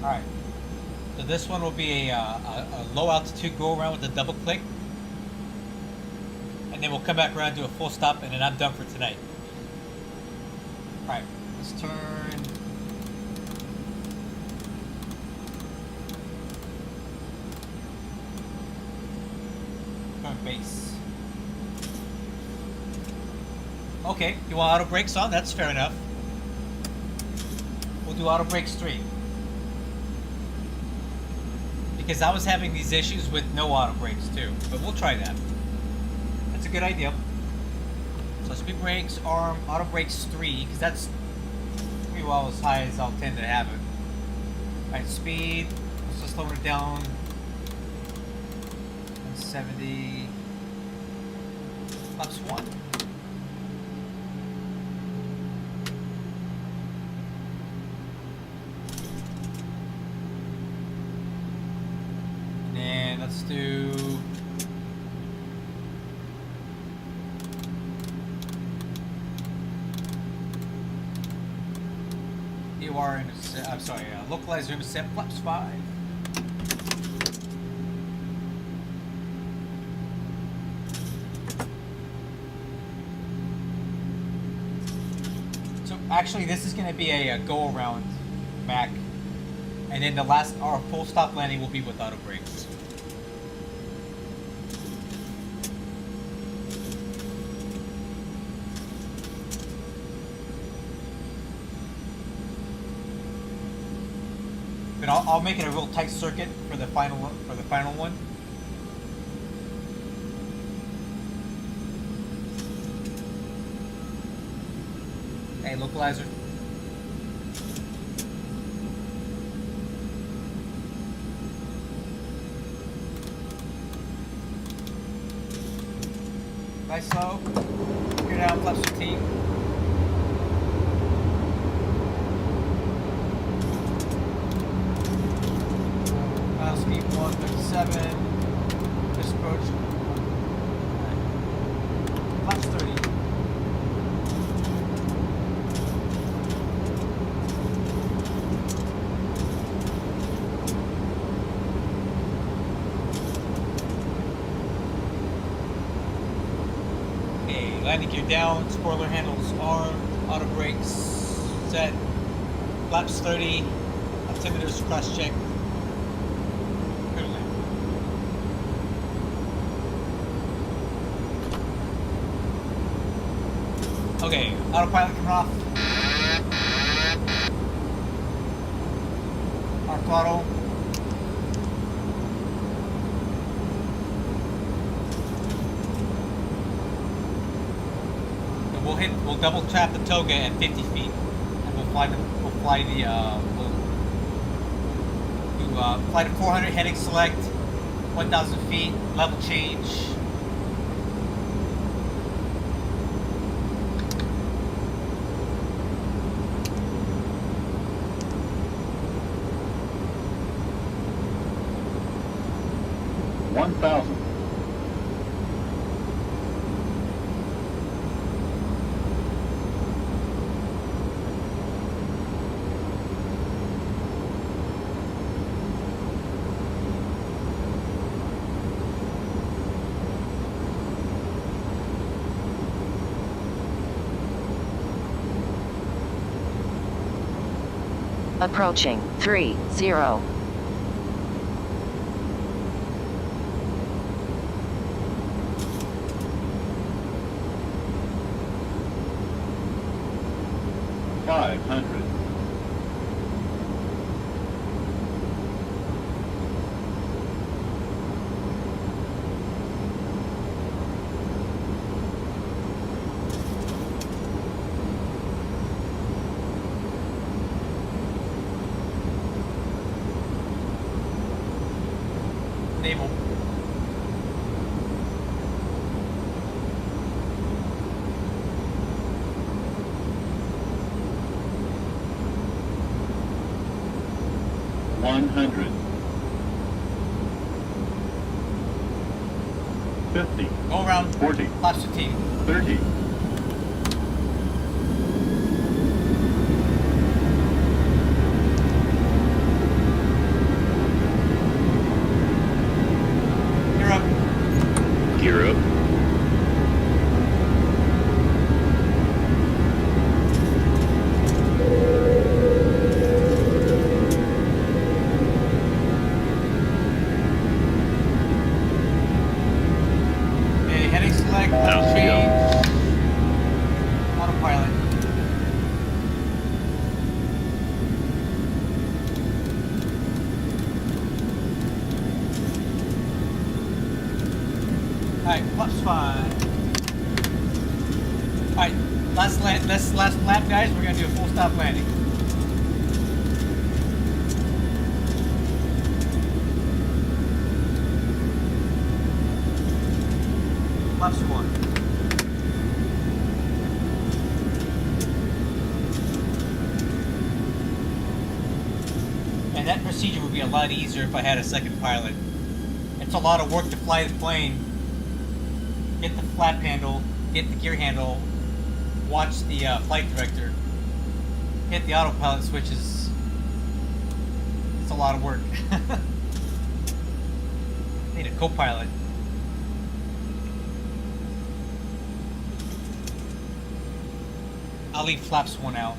Alright, so this one will be a low altitude go around with a double click, and then we'll come back around to a full stop, and then I'm done for tonight. Alright, let's turn base. Okay, you want auto brakes on? That's fair enough. We'll do auto brakes 3. Because I was having these issues with no auto brakes too, but we'll try that. That's a good idea. So speed brakes, arm, auto brakes 3, because that's pretty well as high as I'll tend to have it. Alright, speed, let's just lower it down. 170. Flaps 1. And let's do EOR intercept, I'm sorry, localizer intercept, flaps 5. So actually this is going to be a go around Mac, and then our full stop landing will be with auto brakes. But I'll make it a real tight circuit for the final one. Hey, localizer. Nice slow. Gear down, flaps 15. Final speed 137. Just approach. Flaps 30. Landing gear down, spoiler handles armed, auto brakes set, flaps 30, altimeters cross check. Good land. Okay, autopilot coming off. Our throttle. we'll double tap the toga at 50 feet, and we'll fly to 400 heading select, 1,000 feet, level change. $1,000. Approaching 30. 500. Naval. $100. 50. Go around. 40. Flaps 15. 30. You're up. Gear up. Okay, heading select, level Now we go. change. Autopilot. Alright, flaps 5. Alright, last lap, guys. We're gonna do a full stop landing. Flaps 1. And that procedure would be a lot easier if I had a second pilot. It's a lot of work to fly the plane, get the flap handle, get the gear handle, watch the flight director, hit the autopilot switches. It's a lot of work. Need a co-pilot. I'll leave flaps 1 out.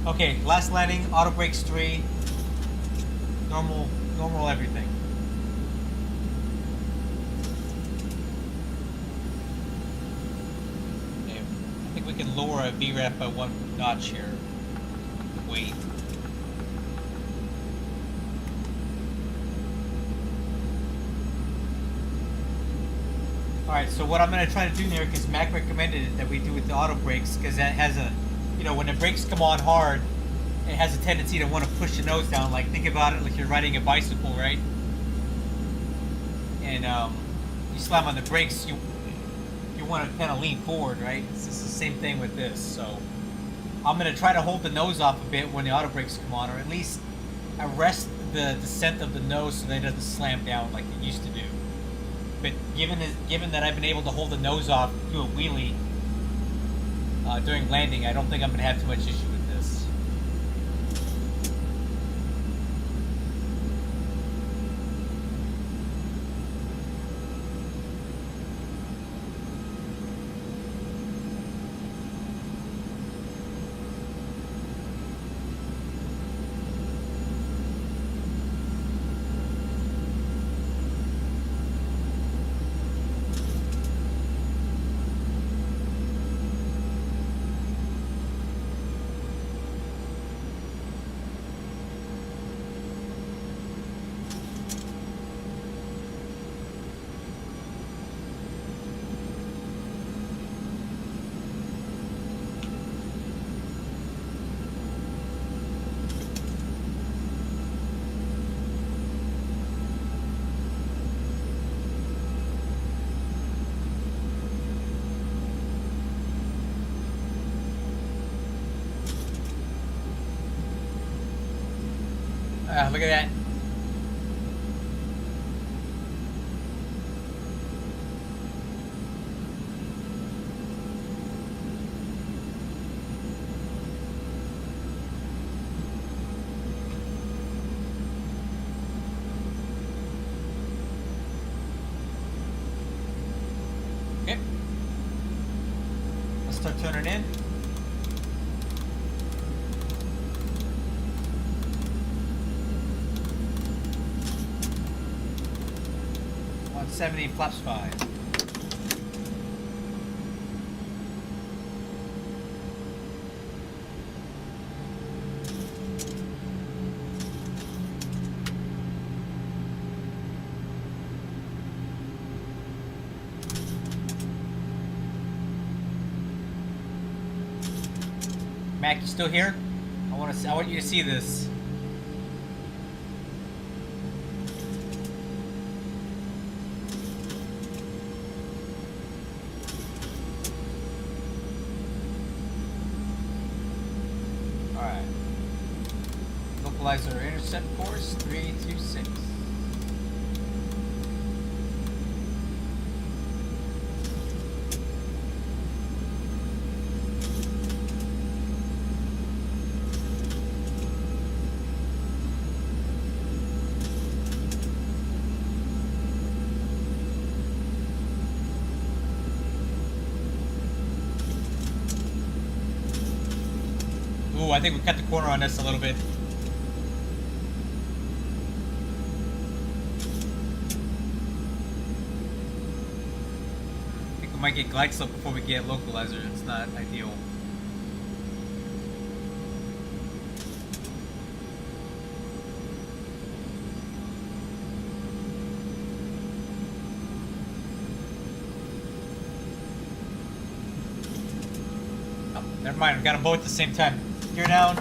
Okay, last landing, auto brakes 3, normal everything. Okay, I think we can lower a VRAF by 1 notch here. Wait. Alright, so what I'm going to try to do here, because Mac recommended it, that we do with the auto brakes, because that has a, you know, when the brakes come on hard, it has a tendency to want to push the nose down. Like, think about it like you're riding a bicycle, right? And you slam on the brakes, you want to kind of lean forward, right? It's just the same thing with this. So I'm going to try to hold the nose off a bit when the auto brakes come on, or at least arrest the descent of the nose so that it doesn't slam down like it used to do. But given that I've been able to hold the nose off, do a wheelie during landing, I don't think I'm going to have too much issue with this. Look at that. Okay. Let's start turning in. .170 flaps 5. Mac, you still here? I want you to see this. Alright. Localizer intercept course 326. Ooh, I think we cut the corner on this a little bit. I think we might get glide slope before we get localizer. It's not ideal. Oh, never mind, we got them both at the same time. Gear down.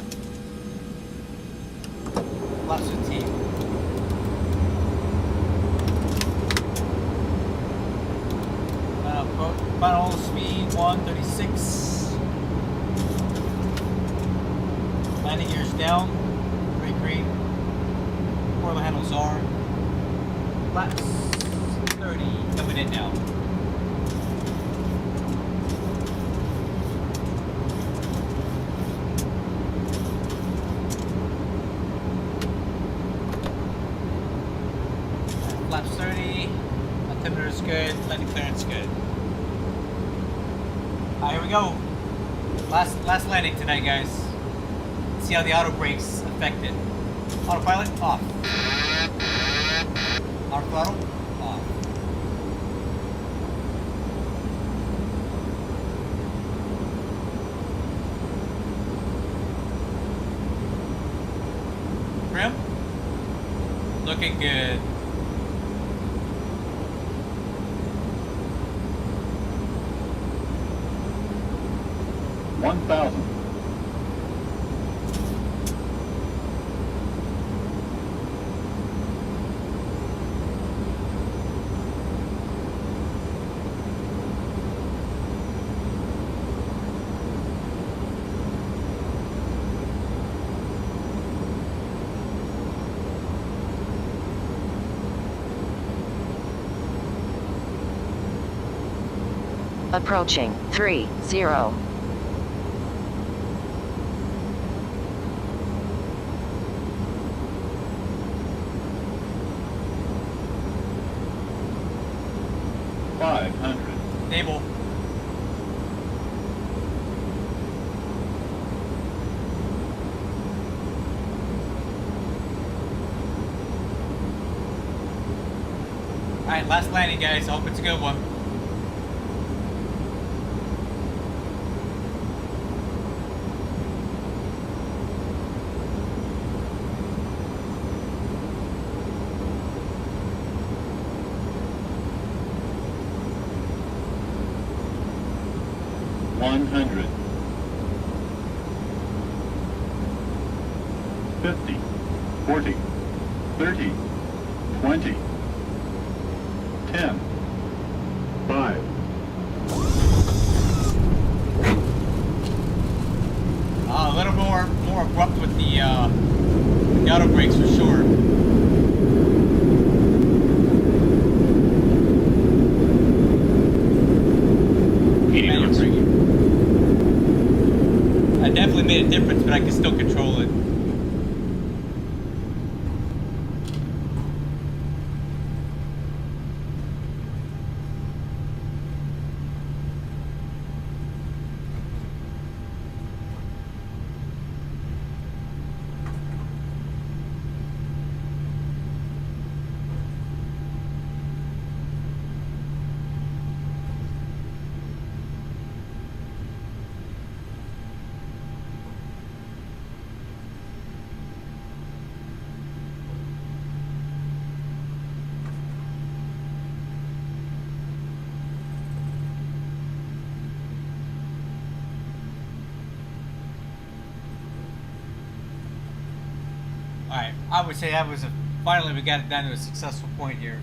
Flaps 15. Final speed 136. Landing gears down. Brake green. Coil handles are. Flaps 30. Coming in now. Flaps 30, altimeter is good, landing clearance good. Alright, here we go. Last landing tonight, guys. Let's see how the auto brakes affect it. Autopilot off. Auto throttle off. Trim. Looking good. $1,000. Approaching 30. 500. Enable. Alright, last landing, guys. I hope it's a good one. $100. 50, 40, 30, 20, 10, 5. A little more abrupt with the The auto brakes for sure. Manual braking. I definitely made a difference, but I can still control it. Alright, I would say that was finally we got it down to a successful point here.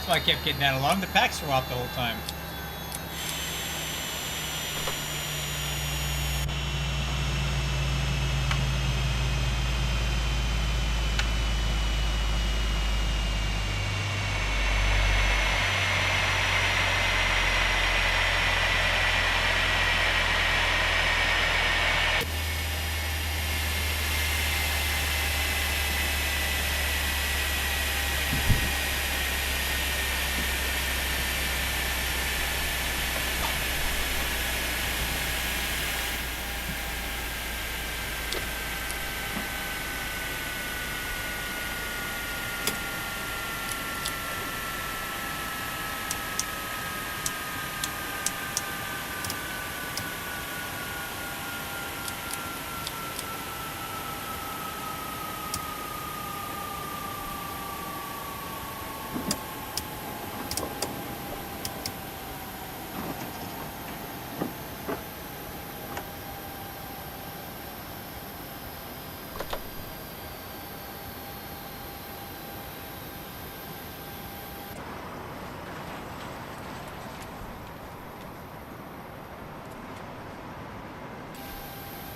That's why I kept getting that alarm. The packs were off the whole time.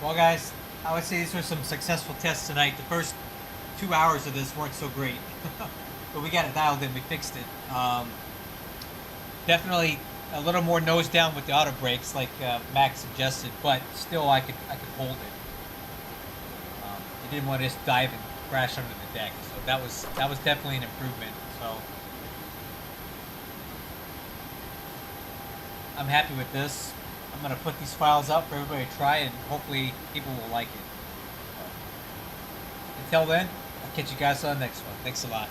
Well, guys, I would say these were some successful tests tonight. The first 2 hours of this weren't so great, but we got it dialed in. We fixed it. Definitely a little more nose down with the auto brakes, like Max suggested, but still I could hold it. It didn't want to just dive and crash under the deck, so that was definitely an improvement. So I'm happy with this. I'm going to put these files up for everybody to try, and hopefully people will like it. Until then, I'll catch you guys on the next one. Thanks a lot.